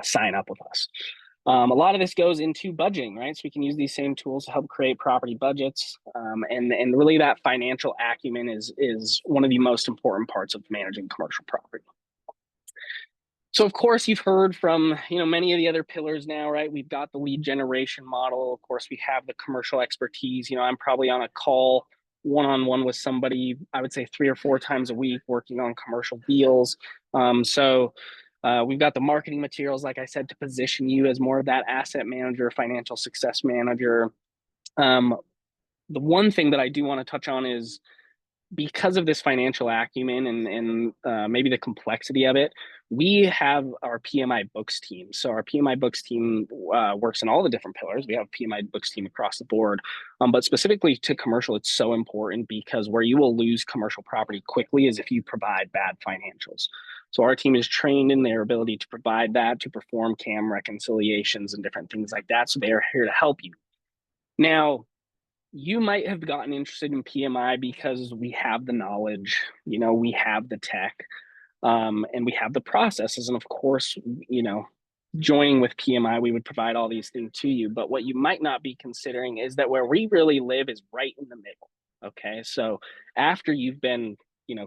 sign up with us. A lot of this goes into budgeting, right? So we can use these same tools to help create property budgets. And really that financial acumen is one of the most important parts of managing commercial property. So of course you've heard from, many of the other pillars now, right? We've got the lead generation model. Of course, we have the commercial expertise. I'm probably on a call one-on-one with somebody, I would say 3 or 4 times a week working on commercial deals. We've got the marketing materials, like I said, to position you as more of that asset manager, financial success manager. The one thing that I do want to touch on is, because of this financial acumen and maybe the complexity of it, we have our PMI books team. So our PMI books team works in all the different pillars. We have a PMI books team across the board, but specifically to commercial, it's so important because where you will lose commercial property quickly is if you provide bad financials. So our team is trained in their ability to provide that, to perform CAM reconciliations and different things like that. So they're here to help you. Now, you might have gotten interested in PMI because we have the knowledge, we have the tech, and we have the processes. And of course, joining with PMI, we would provide all these things to you. But what you might not be considering is that where we really live is right in the middle. Okay. So after you've been,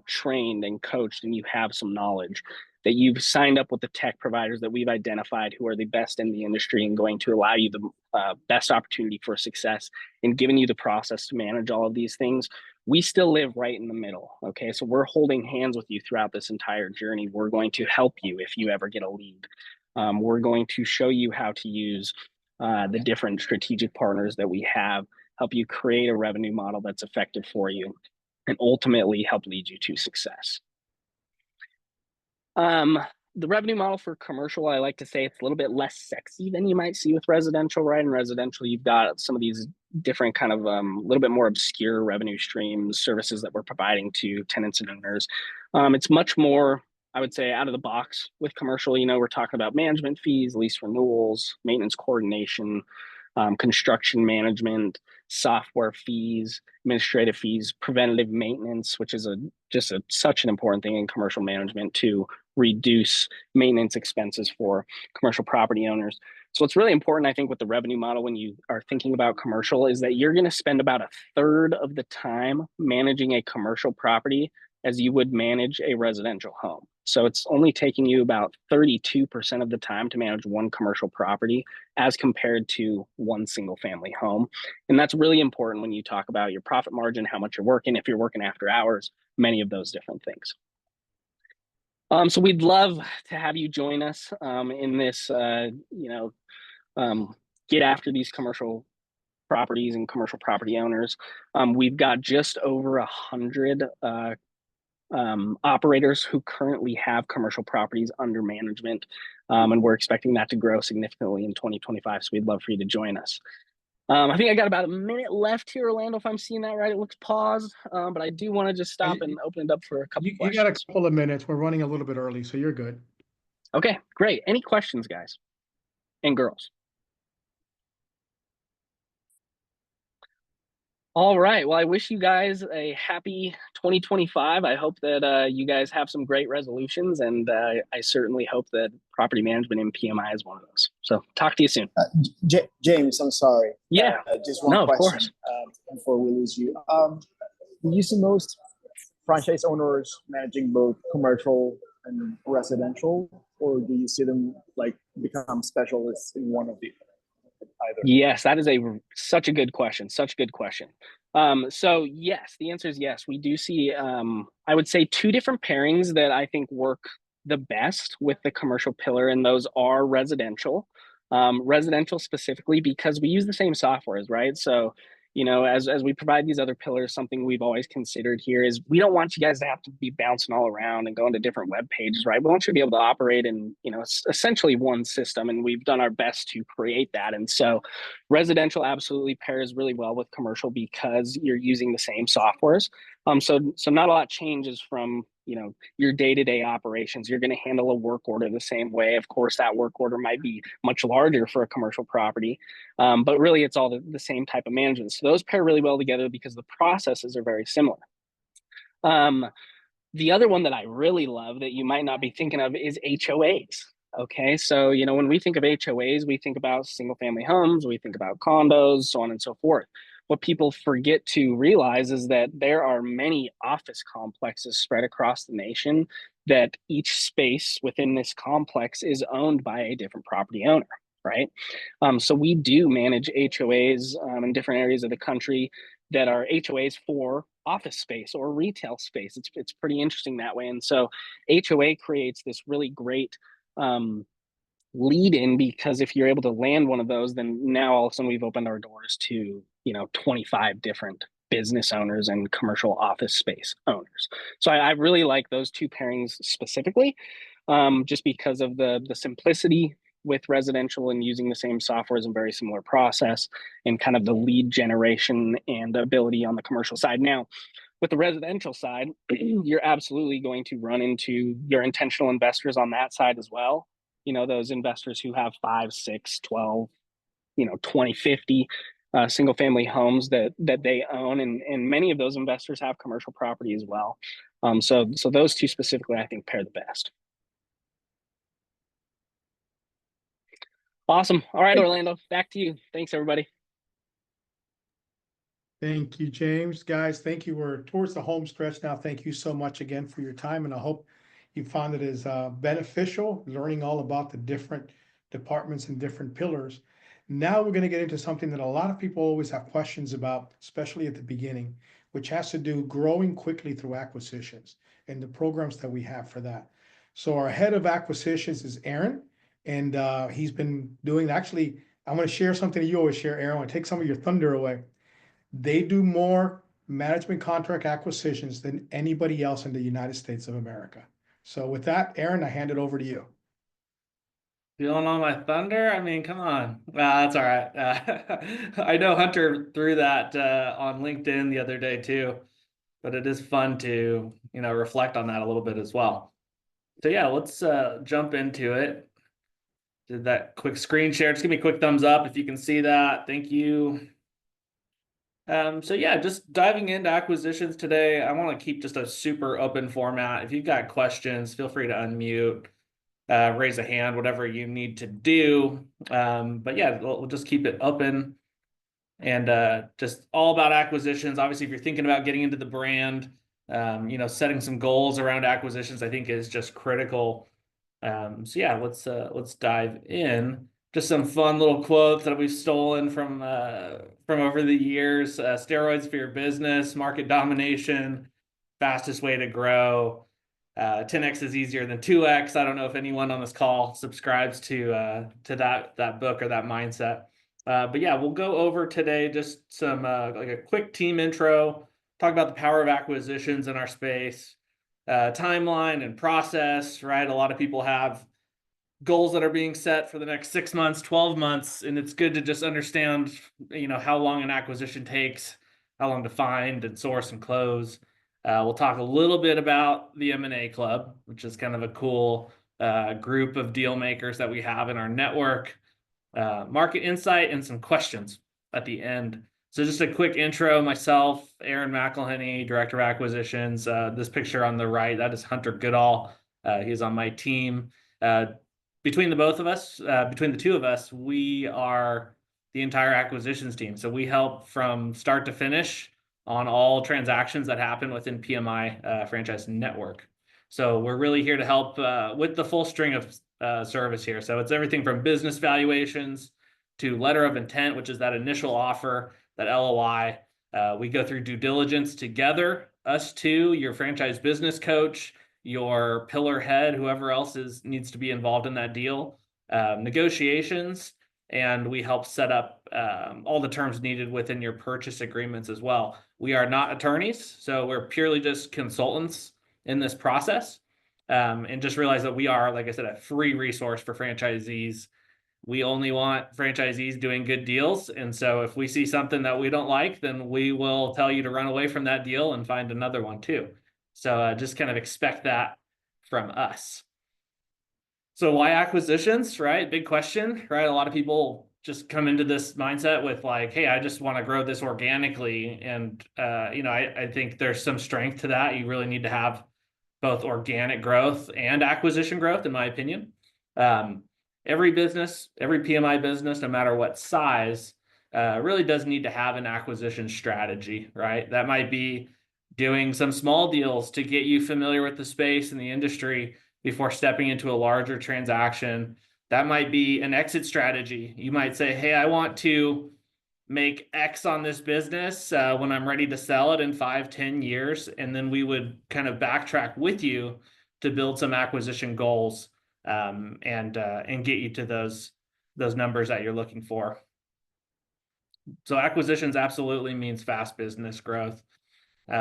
trained and coached and you have some knowledge, that you've signed up with the tech providers that we've identified who are the best in the industry and going to allow you the best opportunity for success and giving you the process to manage all of these things, we still live right in the middle. Okay. So we're holding hands with you throughout this entire journey. We're going to help you if you ever get a lead. We're going to show you how to use the different strategic partners that we have, help you create a revenue model that's effective for you, and ultimately help lead you to success. The revenue model for commercial, I like to say it's a little bit less sexy than you might see with residential, right? In residential, you've got some of these different kind of little bit more obscure revenue streams, services that we're providing to tenants and owners. It's much more, I would say, out of the box with commercial. We're talking about management fees, lease renewals, maintenance coordination, construction management, software fees, administrative fees, preventative maintenance, which is such an important thing in commercial management to reduce maintenance expenses for commercial property owners. So what's really important, I think, with the revenue model when you are thinking about commercial is that you're going to spend about 1/3 of the time managing a commercial property as you would manage a residential home. So it's only taking you about 32% of the time to manage one commercial property as compared to one single family home. And that's really important when you talk about your profit margin, how much you're working, if you're working after hours, many of those different things. So we'd love to have you join us in this, get after these commercial properties and commercial property owners. We've got just over 100 operators who currently have commercial properties under management, and we're expecting that to grow significantly in 2025. So we'd love for you to join us. I think I got about a minute left here, Orlando, if I'm seeing that right. It looks paused, but I do want to just stop and open it up for a couple questions. You got a couple of minutes. We're running a little bit early, so you're good. Okay, great. Any questions, guys and girls? All right. Well, I wish you guys a happy 2025. I hope that you guys have some great resolutions, and I certainly hope that property management in PMI is one of those. So talk to you soon. James, I'm sorry. Yeah. Just one No, of question course. before we lose you. Do you see most franchise owners managing both commercial and residential, or do you see them become specialists in one of the either? Yes, that is such a good question. Such a good question. So yes, the answer is yes. We do see, I would say, 2 different pairings that I think work the best with the commercial pillar, and those are residential. Residential specifically because we use the same softwares, right? So, as we provide these other pillars, something we've always considered here is we don't want you guys to have to be bouncing all around and going to different web pages, right? We want you to be able to operate in, essentially one system, and we've done our best to create that. And so residential absolutely pairs really well with commercial because you're using the same softwares. So not a lot changes from, your day-to-day operations. You're going to handle a work order the same way. Of course, that work order might be much larger for a commercial property, but really it's all the same type of management. So those pair really well together because the processes are very similar. The other one that I really love that you might not be thinking of is HOAs. Okay, so when we think of HOAs, we think about single family homes, we think about condos, so on and so forth. What people forget to realize is that there are many office complexes spread across the nation, that each space within this complex is owned by a different property owner, right? So we do manage HOAs in different areas of the country that are HOAs for office space or retail space. It's pretty interesting that way. And so HOA creates this really great lead in, because if you're able to land one of those, then now all of a sudden we've opened our doors to 25 different business owners and commercial office space owners. So I really like those two pairings specifically, just because of the simplicity with residential and using the same software is a very similar process, and kind of the lead generation and ability on the commercial side. Now, with the residential side, you're absolutely going to run into your intentional investors on that side as well. Those investors who have 5, 6, 12, 20, 50 single family homes that they own. And many of those investors have commercial property as well. So those two specifically, I think, pair the best. Awesome. All right, Orlando, back to you. Thanks, everybody. Thank you, James. Guys, thank you. We're towards the home stretch now. Thank you so much again for your time, and I hope you found it as beneficial, learning all about the different departments and different pillars. Now we're going to get into something that a lot of people always have questions about, especially at the beginning, which has to do growing quickly through acquisitions and the programs that we have for that. So our head of acquisitions is Aaron, and he's been doing, actually, I'm going to share something that you always share, Aaron. I want to take some of your thunder away. They do more management contract acquisitions than anybody else in the United States of America. So with that, Aaron, I hand it over to you. Feeling on my thunder? I mean, come on. That's all right. I know Hunter threw that on LinkedIn the other day too, but it is fun to, reflect on that a little bit as well. So yeah, let's jump into it. Did that quick screen share. Just give me a quick thumbs up if you can see that. Thank you. So yeah, just diving into acquisitions today. I want to keep just a super open format. If you've got questions, feel free to unmute, raise a hand, whatever you need to do. But yeah, we'll just keep it open, and just all about acquisitions. Obviously, if you're thinking about getting into the brand, setting some goals around acquisitions, I think is just critical. So yeah, let's dive in. Just some fun little quotes that we've stolen from over the years. Steroids for your business, market domination, fastest way to grow. 10x is easier than 2x. I don't know if anyone on this call subscribes to that book or that mindset. But yeah, we'll go over today just some like a quick team intro, talk about the power of acquisitions in our space, timeline and process, right? A lot of people have goals that are being set for the next 6 months, 12 months, and it's good to just understand, how long an acquisition takes, how long to find and source and close. We'll talk a little bit about the M&A Club, which is kind of a cool group of deal makers that we have in our network, market insight, and some questions at the end. So just a quick intro, myself, Aaron McElhenney, Director of Acquisitions. This picture on the right, that is Hunter Goodall. He's on my team. Between the two of us, we are the entire acquisitions team. So we help from start to finish on all transactions that happen within PMI franchise network. So we're really here to help with the full string of service here. So it's everything from business valuations to letter of intent, which is that initial offer, that LOI. We go through due diligence together, us two, your franchise business coach, your pillar head, whoever else needs to be involved in that deal, negotiations, and we help set up all the terms needed within your purchase agreements as well. We are not attorneys, so we're purely just consultants in this process, and just realize that we are, like I said, a free resource for franchisees. We only want franchisees doing good deals, and so if we see something that we don't like, then we will tell you to run away from that deal and find another one too. So just kind of expect that from us. So why acquisitions, right? Big question, right? A lot of people just come into this mindset with like, hey, I just want to grow this organically. And, I think there's some strength to that. You really need to have both organic growth and acquisition growth, in my opinion. Every business, every PMI business, no matter what size, really does need to have an acquisition strategy, right? That might be doing some small deals to get you familiar with the space and the industry before stepping into a larger transaction. That might be an exit strategy. You might say, hey, I want to make X on this business when I'm ready to sell it in 5-10 years. And then we would kind of backtrack with you to build some acquisition goals and get you to those numbers that you're looking for. So acquisitions absolutely means fast business growth.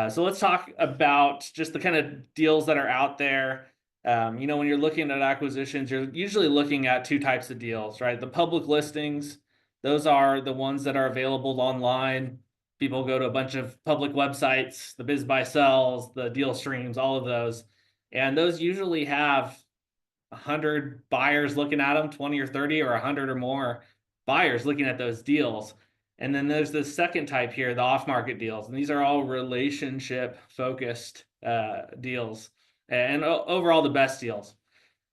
So let's talk about just the kind of deals that are out there. You know, when you're looking at acquisitions, you're usually looking at two types of deals, right? The public listings, those are the ones that are available online. People go to a bunch of public websites, the Biz Buy Sells, the Deal Streams, all of those. And those usually have 100 buyers looking at them, 20 or 30 or 100 or more buyers looking at those deals. And then there's the second type here, the off-market deals. And these are all relationship-focused deals and overall the best deals.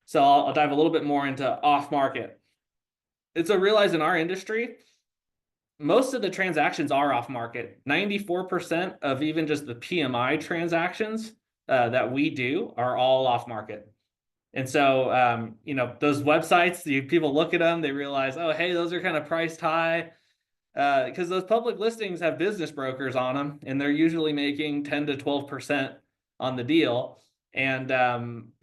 So I'll dive a little bit more into off-market. It's a realize in our industry, most of the transactions are off-market. 94% of even just the PMI transactions that we do are all off-market. And so, you know, those websites, people look at them, they realize, oh, hey, those are kind of priced high. Because those public listings have business brokers on them, and they're usually making 10 to 12% on the deal. And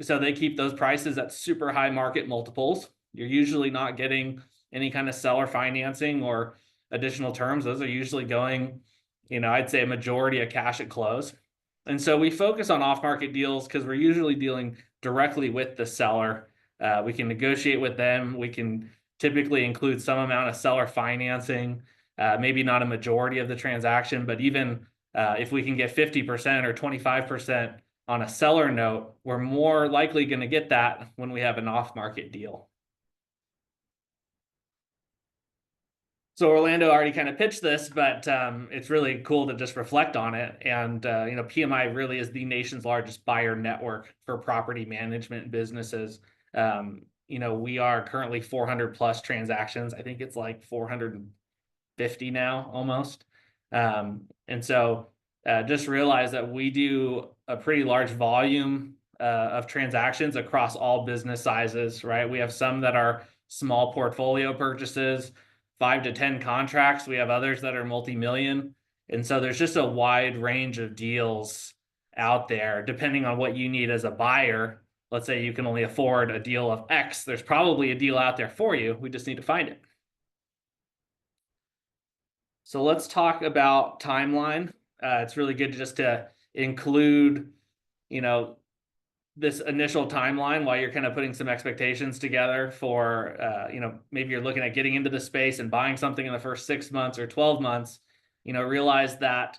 so they keep those prices at super high market multiples. You're usually not getting any kind of seller financing or additional terms. Those are usually going, you know, I'd say a majority of cash at close. And so we focus on off-market deals because we're usually dealing directly with the seller. We can negotiate with them. We can typically include some amount of seller financing. Maybe not a majority of the transaction, but even if we can get 50% or 25% on a seller note, we're more likely going to get that when we have an off-market deal. So Orlando already kind of pitched this, but it's really cool to just reflect on it. And, you know, PMI really is the nation's largest buyer network for property management businesses. You know, we are currently 400 plus transactions. I think it's like 450 now almost. And so just realize that we do a pretty large volume of transactions across all business sizes, right? We have some that are small portfolio purchases, 5 to 10 contracts. We have others that are multi-million. And so there's just a wide range of deals out there, depending on what you need as a buyer. Let's say you can only afford a deal of X. There's probably a deal out there for you. We just need to find it. So let's talk about timeline. It's really good just to include, you know, this initial timeline while you're kind of putting some expectations together for, you know, maybe you're looking at getting into the space and buying something in the first 6 months or 12 months, you know, realize that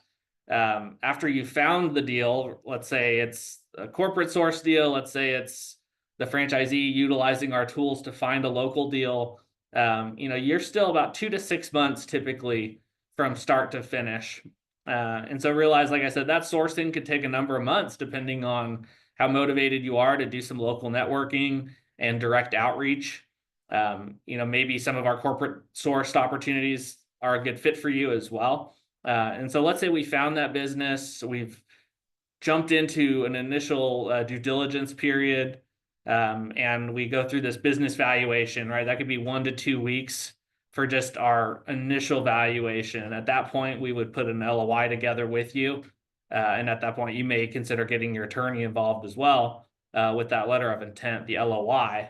after you found the deal, let's say it's a corporate source deal, let's say it's the franchisee utilizing our tools to find a local deal, you know, you're still about 2 to 6 months typically from start to finish. And so realize, like I said, that sourcing could take a number of months depending on how motivated you are to do some local networking and direct outreach. You know, maybe some of our corporate sourced opportunities are a good fit for you as well. And so let's say we found that business, we've jumped into an initial due diligence period, and we go through this business valuation, right? That could be 1 to 2 weeks for just our initial valuation. At that point, we would put an LOI together with you. And at that point, you may consider getting your attorney involved as well with that letter of intent, the LOI.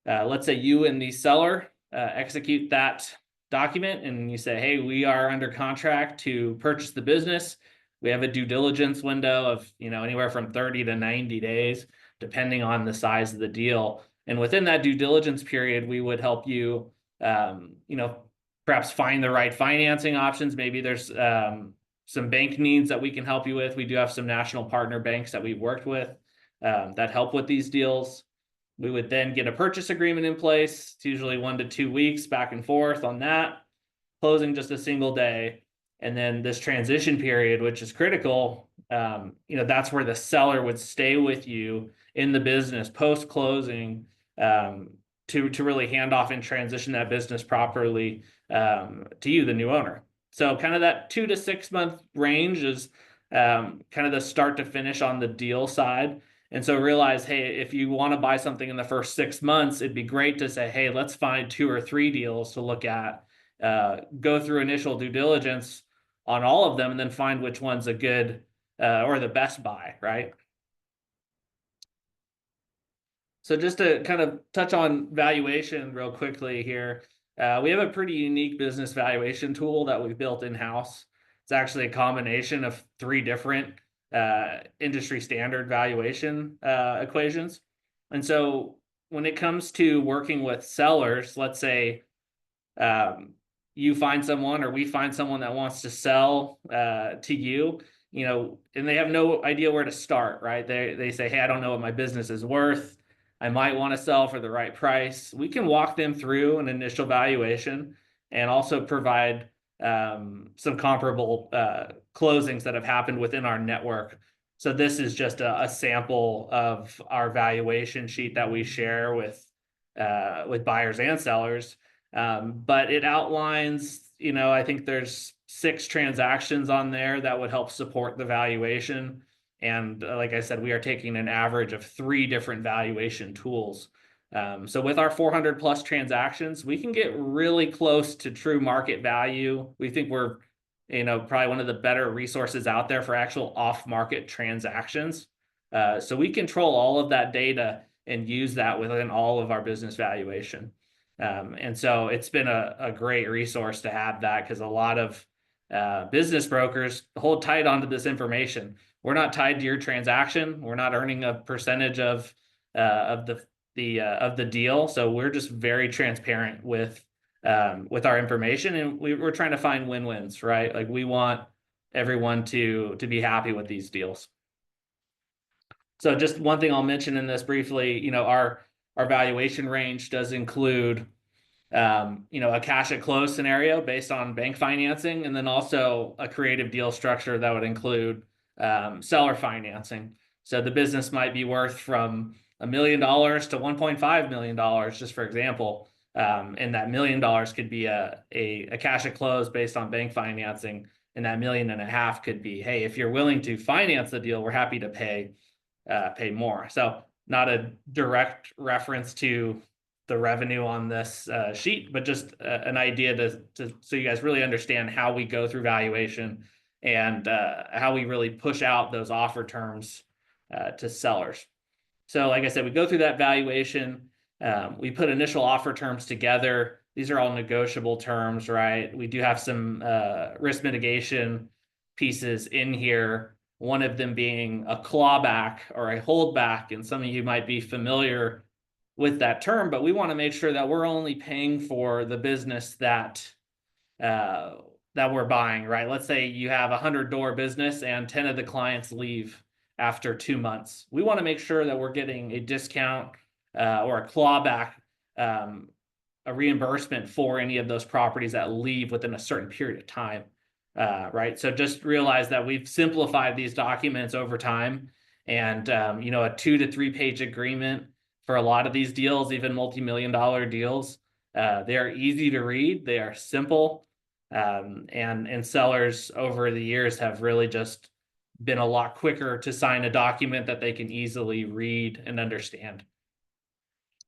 Let's say you and the seller execute that document and you say, hey, we are under contract to purchase the business. We have a due diligence window of, you know, anywhere from 30 to 90 days, depending on the size of the deal. And within that due diligence period, we would help you, you know, perhaps find the right financing options. Maybe there's some bank needs that we can help you with. We do have some national partner banks that we've worked with that help with these deals. We would then get a purchase agreement in place. It's usually 1 to 2 weeks back and forth on that, closing just a single day. And then this transition period, which is critical, you know, that's where the seller would stay with you in the business post-closing to really hand off and transition that business properly to you, the new owner. So kind of that 2 to 6 month range is kind of the start to finish on the deal side. And so realize, hey, if you want to buy something in the first 6 months, it'd be great to say, hey, let's find 2 or 3 deals to look at, go through initial due diligence on all of them, and then find which one's a good or the best buy, right? So just to kind of touch on valuation real quickly here, we have a pretty unique business valuation tool that we've built in-house. It's actually a combination of 3 different industry standard valuation equations. And so when it comes to working with sellers, let's say you find someone or we find someone that wants to sell to you, you know, and they have no idea where to start, right? They say, hey, I don't know what my business is worth. I might want to sell for the right price. We can walk them through an initial valuation and also provide some comparable closings that have happened within our network. So this is just a sample of our valuation sheet that we share with buyers and sellers. But it outlines, you know, I think there's 6 transactions on there that would help support the valuation. And like I said, we are taking an average of 3 different valuation tools. So with our 400 plus transactions, we can get really close to true market value. We think we're, you know, probably one of the better resources out there for actual off-market transactions. So we control all of that data and use that within all of our business valuation. And so it's been a great resource to have that, because a lot of business brokers hold tight onto this information. We're not tied to your transaction. We're not earning a percentage of the deal. So we're just very transparent with our information, and we're trying to find win-wins, right? Like we want everyone to be happy with these deals. So just one thing I'll mention in this briefly, you know, our valuation range does include you know, a cash at close scenario based on bank financing, and then also a creative deal structure that would include seller financing. So the business might be worth from $1 million to $1.5 million, just for example. And that $1 million could be a cash at close based on bank financing, and that $1.5 million could be, hey, if you're willing to finance the deal, we're happy to pay more. So not a direct reference to the revenue on this sheet, but just an idea to so you guys really understand how we go through valuation and how we really push out those offer terms to sellers. So like I said, we go through that valuation. We put initial offer terms together. These are all negotiable terms, right? We do have some risk mitigation pieces in here. One of them being a clawback or a holdback, and some of you might be familiar with that term, but we want to make sure that we're only paying for the business that we're buying, right? Let's say you have a 100-door business and 10 of the clients leave after 2 months. We want to make sure that we're getting a discount or a clawback, a reimbursement for any of those properties that leave within a certain period of time, right? So just realize that we've simplified these documents over time, and you know, a 2 to 3 page agreement for a lot of these deals, even multi-million-dollar deals, they are easy to read. They are simple, and sellers over the years have really just been a lot quicker to sign a document that they can easily read and understand.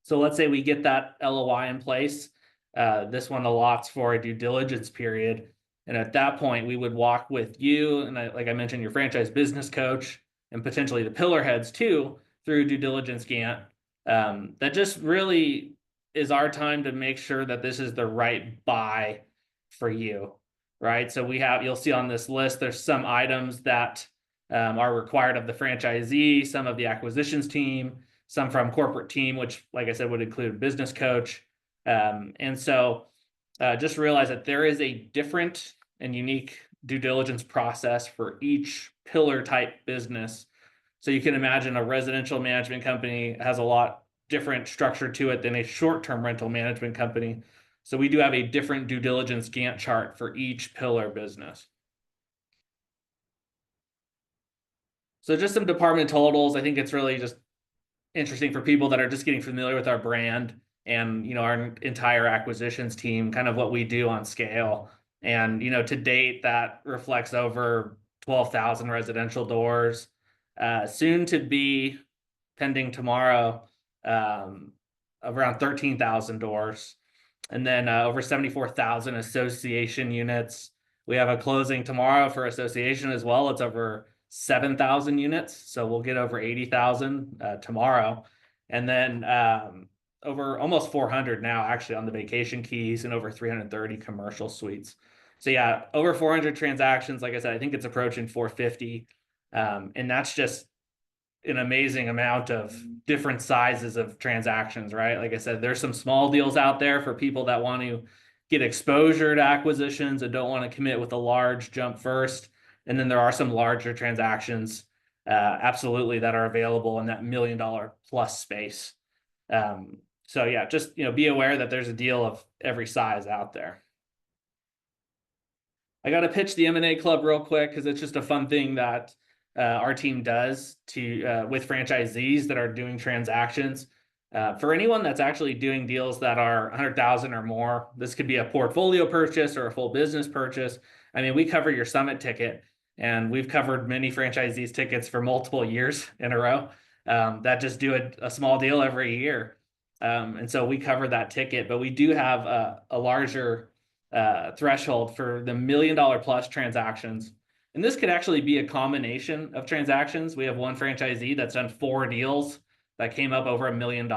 So let's say we get that LOI in place. This one allots for a due diligence period. And at that point, we would walk with you, and like I mentioned, your franchise business coach, and potentially the pillar heads too, through due diligence Gantt. That just really is our time to make sure that this is the right buy for you, right? So you'll see on this list, there's some items that are required of the franchisee, some of the acquisitions team, some from corporate team, which, like I said, would include business coach. And so just realize that there is a different and unique due diligence process for each pillar type business. So you can imagine a residential management company has a lot different structure to it than a short-term rental management company. So we do have a different due diligence Gantt chart for each pillar business. So just some department totals. I think it's really just interesting for people that are just getting familiar with our brand. and, our entire acquisitions team, kind of what we do on scale. And, to date, that reflects over 12,000 residential doors, soon to be, pending tomorrow, around 13,000 doors, and then over 74,000 association units. We have a closing tomorrow for association as well. It's over 7,000 units, so we'll get over 80,000 tomorrow, and then over almost 400 now actually on the vacation keys, and over 330 commercial suites. So yeah, over 400 transactions. Like I said, I think it's approaching 450, and that's just an amazing amount of different sizes of transactions, right? Like I said, there's some small deals out there for people that want to get exposure to acquisitions and don't want to commit with a large jump first. And then there are some larger transactions, absolutely, that are available in that $1 million plus space. So yeah, just, be aware that there's a deal of every size out there. I got to pitch the M&A Club real quick because it's just a fun thing that our team does with franchisees that are doing transactions. For anyone that's actually doing deals that are 100,000 or more, this could be a portfolio purchase or a full business purchase. I mean, we cover your summit ticket, and we've covered many franchisees' tickets for multiple years in a row that just do a small deal every year. And so we cover that ticket, but we do have a larger threshold for the $1 million plus transactions. And this could actually be a combination of transactions. We have one franchisee that's done 4 deals that came up over $1 million.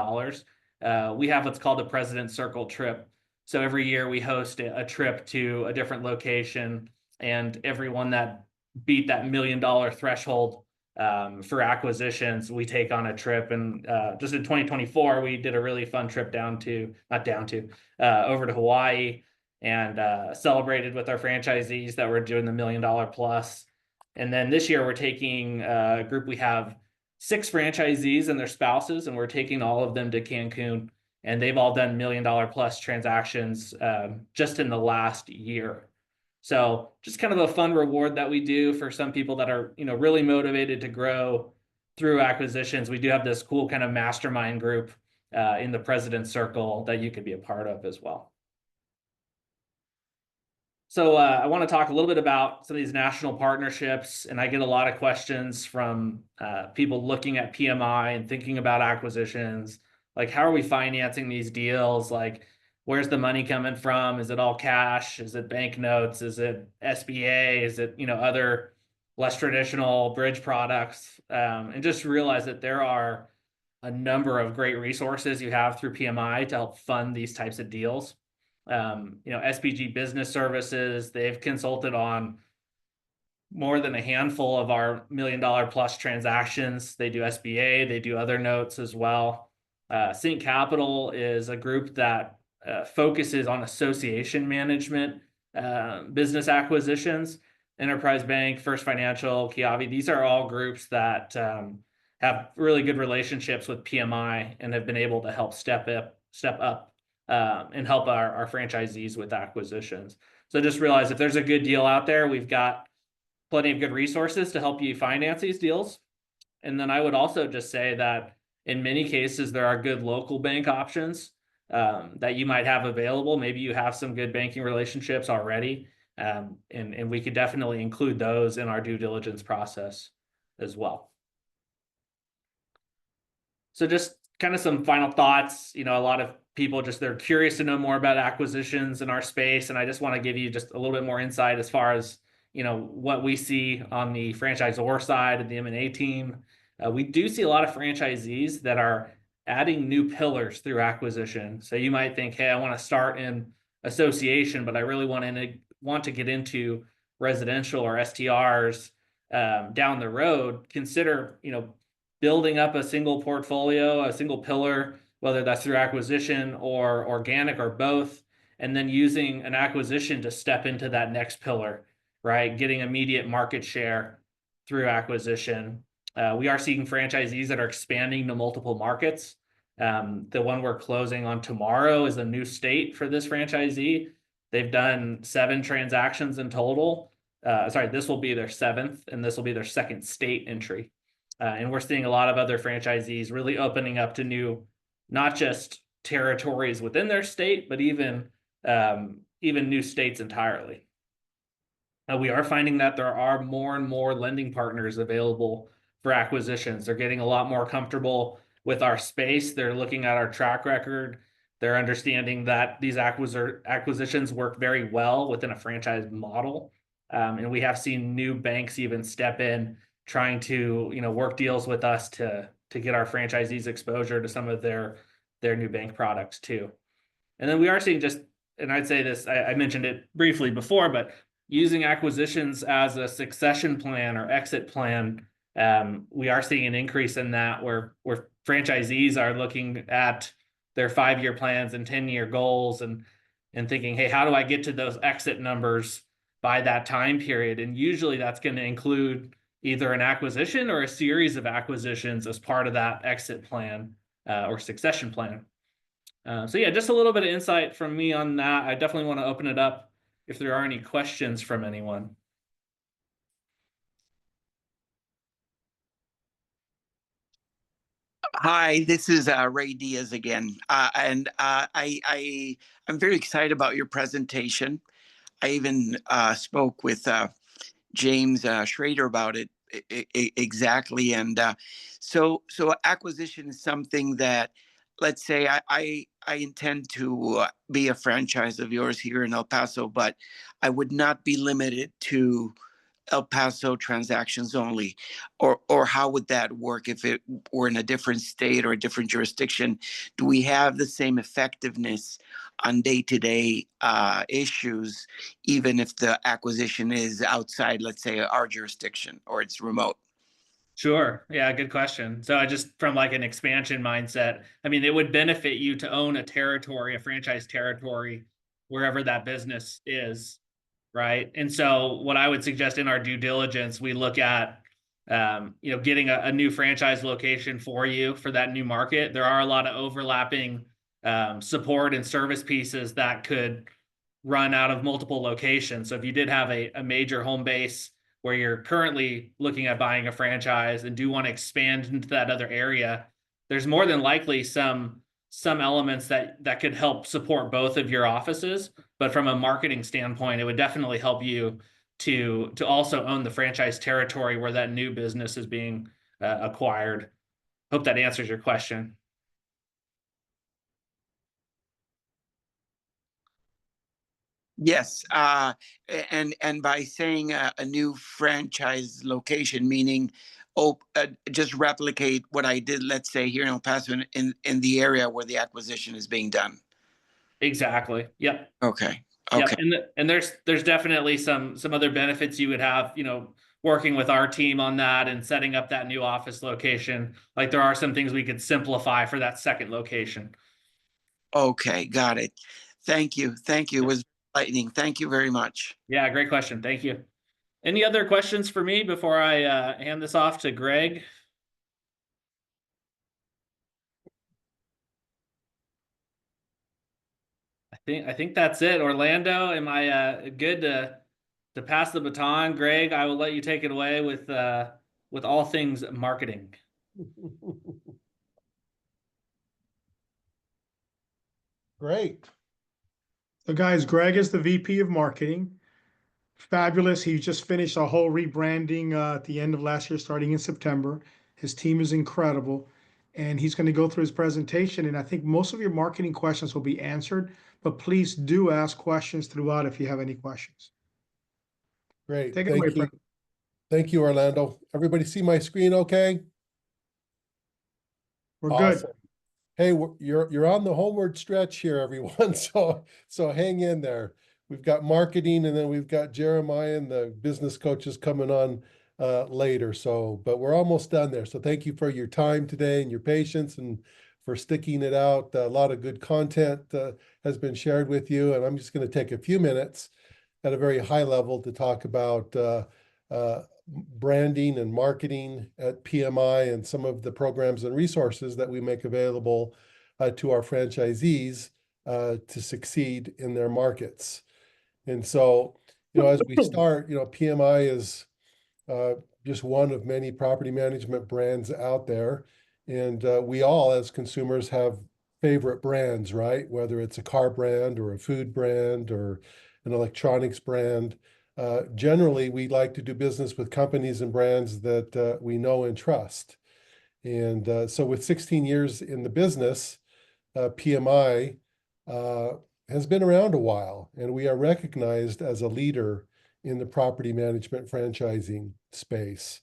We have what's called the President's Circle trip. So every year we host a trip to a different location, and everyone that beat that $1 million threshold for acquisitions, we take on a trip. And just in 2024, we did a really fun trip over to Hawaii, and celebrated with our franchisees that were doing the $1 million plus. And then this year we're taking a group. We have 6 franchisees and their spouses, and we're taking all of them to Cancun, and they've all done $1 million plus transactions just in the last year. So just kind of a fun reward that we do for some people that are, really motivated to grow through acquisitions. We do have this cool kind of mastermind group in the President's Circle that you could be a part of as well. So I want to talk a little bit about some of these national partnerships, and I get a lot of questions from people looking at PMI and thinking about acquisitions. Like, how are we financing these deals? Like, where's the money coming from? Is it all cash? Is it bank notes? Is it SBA? Is it, other less traditional bridge products? And just realize that there are a number of great resources you have through PMI to help fund these types of deals. SPG Business Services, they've consulted on more than a handful of our $1 million plus transactions. They do SBA, they do other notes as well. Sync Capital is a group that focuses on association management, business acquisitions. Enterprise Bank, First Financial, Kiavi, these are all groups that have really good relationships with PMI and have been able to help step up and help our franchisees with acquisitions. So just realize, if there's a good deal out there, we've got plenty of good resources to help you finance these deals. And then I would also just say that in many cases, there are good local bank options that you might have available. Maybe you have some good banking relationships already, and we could definitely include those in our due diligence process as well. So just kind of some final thoughts. A lot of people they're curious to know more about acquisitions in our space, and I just want to give you just a little bit more insight as far as what we see on the franchisor side of the M&A team. We do see a lot of franchisees that are adding new pillars through acquisition. So you might think, hey, I want to start in association, but I really want to get into residential or STRs down the road. Consider building up a single portfolio, a single pillar, whether that's through acquisition or organic or both, and then using an acquisition to step into that next pillar, right? Getting immediate market share through acquisition. We are seeing franchisees that are expanding to multiple markets. The one we're closing on tomorrow is a new state for this franchisee. They've done 7 transactions in total. This will be their 7th, and this will be their 2nd state entry. And we're seeing a lot of other franchisees really opening up to new, not just territories within their state, but even new states entirely. We are finding that there are more and more lending partners available for acquisitions. They're getting a lot more comfortable with our space. They're looking at our track record. They're understanding that these acquisitions work very well within a franchise model. And we have seen new banks even step in, trying to, work deals with us to get our franchisees exposure to some of their new bank products too. And then we are seeing and I'd say this, I mentioned it briefly before, but using acquisitions as a succession plan or exit plan, we are seeing an increase in that where franchisees are looking at their 5-year plans and 10-year goals and thinking, hey, how do I get to those exit numbers by that time period? And usually that's going to include either an acquisition or a series of acquisitions as part of that exit plan or succession plan. So yeah, just a little bit of insight from me on that. I definitely want to open it up if there are any questions from anyone. Hi, this is Ray Diaz again, and I'm very excited about your presentation. I even spoke with James Schrader about it exactly, and so acquisition is something that, let's say, I intend to be a franchise of yours here in El Paso, but I would not be limited to El Paso transactions only, or how would that work if it were in a different state or a different jurisdiction? Do we have the same effectiveness on day-to-day issues, even if the acquisition is outside, let's say, our jurisdiction or it's remote? Sure. Yeah, good question. So I just from like an expansion mindset, I mean, it would benefit you to own a territory, a franchise territory, wherever that business is. Right. And so what I would suggest in our due diligence, we look at, getting a new franchise location for you for that new market. There are a lot of overlapping support and service pieces that could run out of multiple locations. So if you did have a major home base where you're currently looking at buying a franchise and do want to expand into that other area, there's more than likely some elements that could help support both of your offices. But from a marketing standpoint, it would definitely help you to also own the franchise territory where that new business is being acquired. Hope that answers your question. Yes, and by saying a new franchise location, meaning just replicate what I did, let's say, here in El Paso, in the area where the acquisition is being done. Exactly. Yep. Okay. Yep. And there's definitely some other benefits you would have, working with our team on that and setting up that new office location. Like there are some things we could simplify for that second location. Okay, got it. Thank you. It was enlightening. Thank you very much. Yeah, great question. Thank you. Any other questions for me before I hand this off to Greg? I think that's it. Orlando, am I good to pass the baton? Greg, I will let you take it away with all things marketing. Great. So guys, Greg is the VP of Marketing. Fabulous. He just finished a whole rebranding at the end of last year, starting in September. His team is incredible. And he's going to go through his presentation. And I think most of your marketing questions will be answered, but please do ask questions throughout if you have any questions. Great. Take it away, Fred. Thank you, Orlando. Everybody see my screen okay? We're Awesome. good. Hey, you're on the homeward stretch here, everyone. So hang in there. We've got marketing, and then we've got Jeremiah and the business coaches coming on later. But we're almost done there. So thank you for your time today and your patience and for sticking it out. A lot of good content has been shared with you, and I'm just going to take a few minutes at a very high level to talk about branding and marketing at PMI and some of the programs and resources that we make available to our franchisees to succeed in their markets. And so, as we start, PMI is just one of many property management brands out there. And we all, as consumers, have favorite brands, right? Whether it's a car brand or a food brand or an electronics brand. Generally, we like to do business with companies and brands that we know and trust. And so with 16 years in the business, PMI has been around a while, and we are recognized as a leader in the property management franchising space.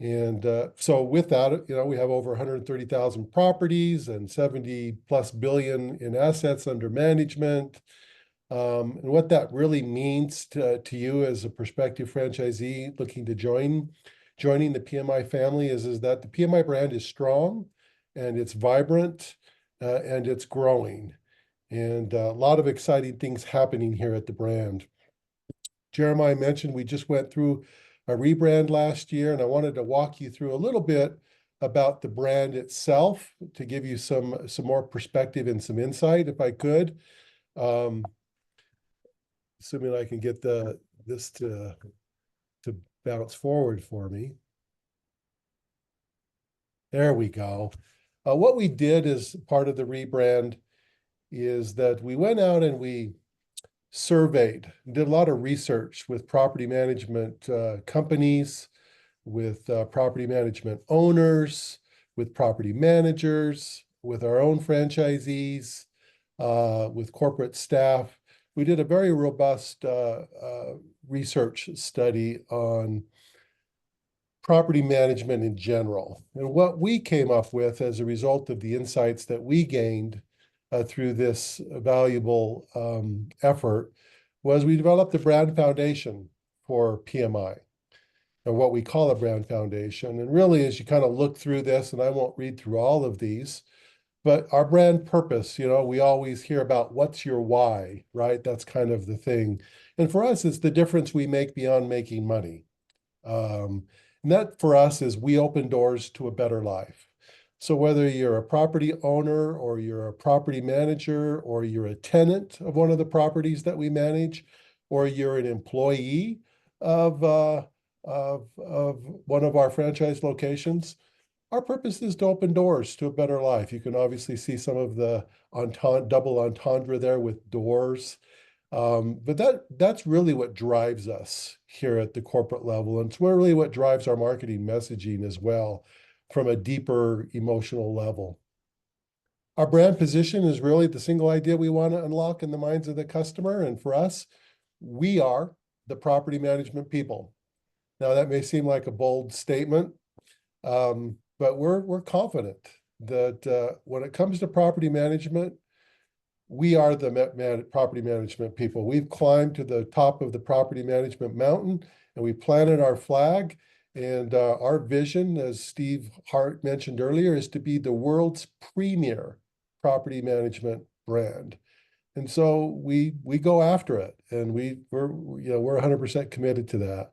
And so with that, we have over 130,000 properties and 70 plus billion in assets under management. And what that really means to you as a prospective franchisee looking to joining the PMI family is that the PMI brand is strong and it's vibrant and it's growing. And a lot of exciting things happening here at the brand. Jeremiah mentioned we just went through a rebrand last year, and I wanted to walk you through a little bit about the brand itself to give you some more perspective and some insight, if I could. Assuming I can get this to bounce forward for me. There we go. What we did as part of the rebrand is that we went out and we surveyed, did a lot of research with property management companies, with property management owners, with property managers, with our own franchisees, with corporate staff. We did a very robust research study on property management in general. And what we came up with as a result of the insights that we gained through this valuable effort was we developed a brand foundation for PMI, and what we call a brand foundation. And really, as you kind of look through this, and I won't read through all of these, but our brand purpose, we always hear about what's your why, right? That's kind of the thing. And for us, it's the difference we make beyond making money. And that for us is we open doors to a better life. So whether you're a property owner or you're a property manager or you're a tenant of one of the properties that we manage, or you're an employee of one of our franchise locations, our purpose is to open doors to a better life. You can obviously see some of the double entendre there with doors. But that's really what drives us here at the corporate level. And it's really what drives our marketing messaging as well, from a deeper emotional level. Our brand position is really the single idea we want to unlock in the minds of the customer. And for us, we are the property management people. Now, that may seem like a bold statement, but we're confident that when it comes to property management, we are the property management people. We've climbed to the top of the property management mountain, and we planted our flag. And our vision, as Steve Hart mentioned earlier, is to be the world's premier property management brand. And so we go after it, and we're 100% committed to that.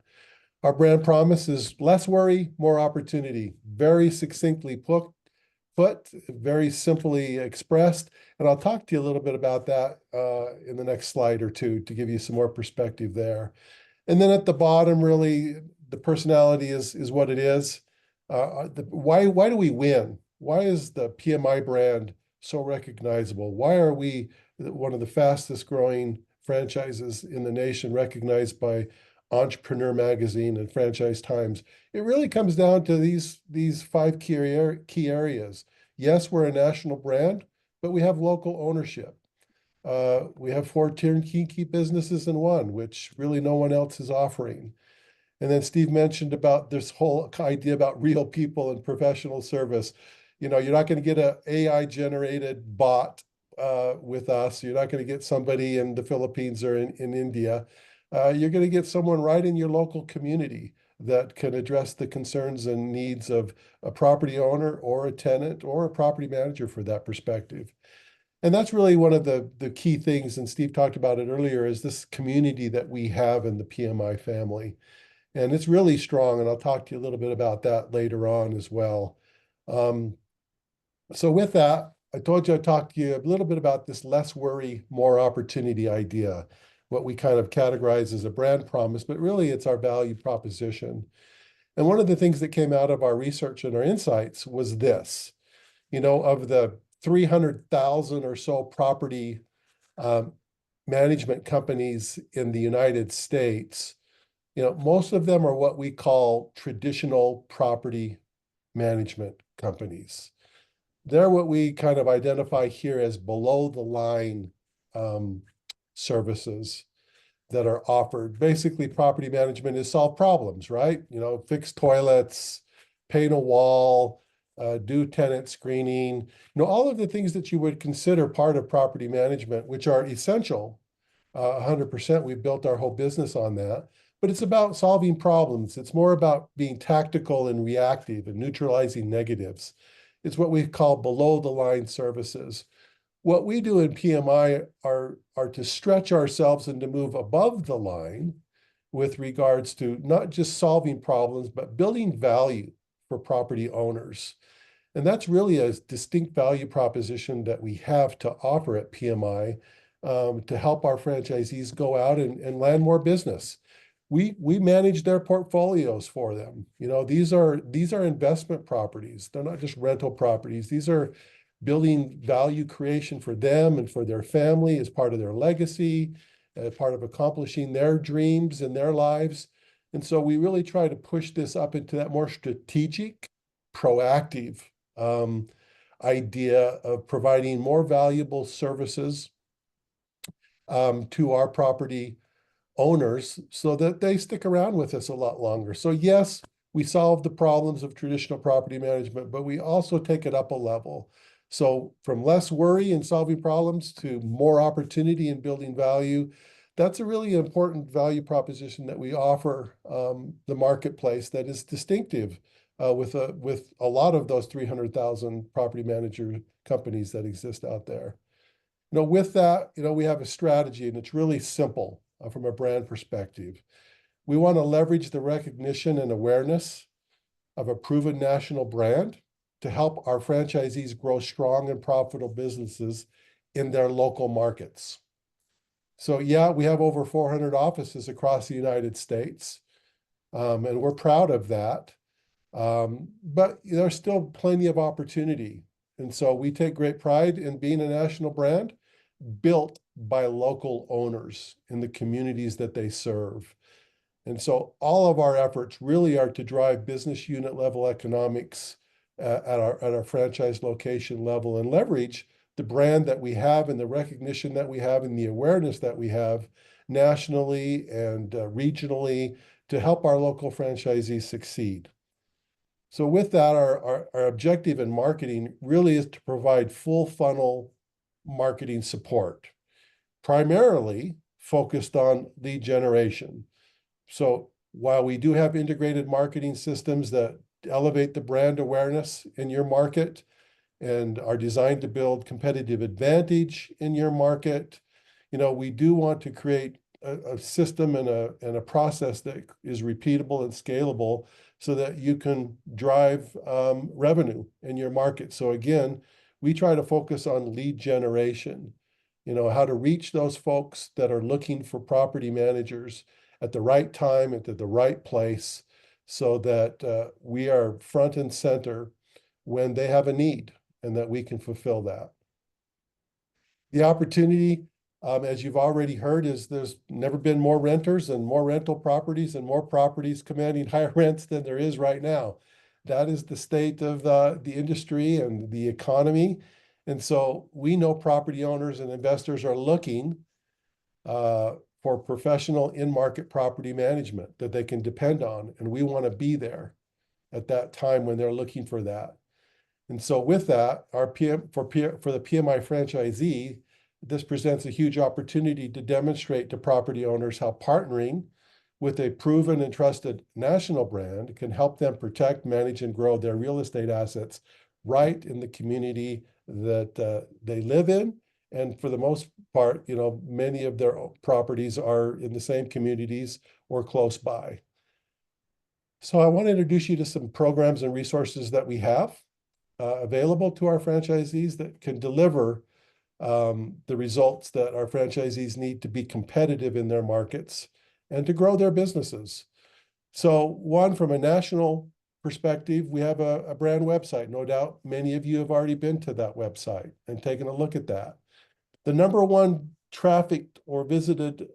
Our brand promise is less worry, more opportunity. Very succinctly put, very simply expressed. And I'll talk to you a little bit about that in the next slide or two to give you some more perspective there. And then at the bottom, really, the personality is what it is. Why do we win? Why is the PMI brand so recognizable? Why are we one of the fastest growing franchises in the nation, recognized by Entrepreneur Magazine and Franchise Times? It really comes down to these 5 key areas. Yes, we're a national brand, but we have local ownership. We have 4 turnkey businesses in one, which really no one else is offering. And then Steve mentioned about this whole idea about real people and professional service. You're not going to get an AI generated bot with us. You're not going to get somebody in the Philippines or in India. You're going to get someone right in your local community that can address the concerns and needs of a property owner or a tenant or a property manager for that perspective. And that's really one of the key things, and Steve talked about it earlier, is this community that we have in the PMI family. And it's really strong, and I'll talk to you a little bit about that later on as well. So with that, I told you I'd talk to you a little bit about this less worry, more opportunity idea, what we kind of categorize as a brand promise, but really it's our value proposition. And one of the things that came out of our research and our insights was this, of the 300,000 or so property management companies in the United States, most of them are what we call traditional property management companies. They're what we kind of identify here as below the line services that are offered. Basically, property management is solve problems, right? Fix toilets, paint a wall, do tenant screening, all of the things that you would consider part of property management, which are essential. 100%, we've built our whole business on that. But it's about solving problems. It's more about being tactical and reactive and neutralizing negatives. It's what we call below the line services. What we do in PMI are to stretch ourselves and to move above the line with regards to not just solving problems, but building value for property owners. And that's really a distinct value proposition that we have to offer at PMI to help our franchisees go out and land more business. We manage their portfolios for them. These are investment properties. They're not just rental properties. These are building value creation for them and for their family as part of their legacy, as part of accomplishing their dreams and their lives. And so we really try to push this up into that more strategic, proactive idea of providing more valuable services to our property owners so that they stick around with us a lot longer. So yes, we solve the problems of traditional property management, but we also take it up a level. So from less worry in solving problems to more opportunity in building value, that's a really important value proposition that we offer the marketplace that is distinctive with a lot of those 300,000 property manager companies that exist out there. With that, we have a strategy, and it's really simple from a brand perspective. We want to leverage the recognition and awareness of a proven national brand to help our franchisees grow strong and profitable businesses in their local markets. So yeah, we have over 400 offices across the United States, and we're proud of that. But there's still plenty of opportunity. And so we take great pride in being a national brand built by local owners in the communities that they serve. And so all of our efforts really are to drive business unit level economics at our franchise location level and leverage the brand that we have and the recognition that we have and the awareness that we have nationally and regionally to help our local franchisees succeed. So with that, our objective in marketing really is to provide full funnel marketing support, primarily focused on lead generation. So while we do have integrated marketing systems that elevate the brand awareness in your market and are designed to build competitive advantage in your market, we do want to create a system and a process that is repeatable and scalable so that you can drive revenue in your market. So again, we try to focus on lead generation, how to reach those folks that are looking for property managers at the right time and at the right place so that we are front and center when they have a need and that we can fulfill that. The opportunity, as you've already heard, is there's never been more renters and more rental properties and more properties commanding higher rents than there is right now. That is the state of the industry and the economy. And so we know property owners and investors are looking for professional in-market property management that they can depend on. And we want to be there at that time when they're looking for that. And so with that, for the PMI franchisee, this presents a huge opportunity to demonstrate to property owners how partnering with a proven and trusted national brand can help them protect, manage, and grow their real estate assets right in the community that they live in. And for the most part, many of their properties are in the same communities or close by. So I want to introduce you to some programs and resources that we have available to our franchisees that can deliver the results that our franchisees need to be competitive in their markets and to grow their businesses. So one, from a national perspective, we have a brand website. No doubt many of you have already been to that website and taken a look at that. The number one trafficked or visited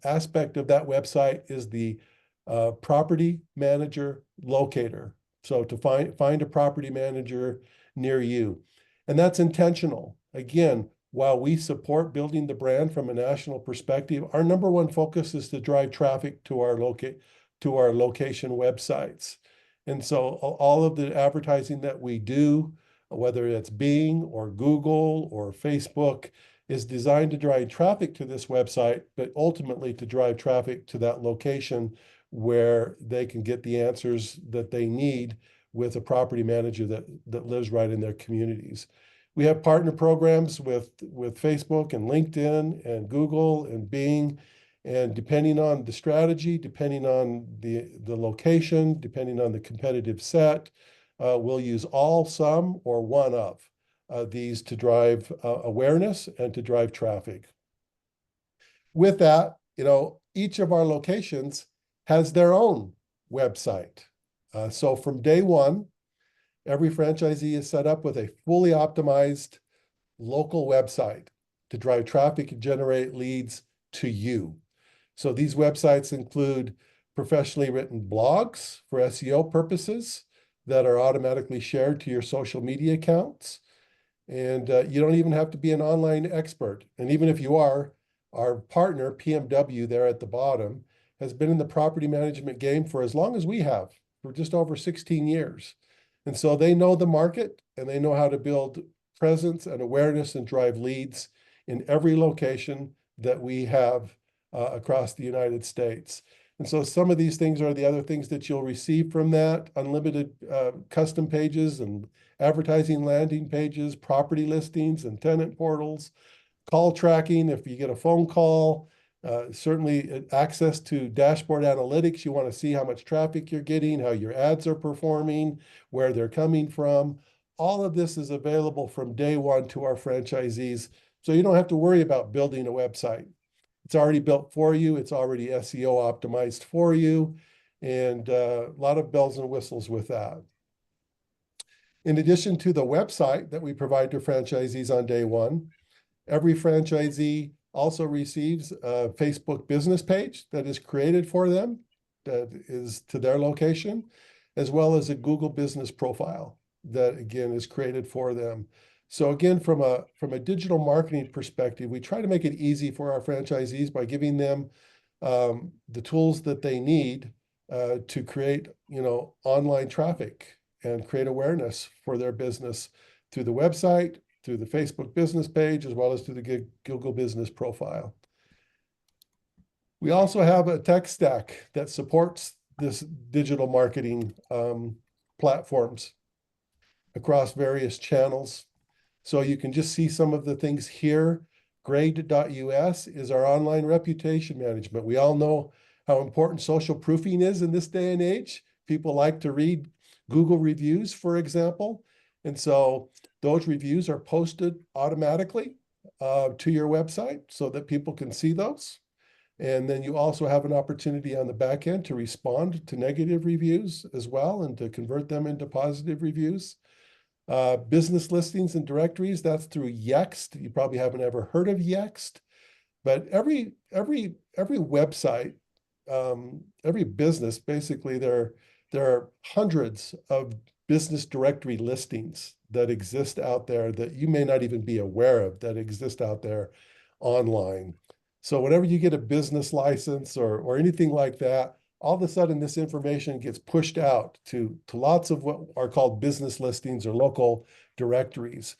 aspect of that website is the property manager locator. So to find a property manager near you. And that's intentional. Again, while we support building the brand from a national perspective, our number one focus is to drive traffic to our location websites. And so all of the advertising that we do, whether it's Bing or Google or Facebook, is designed to drive traffic to this website, but ultimately to drive traffic to that location where they can get the answers that they need with a property manager that lives right in their communities. We have partner programs with Facebook and LinkedIn and Google and Bing. And depending on the strategy, depending on the location, depending on the competitive set, we'll use all, some, or one of these to drive awareness and to drive traffic. With that, each of our locations has their own website. So from day one, every franchisee is set up with a fully optimized local website to drive traffic and generate leads to you. So these websites include professionally written blogs for SEO purposes that are automatically shared to your social media accounts. And you don't even have to be an online expert. And even if you are, our partner, PMW, there at the bottom, has been in the property management game for as long as we have, for just over 16 years. And so they know the market and they know how to build presence and awareness and drive leads in every location that we have across the United States. And so some of these things are the other things that you'll receive from that: unlimited custom pages and advertising landing pages, property listings and tenant portals, call tracking if you get a phone call, certainly access to dashboard analytics. You want to see how much traffic you're getting, how your ads are performing, where they're coming from. All of this is available from day one to our franchisees. So you don't have to worry about building a website. It's already built for you. It's already SEO optimized for you. And a lot of bells and whistles with that. In addition to the website that we provide to franchisees on day one, every franchisee also receives a Facebook business page that is created for them, that is to their location, as well as a Google business profile that, again, is created for them. So again, from a digital marketing perspective, we try to make it easy for our franchisees by giving them the tools that they need to create, online traffic and create awareness for their business through the website, through the Facebook business page, as well as through the Google business profile. We also have a tech stack that supports this digital marketing platforms across various channels. So you can just see some of the things here. Grade.us is our online reputation management. We all know how important social proofing is in this day and age. People like to read Google reviews, for example. And so those reviews are posted automatically to your website so that people can see those. And then you also have an opportunity on the back end to respond to negative reviews as well and to convert them into positive reviews. Business listings and directories, that's through Yext. You probably haven't ever heard of Yext, but every website, every business, basically there are hundreds of business directory listings that exist out there that you may not even be aware of that exist out there online. So whenever you get a business license or anything like that, all of a sudden this information gets pushed out to lots of what are called business listings or local directories.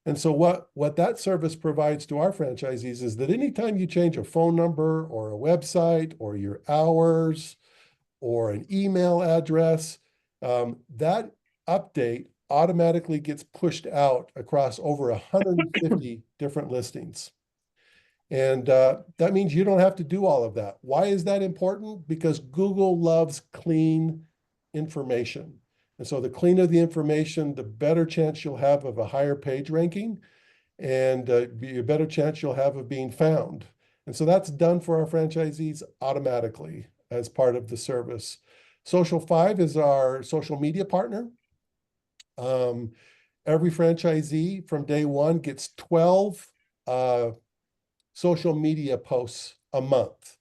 And so what that service provides to our franchisees is that anytime you change a phone number or a website or your hours or an email address, that update automatically gets pushed out across over 150 different listings. And that means you don't have to do all of that. Why is that important? Because Google loves clean information. And so the cleaner the information, the better chance you'll have of a higher page ranking and a better chance you'll have of being found. And so that's done for our franchisees automatically as part of the service. Social 5 is our social media partner. Every franchisee from day one gets 12 social media posts a month.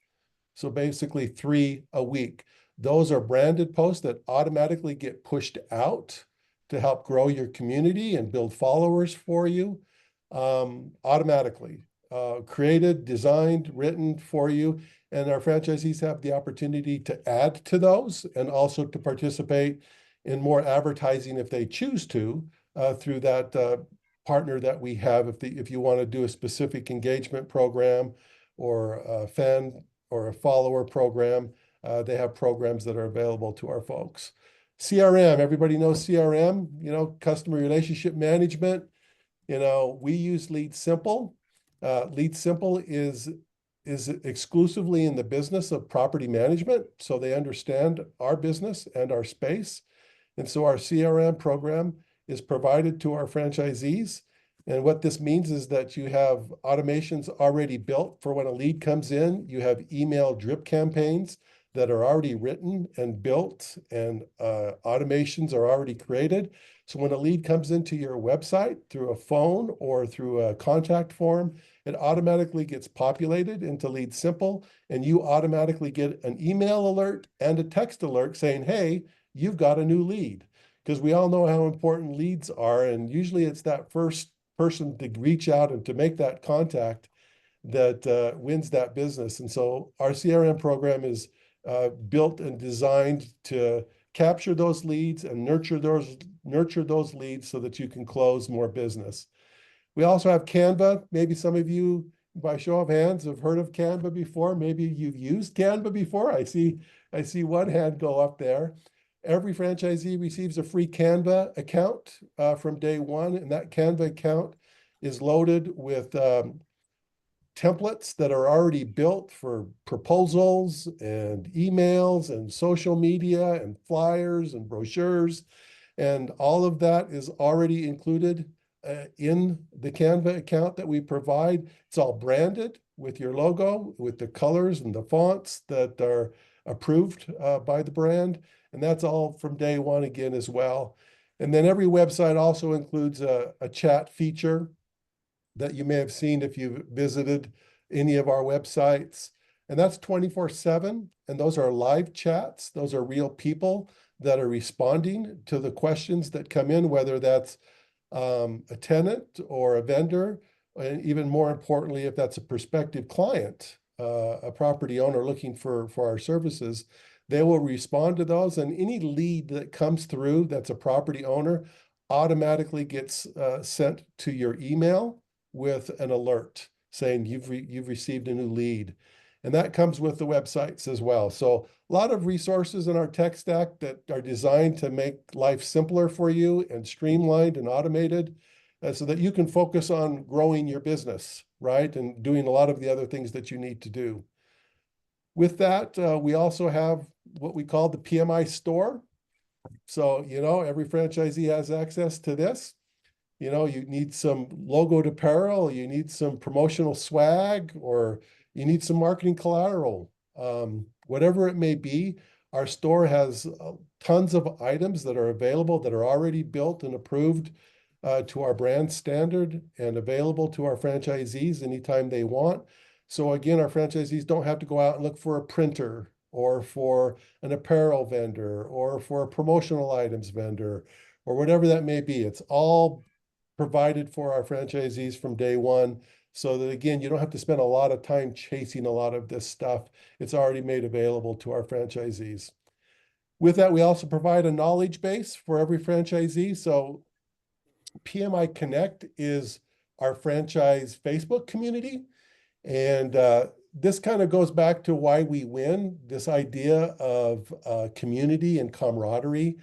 So basically 3 a week. Those are branded posts that automatically get pushed out to help grow your community and build followers for you automatically. Created, designed, written for you. And our franchisees have the opportunity to add to those and also to participate in more advertising if they choose to through that partner that we have. If you want to do a specific engagement program or a fan or a follower program, they have programs that are available to our folks. CRM, everybody knows CRM, customer relationship management. We use Lead Simple. Lead Simple is exclusively in the business of property management, so they understand our business and our space. And so our CRM program is provided to our franchisees. And what this means is that you have automations already built for when a lead comes in. You have email drip campaigns that are already written and built, and automations are already created. So when a lead comes into your website through a phone or through a contact form, it automatically gets populated into Lead Simple, and you automatically get an email alert and a text alert saying, hey, you've got a new lead. Because we all know how important leads are, and usually it's that first person to reach out and to make that contact that wins that business. And so our CRM program is built and designed to capture those leads and nurture those leads so that you can close more business. We also have Canva. Maybe some of you, by show of hands, have heard of Canva before. Maybe you've used Canva before. I see one hand go up there. Every franchisee receives a free Canva account from day one, and that Canva account is loaded with templates that are already built for proposals and emails and social media and flyers and brochures. And all of that is already included in the Canva account that we provide. It's all branded with your logo, with the colors and the fonts that are approved by the brand. And that's all from day one again as well. And then every website also includes a chat feature that you may have seen if you've visited any of our websites. And that's 24/7. And those are live chats. Those are real people that are responding to the questions that come in, whether that's a tenant or a vendor, and even more importantly, if that's a prospective client, a property owner looking for our services, they will respond to those. And any lead that comes through that's a property owner automatically gets sent to your email with an alert saying you've received a new lead. And that comes with the websites as well. So a lot of resources in our tech stack that are designed to make life simpler for you and streamlined and automated so that you can focus on growing your business, right? And doing a lot of the other things that you need to do. With that, we also have what we call the PMI store. So, every franchisee has access to this. You need some logoed apparel, you need some promotional swag, or you need some marketing collateral. Whatever it may be, our store has tons of items that are available that are already built and approved to our brand standard and available to our franchisees anytime they want. So again, our franchisees don't have to go out and look for a printer or for an apparel vendor or for a promotional items vendor or whatever that may be. It's all provided for our franchisees from day one, so that again, you don't have to spend a lot of time chasing a lot of this stuff. It's already made available to our franchisees. With that, we also provide a knowledge base for every franchisee. So PMI Connect is our franchise Facebook community. And this kind of goes back to why we win, this idea of community and camaraderie.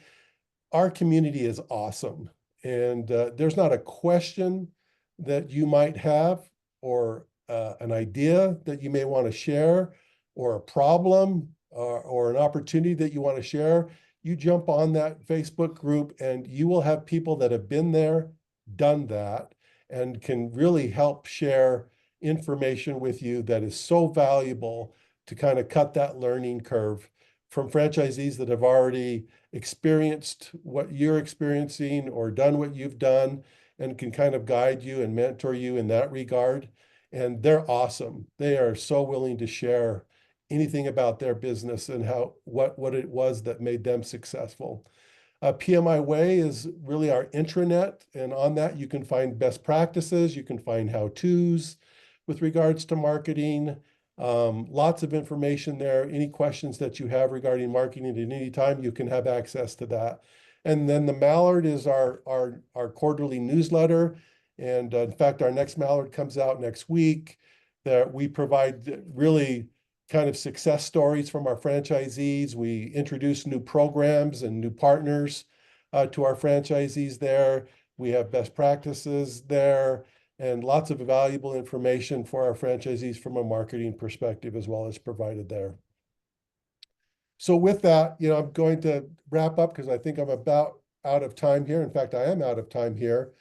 Our community is awesome. And there's not a question that you might have or an idea that you may want to share or a problem or an opportunity that you want to share. You jump on that Facebook group and you will have people that have been there, done that, and can really help share information with you that is so valuable to kind of cut that learning curve from franchisees that have already experienced what you're experiencing or done what you've done and can kind of guide you and mentor you in that regard. And they're awesome. They are so willing to share anything about their business and what it was that made them successful. PMI Way is really our intranet, and on that you can find best practices, you can find how-tos with regards to marketing, lots of information there. Any questions that you have regarding marketing at any time, you can have access to that. And then the Mallard is our quarterly newsletter. And in fact, our next Mallard comes out next week, that we provide really kind of success stories from our franchisees. We introduce new programs and new partners to our franchisees there. We have best practices there and lots of valuable information for our franchisees from a marketing perspective as well as provided there. So with that, I'm going to wrap up because I think I'm about out of time here. In fact, I am out of time here.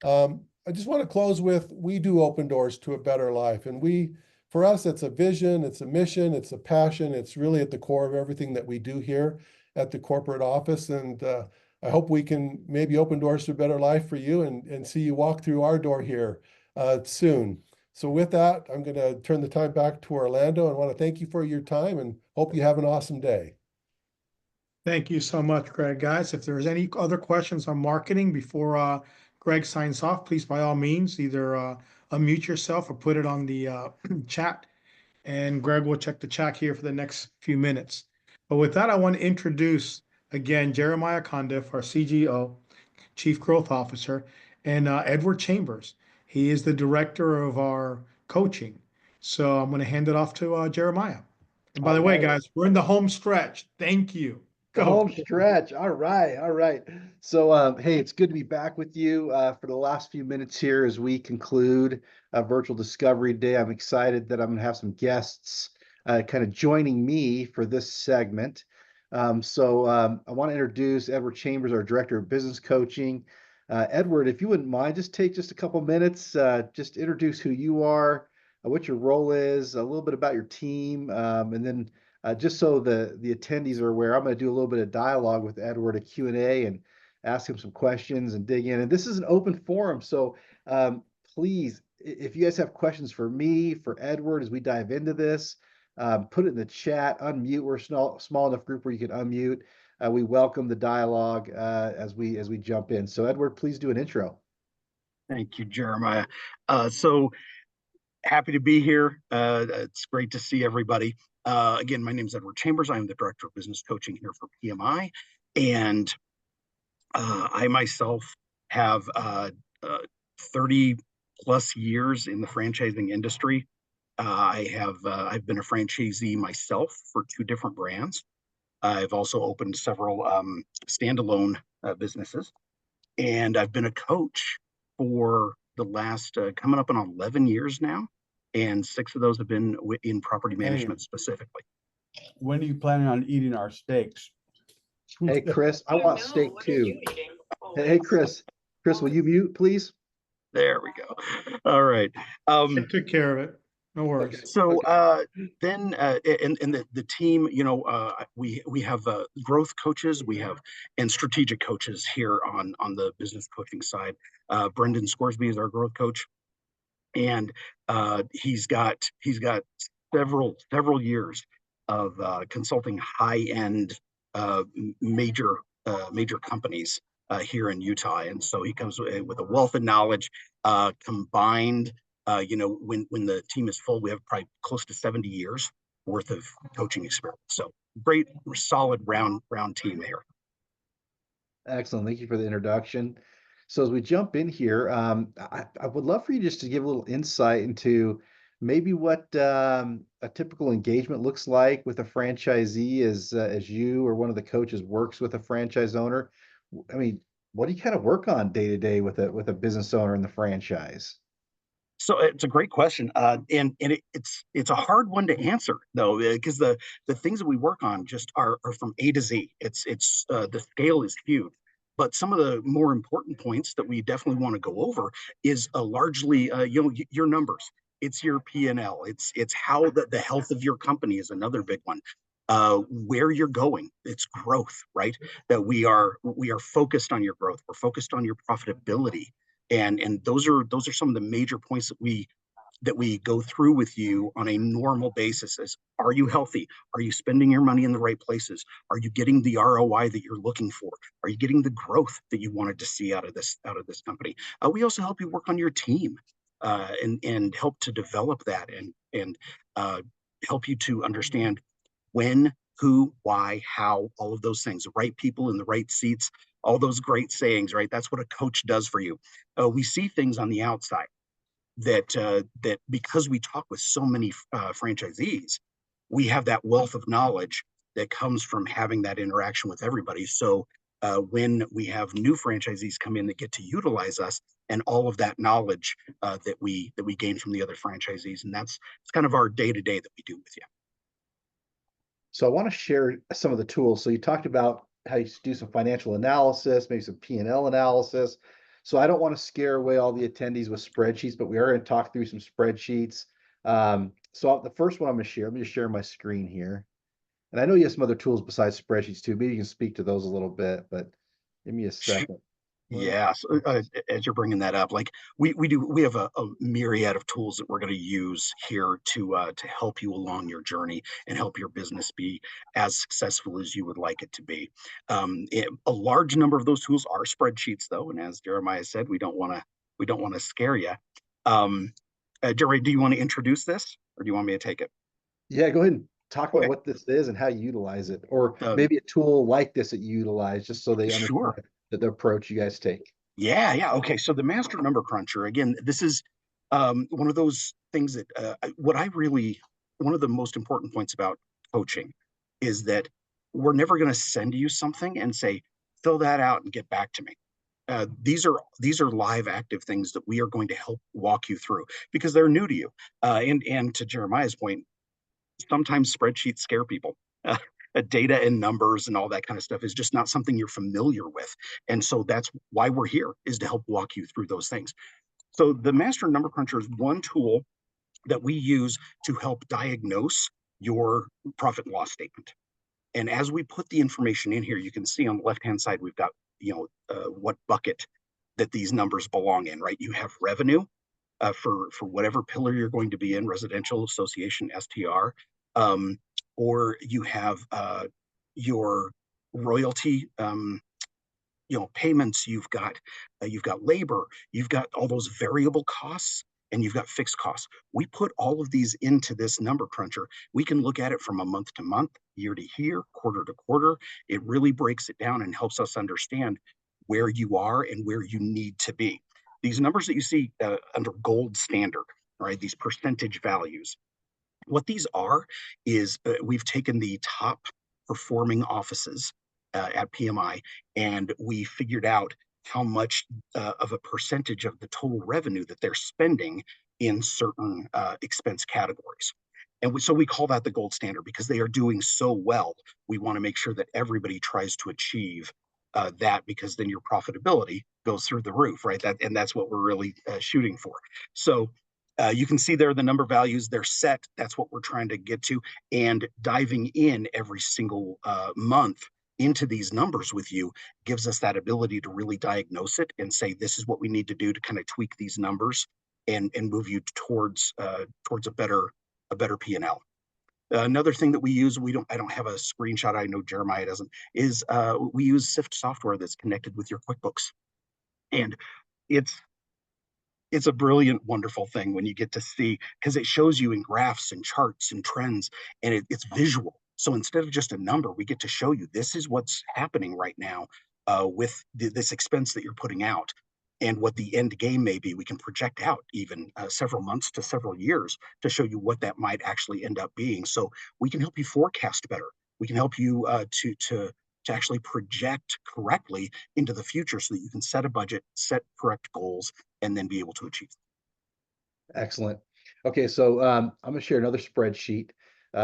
I just want to close with, we do open doors to a better life. And for us, it's a vision, it's a mission, it's a passion. It's really at the core of everything that we do here at the corporate office. And I hope we can maybe open doors to a better life for you and see you walk through our door here soon. So with that, I'm going to turn the time back to Orlando and want to thank you for your time and hope you have an awesome day. Thank you so much, Greg. Guys, if there's any other questions on marketing before Greg signs off, please, by all means, either unmute yourself or put it on the chat, and Greg will check the chat here for the next few minutes. But with that, I want to introduce again Jeremiah Condiff, our CGO, Chief Growth Officer, and Edward Chambers. He is the director of our coaching. So I'm going to hand it off to Jeremiah. And by the way, guys, we're in the home stretch. Thank you. The home stretch. All right. All right. So, hey, it's good to be back with you for the last few minutes here as we conclude Virtual Discovery Day. I'm excited that I'm going to have some guests kind of joining me for this segment. I want to introduce Edward Chambers, our Director of Business Coaching. Edward, if you wouldn't mind, just take just a couple minutes, just introduce who you are, what your role is, a little bit about your team, and then just so the attendees are aware, I'm going to do a little bit of dialogue with Edward, a Q&A, and ask him some questions and dig in. And this is an open forum, so please, if you guys have questions for me, for Edward, as we dive into this, put it in the chat, unmute. We're a small enough group where you can unmute. We welcome the dialogue as we jump in. So Edward, please do an intro. Thank you, Jeremiah. So happy to be here. It's great to see everybody. Again, my name is Edward Chambers. I'm the Director of Business Coaching here for PMI. And I myself have 30 plus years in the franchising industry. I've been a franchisee myself for 2 different brands. I've also opened several standalone businesses, and I've been a coach for the last coming up on 11 years now, and 6 of those have been in property management specifically. When are you planning on eating our steaks? Hey, Chris, I want steak too. Hey, Chris, will you mute, please? There we go. All right. Took care of it. No worries. Okay. So then and the team, we have growth coaches, and strategic coaches here on the business coaching side. Brendan Scoresby is our growth coach, and he's got several years of consulting high-end major companies here in Utah, and so he comes with a wealth of knowledge combined. When the team is full, we have probably close to 70 years worth of coaching experience. So great, solid round team here. Excellent. Thank you for the introduction. So as we jump in here, I would love for you just to give a little insight into maybe what a typical engagement looks like with a franchisee as you or one of the coaches works with a franchise owner. I mean, what do you kind of work on day to day with a business owner in the franchise? So it's a great question, and it's a hard one to answer though, because the things that we work on just are from A to Z. It's the scale is huge, but some of the more important points that we definitely want to go over is largely your numbers. It's your P&L. It's how the health of your company is another big one. where you're going. It's growth, right? That we are focused on your growth. We're focused on your profitability, and those are some of the major points that we go through with you on a normal basis. Is, are you healthy? Are you spending your money in the right places? Are you getting the ROI that you're looking for? Are you getting the growth that you wanted to see out of this company? We also help you work on your team, and help to develop that, and help you to understand when, who, why, how, all of those things, the right people in the right seats, all those great sayings, right? That's what a coach does for you. We see things on the outside that because we talk with so many franchisees, we have that wealth of knowledge that comes from having that interaction with everybody. So when we have new franchisees come in that get to utilize us and all of that knowledge that we gain from the other franchisees, and it's kind of our day-to-day that we do with you. So I want to share some of the tools. So you talked about how you do some financial analysis, maybe some P&L analysis. So I don't want to scare away all the attendees with spreadsheets, but we are going to talk through some spreadsheets. So the first one I'm going to share my screen here. And I know you have some other tools besides spreadsheets too. Maybe you can speak to those a little bit, but give me a second. Yeah, so, as you're bringing that up, like we have a myriad of tools that we're going to use here to help you along your journey and help your business be as successful as you would like it to be. A large number of those tools are spreadsheets, though, and as Jeremiah said, we don't want to scare you. Jerry, do you want to introduce this, or do you want me to take it? Yeah, go ahead and talk about what this is and how you utilize it, or maybe a tool like this that you utilize, just so they understand the approach you guys take. Yeah. Okay. So the master number cruncher, again, this is one of those things that one of the most important points about coaching is that we're never going to send you something and say, fill that out and get back to me. These are live, active things that we are going to help walk you through because they're new to you. And to Jeremiah's point, sometimes spreadsheets scare people. Data and numbers and all that kind of stuff is just not something you're familiar with. And so that's why we're here, is to help walk you through those things. So the Master Number Cruncher is one tool that we use to help diagnose your profit and loss statement. And as we put the information in here, you can see on the left-hand side, we've got, what bucket that these numbers belong in, right? You have revenue for whatever pillar you're going to be in, residential, association, STR. Or you have your royalty, payments. You've got labor. You've got all those variable costs, and you've got fixed costs. We put all of these into this number cruncher. We can look at it from a month to month, year to year, quarter to quarter. It really breaks it down and helps us understand where you are and where you need to be. These numbers that you see under gold standard, right? These percentage values. What these are is we've taken the top performing offices at PMI, and we figured out how much of a percentage of the total revenue that they're spending in certain expense categories. And so we call that the gold standard because they are doing so well. We want to make sure that everybody tries to achieve that, because then your profitability goes through the roof, right? And that's what we're really shooting for. So you can see there the number values, they're set. That's what we're trying to get to. And diving in every single month into these numbers with you gives us that ability to really diagnose it and say, this is what we need to do to kind of tweak these numbers and move you towards a better P&L. Another thing that we use, I don't have a screenshot, I know Jeremiah doesn't, is we use SIFT software that's connected with your QuickBooks. And it's a brilliant, wonderful thing when you get to see, because it shows you in graphs and charts and trends, and it's visual. So instead of just a number, we get to show you this is what's happening right now with this expense that you're putting out, and what the end game may be. We can project out even several months to several years to show you what that might actually end up being. So we can help you forecast better. We can help you to actually project correctly into the future so that you can set a budget, set correct goals, and then be able to achieve. Excellent. Okay, so I'm going to share another spreadsheet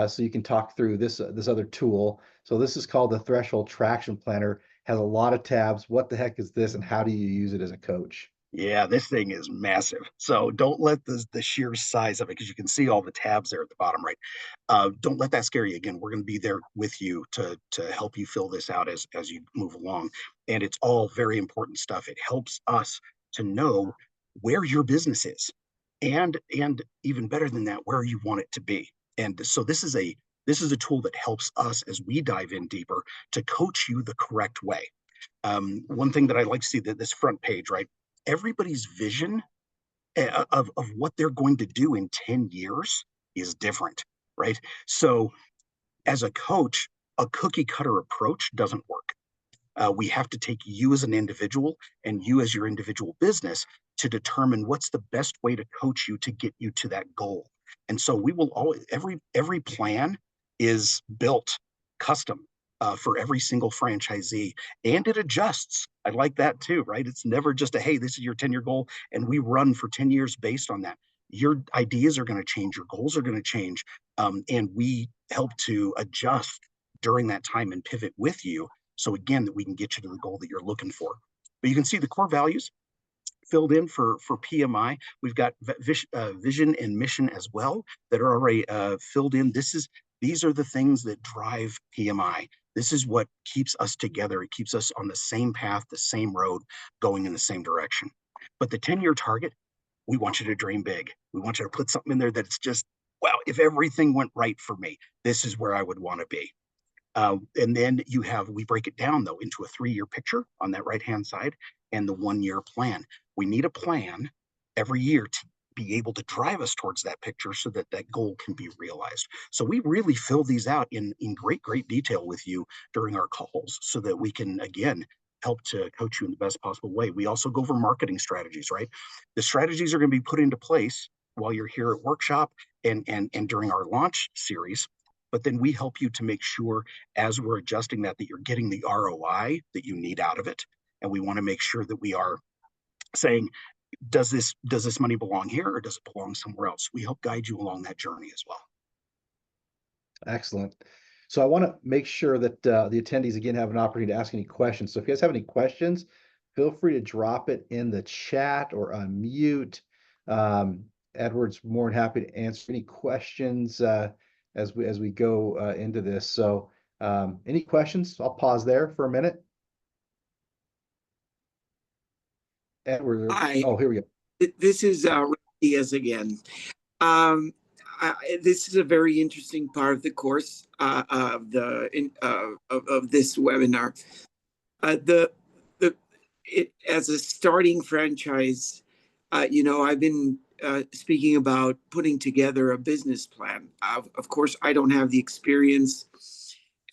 so you can talk through this other tool. So this is called the Threshold Traction Planner. Has a lot of tabs. What the heck is this, and how do you use it as a coach? Yeah, this thing is massive. So don't let the sheer size of it, because you can see all the tabs there at the bottom, right? Don't let that scare you. Again, we're going to be there with you to help you fill this out as you move along. And it's all very important stuff. It helps us to know where your business is, and even better than that, where you want it to be. And so this is a tool that helps us as we dive in deeper to coach you the correct way. One thing that I like to see, that this front page, right? Everybody's vision of what they're going to do in 10 years is different, right? So as a coach, a cookie cutter approach doesn't work. We have to take you as an individual and you as your individual business to determine what's the best way to coach you to get you to that goal. And so we will always, every plan is built custom for every single franchisee, and it adjusts. I like that too, right? It's never just a, hey, this is your 10-year goal and we run for 10 years based on that. Your ideas are going to change, your goals are going to change, and we help to adjust during that time and pivot with you, so again, that we can get you to the goal that you're looking for. But you can see the core values filled in for PMI. We've got vision and mission as well that are already filled in. These are the things that drive PMI. This is what keeps us together. It keeps us on the same path, the same road, going in the same direction. But the 10-year target, we want you to dream big. We want you to put something in there that's just, wow, if everything went right for me, this is where I would want to be. And then we break it down though into a 3-year picture on that right-hand side and the 1-year plan. We need a plan every year to be able to drive us towards that picture so that that goal can be realized. So we really fill these out in great detail with you during our calls so that we can, again, help to coach you in the best possible way. We also go over marketing strategies, right? The strategies are going to be put into place while you're here at workshop and during our launch series. But then we help you to make sure as we're adjusting that you're getting the ROI that you need out of it. And we want to make sure that we are saying, does this money belong here or does it belong somewhere else? We help guide you along that journey as well. Excellent. So I want to make sure that the attendees again have an opportunity to ask any questions. So if you guys have any questions, feel free to drop it in the chat or unmute. Edward's more than happy to answer any questions as we go into this. So any questions? I'll pause there for a minute. Edward, oh, here we go. This is Diaz again. This is a very interesting part of the course of this webinar. As a starting franchise, I've been speaking about putting together a business plan. Of course, I don't have the experience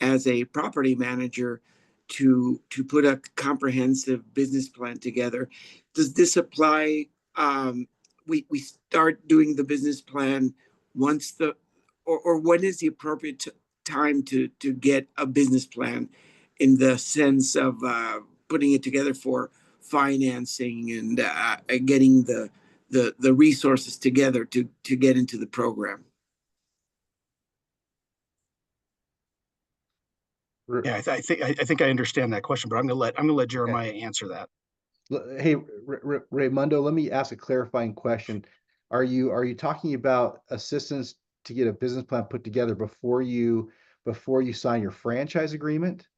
as a property manager to put a comprehensive business plan together. Does this apply? We start doing the business plan once or when is the appropriate time to get a business plan, in the sense of putting it together for financing and getting the resources together to get into the program? Yeah, I think I understand that question, but I'm gonna let Jeremiah answer that. Hey, Raymundo, let me ask a clarifying question. Are you talking about assistance to get a business plan put together before you sign your franchise agreement?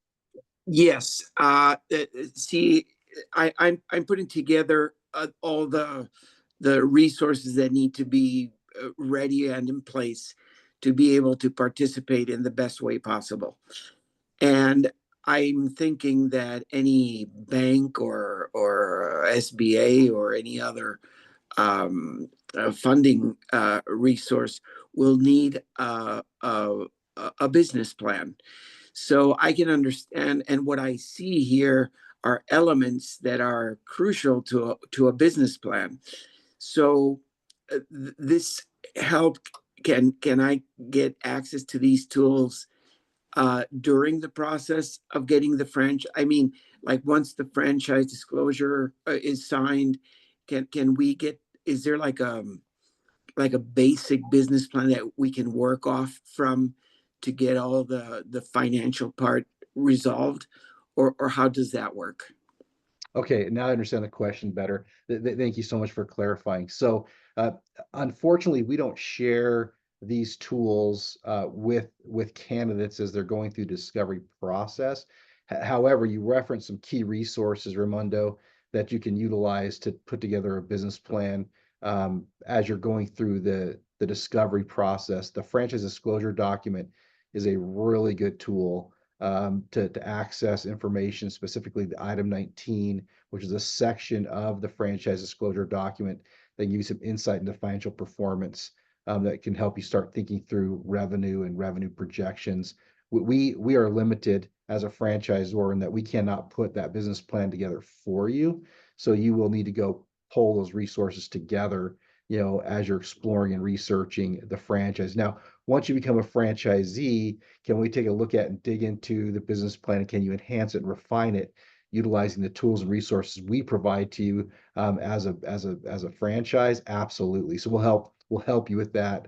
Yes. See, I'm putting together all the resources that need to be ready and in place to be able to participate in the best way possible. And I'm thinking that any bank or SBA or any other funding resource will need a business plan. So I can understand, and what I see here are elements that are crucial to a business plan. So this help, can I get access to these tools during the process of getting the franchise? I mean, like once the franchise disclosure is signed, can we get, is there like a basic business plan that we can work off from to get all the financial part resolved, or how does that work? Okay, now I understand the question better. Thank you so much for clarifying. So, unfortunately, we don't share these tools with candidates as they're going through the discovery process. However, you referenced some key resources, Raimondo, that you can utilize to put together a business plan as you're going through the discovery process. The franchise disclosure document is a really good tool to access information, specifically the item 19, which is a section of the franchise disclosure document that gives you some insight into financial performance that can help you start thinking through revenue and revenue projections. We are limited as a franchisor in that we cannot put that business plan together for you. So you will need to go pull those resources together, as you're exploring and researching the franchise. Now, once you become a franchisee, can we take a look at and dig into the business plan? Can you enhance it and refine it, utilizing the tools and resources we provide to you as a franchise? Absolutely. So we'll help you with that,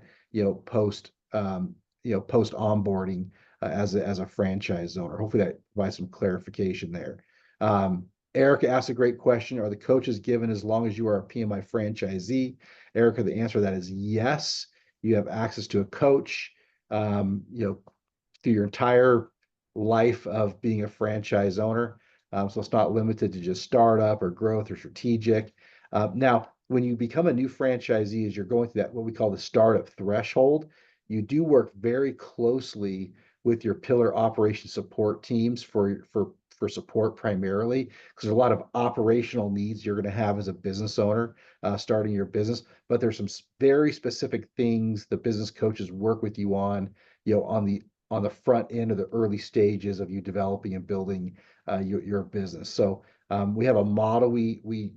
post onboarding as a franchise owner. Hopefully that provides some clarification there. Erica asked a great question. Are the coaches given as long as you are a PMI franchisee? Erica, the answer to that is yes. You have access to a coach, through your entire life of being a franchise owner. So it's not limited to just startup or growth or strategic. Now, when you become a new franchisee, as you're going through that, what we call the startup threshold, you do work very closely with your pillar operation support teams for support primarily, because there's a lot of operational needs you're going to have as a business owner starting your business. But there's some very specific things the business coaches work with you on, on the front end of the early stages of you developing and building your business. So we have a model we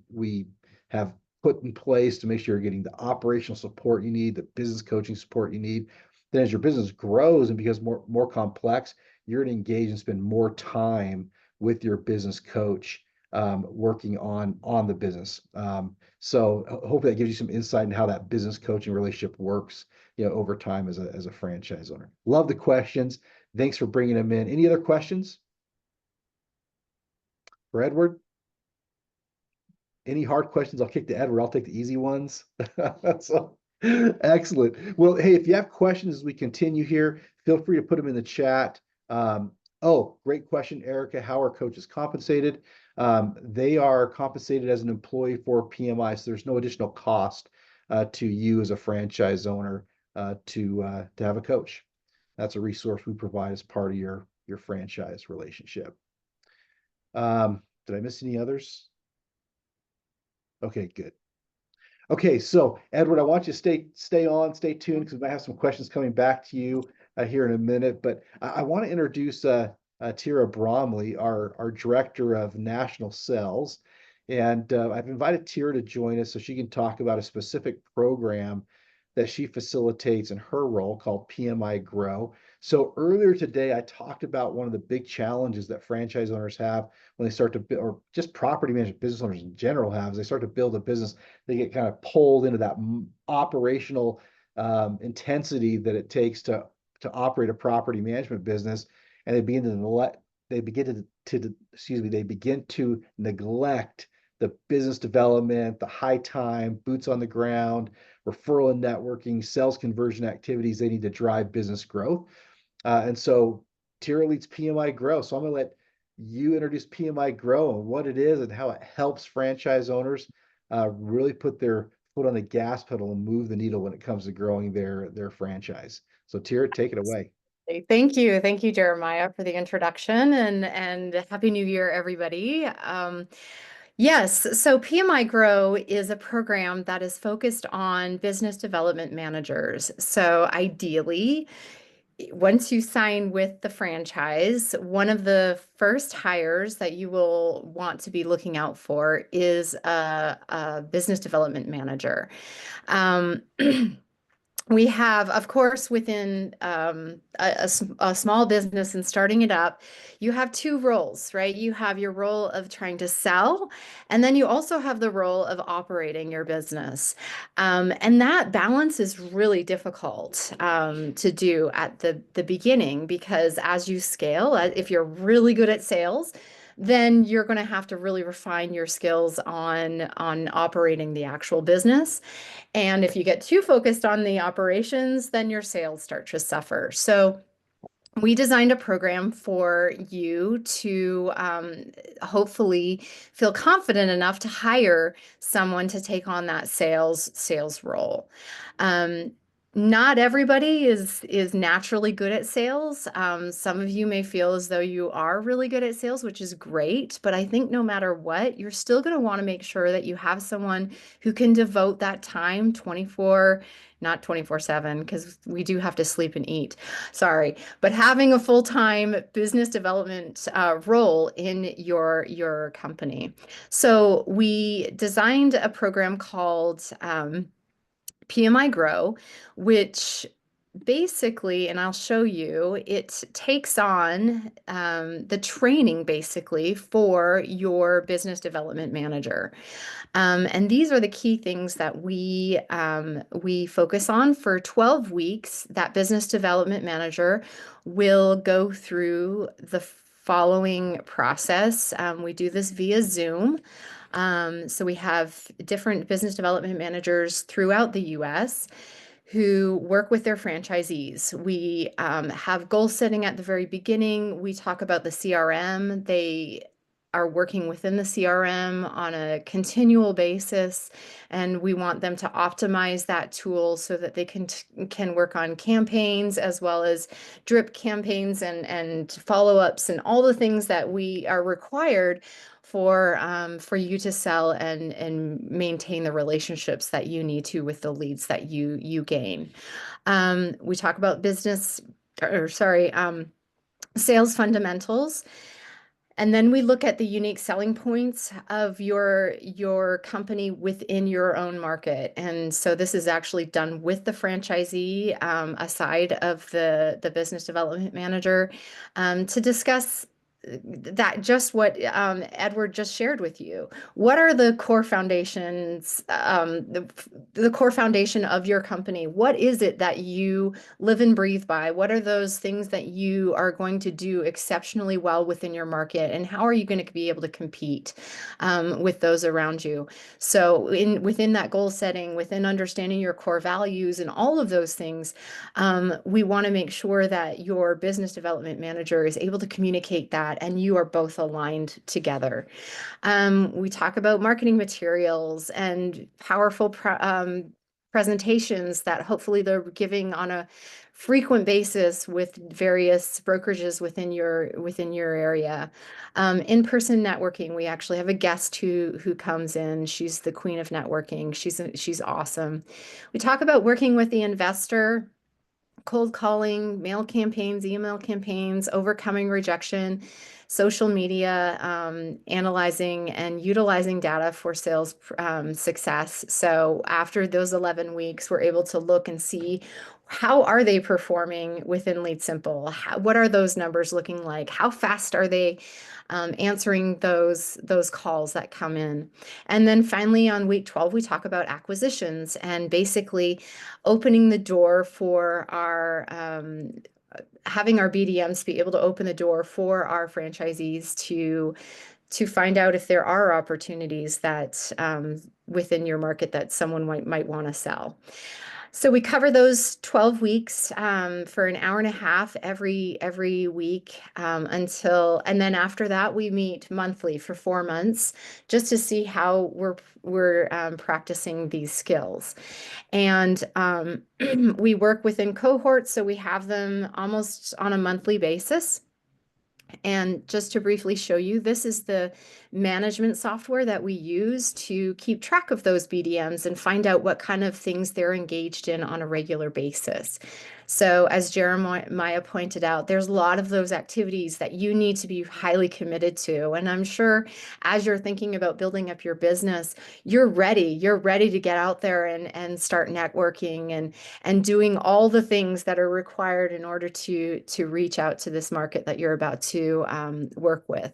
have put in place to make sure you're getting the operational support you need, the business coaching support you need. Then as your business grows and becomes more complex, you're going to engage and spend more time with your business coach working on the business. So hopefully that gives you some insight into how that business coaching relationship works, over time as a franchise owner. Love the questions. Thanks for bringing them in. Any other questions for Edward? Any hard questions, I'll kick to Edward. I'll take the easy ones. So excellent. Well, hey, if you have questions as we continue here, feel free to put them in the chat. Oh, great question, Erica. How are coaches compensated? They are compensated as an employee for PMI, so there's no additional cost to you as a franchise owner to have a coach. That's a resource we provide as part of your franchise relationship. Did I miss any others? Okay, good. Okay, so Edward, I want you to stay tuned because we might have some questions coming back to you here in a minute. But I want to introduce Tira Bromley, our Director of National Sales. And I've invited Tira to join us so she can talk about a specific program that she facilitates in her role called PMI Grow. So earlier today, I talked about one of the big challenges that franchise owners have when they start to build, or just property management business owners in general have, as they start to build a business, they get kind of pulled into that operational intensity that it takes to operate a property management business, and they begin to neglect the business development, the high time, boots on the ground, referral and networking, sales conversion activities they need to drive business growth. And so Tira leads PMI Grow. So I'm going to let you introduce PMI Grow and what it is and how it helps franchise owners really put their foot on the gas pedal and move the needle when it comes to growing their franchise. So Tira, take it away. Thank you, Jeremiah, for the introduction, and Happy New Year, everybody. Yes, so PMI Grow is a program that is focused on business development managers. So ideally, once you sign with the franchise, one of the first hires that you will want to be looking out for is a business development manager. We have, of course, within a small business and starting it up, you have two roles, right? You have your role of trying to sell, and then you also have the role of operating your business. And that balance is really difficult to do at the beginning, because as you scale, if you're really good at sales, then you're going to have to really refine your skills on operating the actual business. And if you get too focused on the operations, then your sales start to suffer. So we designed a program for you to hopefully feel confident enough to hire someone to take on that sales role. Not everybody is naturally good at sales. Some of you may feel as though you are really good at sales, which is great. But I think no matter what, you're still going to want to make sure that you have someone who can devote that time 24/7, because we do have to sleep and eat. Sorry, but having a full-time business development role in your company. So we designed a program called PMI Grow, which basically, and I'll show you, it takes on the training basically for your business development manager. And these are the key things that we focus on. For 12 weeks. That business development manager will go through the following process. We do this via Zoom. So we have different business development managers throughout the US who work with their franchisees. We have goal setting at the very beginning. We talk about the CRM. They are working within the CRM on a continual basis, and we want them to optimize that tool so that they can work on campaigns as well as drip campaigns and follow-ups and all the things that we are required for you to sell and maintain the relationships that you need to with the leads that you gain. We talk about sales fundamentals. And then we look at the unique selling points of your company within your own market. And so this is actually done with the franchisee aside of the business development manager to discuss that, just what Edward just shared with you. What are the core foundations, the core foundation of your company? What is it that you live and breathe by? What are those things that you are going to do exceptionally well within your market? And how are you going to be able to compete with those around you? So within that goal setting, within understanding your core values and all of those things, we want to make sure that your business development manager is able to communicate that and you are both aligned together. We talk about marketing materials and powerful presentations that hopefully they're giving on a frequent basis with various brokerages within your area. In-person networking, we actually have a guest who comes in. She's the queen of networking. She's awesome. We talk about working with the investor, cold calling, mail campaigns, email campaigns, overcoming rejection, social media, analyzing and utilizing data for sales success. So after those 11 weeks, we're able to look and see how are they performing within Lead Simple? What are those numbers looking like? How fast are they answering those calls that come in? And then finally on week 12, we talk about acquisitions and basically opening the door for our having our BDMs be able to open the door for our franchisees to find out if there are opportunities that within your market that someone might want to sell. So we cover those 12 weeks for an hour and a half every week and then after that we meet monthly for 4 months just to see how we're practicing these skills. And we work within cohorts, so we have them almost on a monthly basis. And just to briefly show you, this is the management software that we use to keep track of those BDMs and find out what kind of things they're engaged in on a regular basis. So as Jeremiah pointed out, there's a lot of those activities that you need to be highly committed to. And I'm sure as you're thinking about building up your business, you're ready to get out there and start networking and doing all the things that are required in order to reach out to this market that you're about to work with.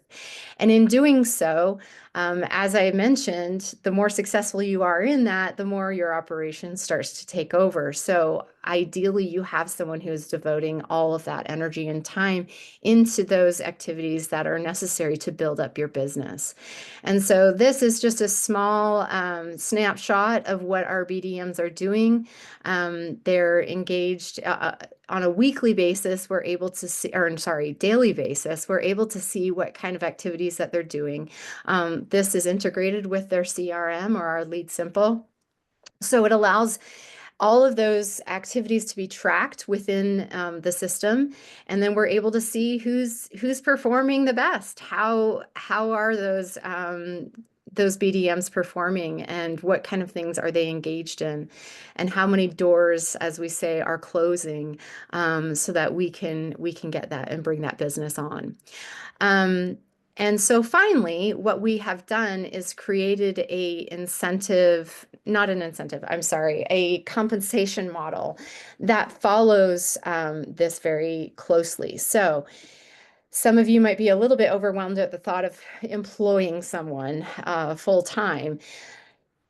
And in doing so, As I mentioned, the more successful you are in that, the more your operation starts to take over. So ideally, you have someone who is devoting all of that energy and time into those activities that are necessary to build up your business. And so this is just a small snapshot of what our BDMs are doing. They're engaged on a weekly basis. We're able to see, or sorry, daily basis, we're able to see what kind of activities that they're doing. This is integrated with their CRM or our Lead Simple. So it allows all of those activities to be tracked within the system, and then we're able to see who's performing the best. How are those BDMs performing, and what kind of things are they engaged in, and how many doors, as we say, are closing, so that we can get that and bring that business on. And so finally, what we have done is created a compensation model that follows this very closely. So some of you might be a little bit overwhelmed at the thought of employing someone full time.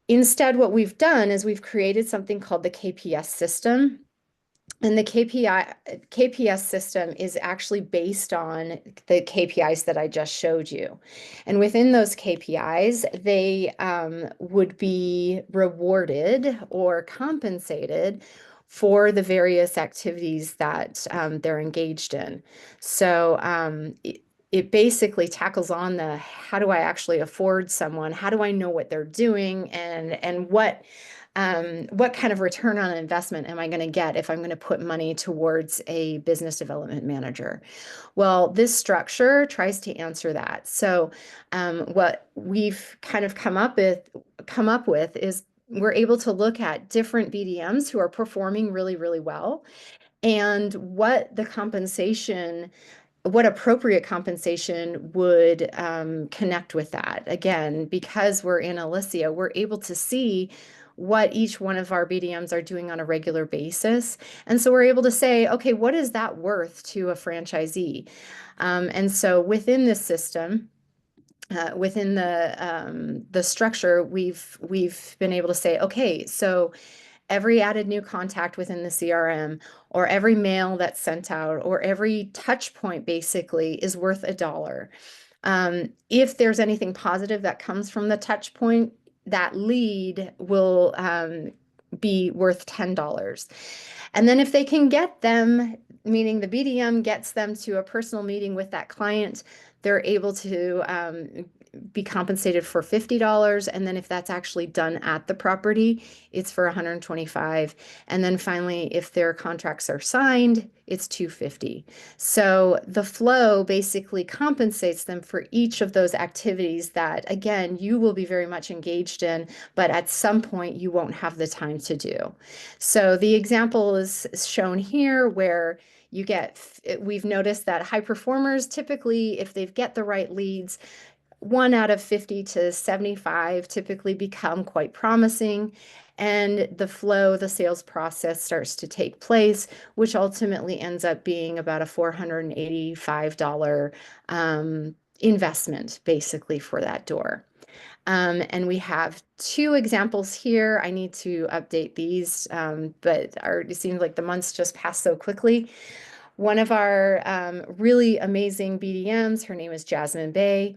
Instead, what we've done is we've created something called the KPS system. And the KPS system is actually based on the KPIs that I just showed you. And within those KPIs, they would be rewarded or compensated for the various activities that they're engaged in. So it basically tackles on the, how do I actually afford someone? How do I know what they're doing, and what kind of return on investment am I going to get if I'm going to put money towards a business development manager? Well, this structure tries to answer that. So what we've kind of come up with is we're able to look at different BDMs who are performing really, really well, and what appropriate compensation would connect with that. Again, because we're in Alicia, we're able to see what each one of our BDMs are doing on a regular basis. And so we're able to say, okay, what is that worth to a franchisee? And so within this system, within the structure, we've been able to say, okay, so every added new contact within the CRM, or every mail that's sent out, or every touch point basically is worth $1. If there's anything positive that comes from the touch point, that lead will be worth $10. And then if they can get them, meaning the BDM gets them to a personal meeting with that client, they're able to be compensated for $50. And then if that's actually done at the property, it's for $125. And then finally, if their contracts are signed, it's $250. So the flow basically compensates them for each of those activities that, again, you will be very much engaged in, but at some point you won't have the time to do. So the example is shown here where we've noticed that high performers typically, if they get the right leads, 1 out of 50 to 75 typically become quite promising, and the sales process starts to take place, which ultimately ends up being about a $485 investment basically for that door. And we have 2 examples here. I need to update these, but it seems like the months just passed so quickly. One of our really amazing BDMs, her name is Jasmine Bay.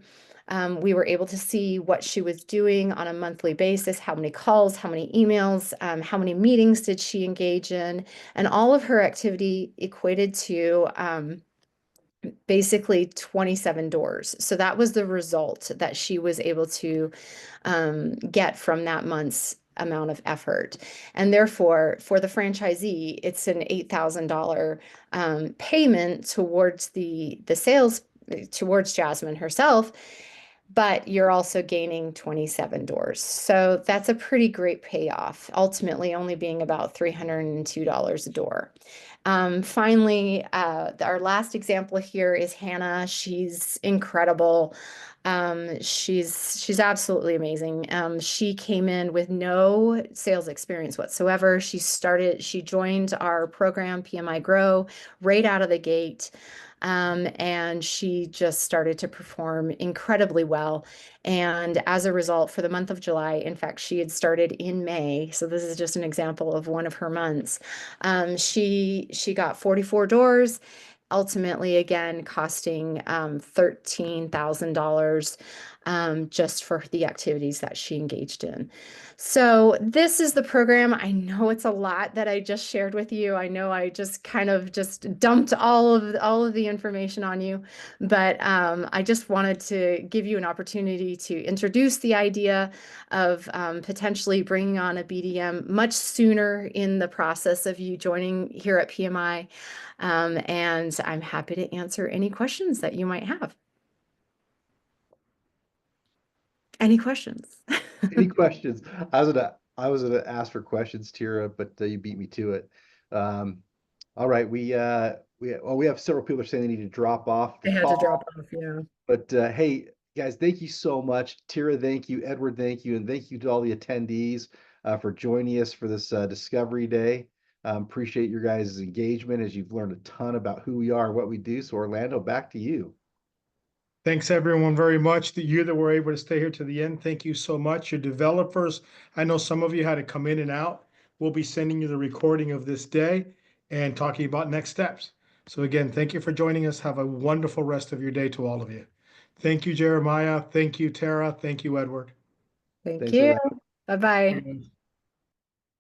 We were able to see what she was doing on a monthly basis, how many calls, how many emails, how many meetings did she engage in, and all of her activity equated to basically 27 doors. So that was the result that she was able to get from that month's amount of effort. And therefore, for the franchisee, it's an $8,000 payment towards the sales, towards Jasmine herself, but you're also gaining 27 doors. So that's a pretty great payoff, ultimately only being about $302 a door. Finally, our last example here is Hannah. She's incredible. She's absolutely amazing. She came in with no sales experience whatsoever. She joined our program, PMI Grow, right out of the gate. And she just started to perform incredibly well. And as a result, for the month of July, in fact, she had started in May. So this is just an example of one of her months. She got 44 doors, ultimately again costing $13,000 just for the activities that she engaged in. So this is the program. I know it's a lot that I just shared with you. I know I just kind of just dumped all of the information on you, but I just wanted to give you an opportunity to introduce the idea of potentially bringing on a BDM much sooner in the process of you joining here at PMI. And I'm happy to answer any questions that you might have. Any questions? Any questions? I was gonna ask for questions, Tira, but you beat me to it. All right, we have several people saying they need to drop off I the had to call. drop off, yeah. But hey, guys, thank you so much. Tira, thank you. Edward, thank you. And thank you to all the attendees for joining us for this Discovery Day. Appreciate your guys' engagement as you've learned a ton about who we are and what we do. So Orlando, back to you. Thanks everyone very much. That you that were able to stay here to the end. Thank you so much. Your developers, I know some of you had to come in and out. We'll be sending you the recording of this day and talking about next steps. So again, thank you for joining us. Have a wonderful rest of your day to all of you. Thank you, Jeremiah. Thank you, Tara. Thank you, Edward. Thank Thanks, you. Orlando. Bye-bye.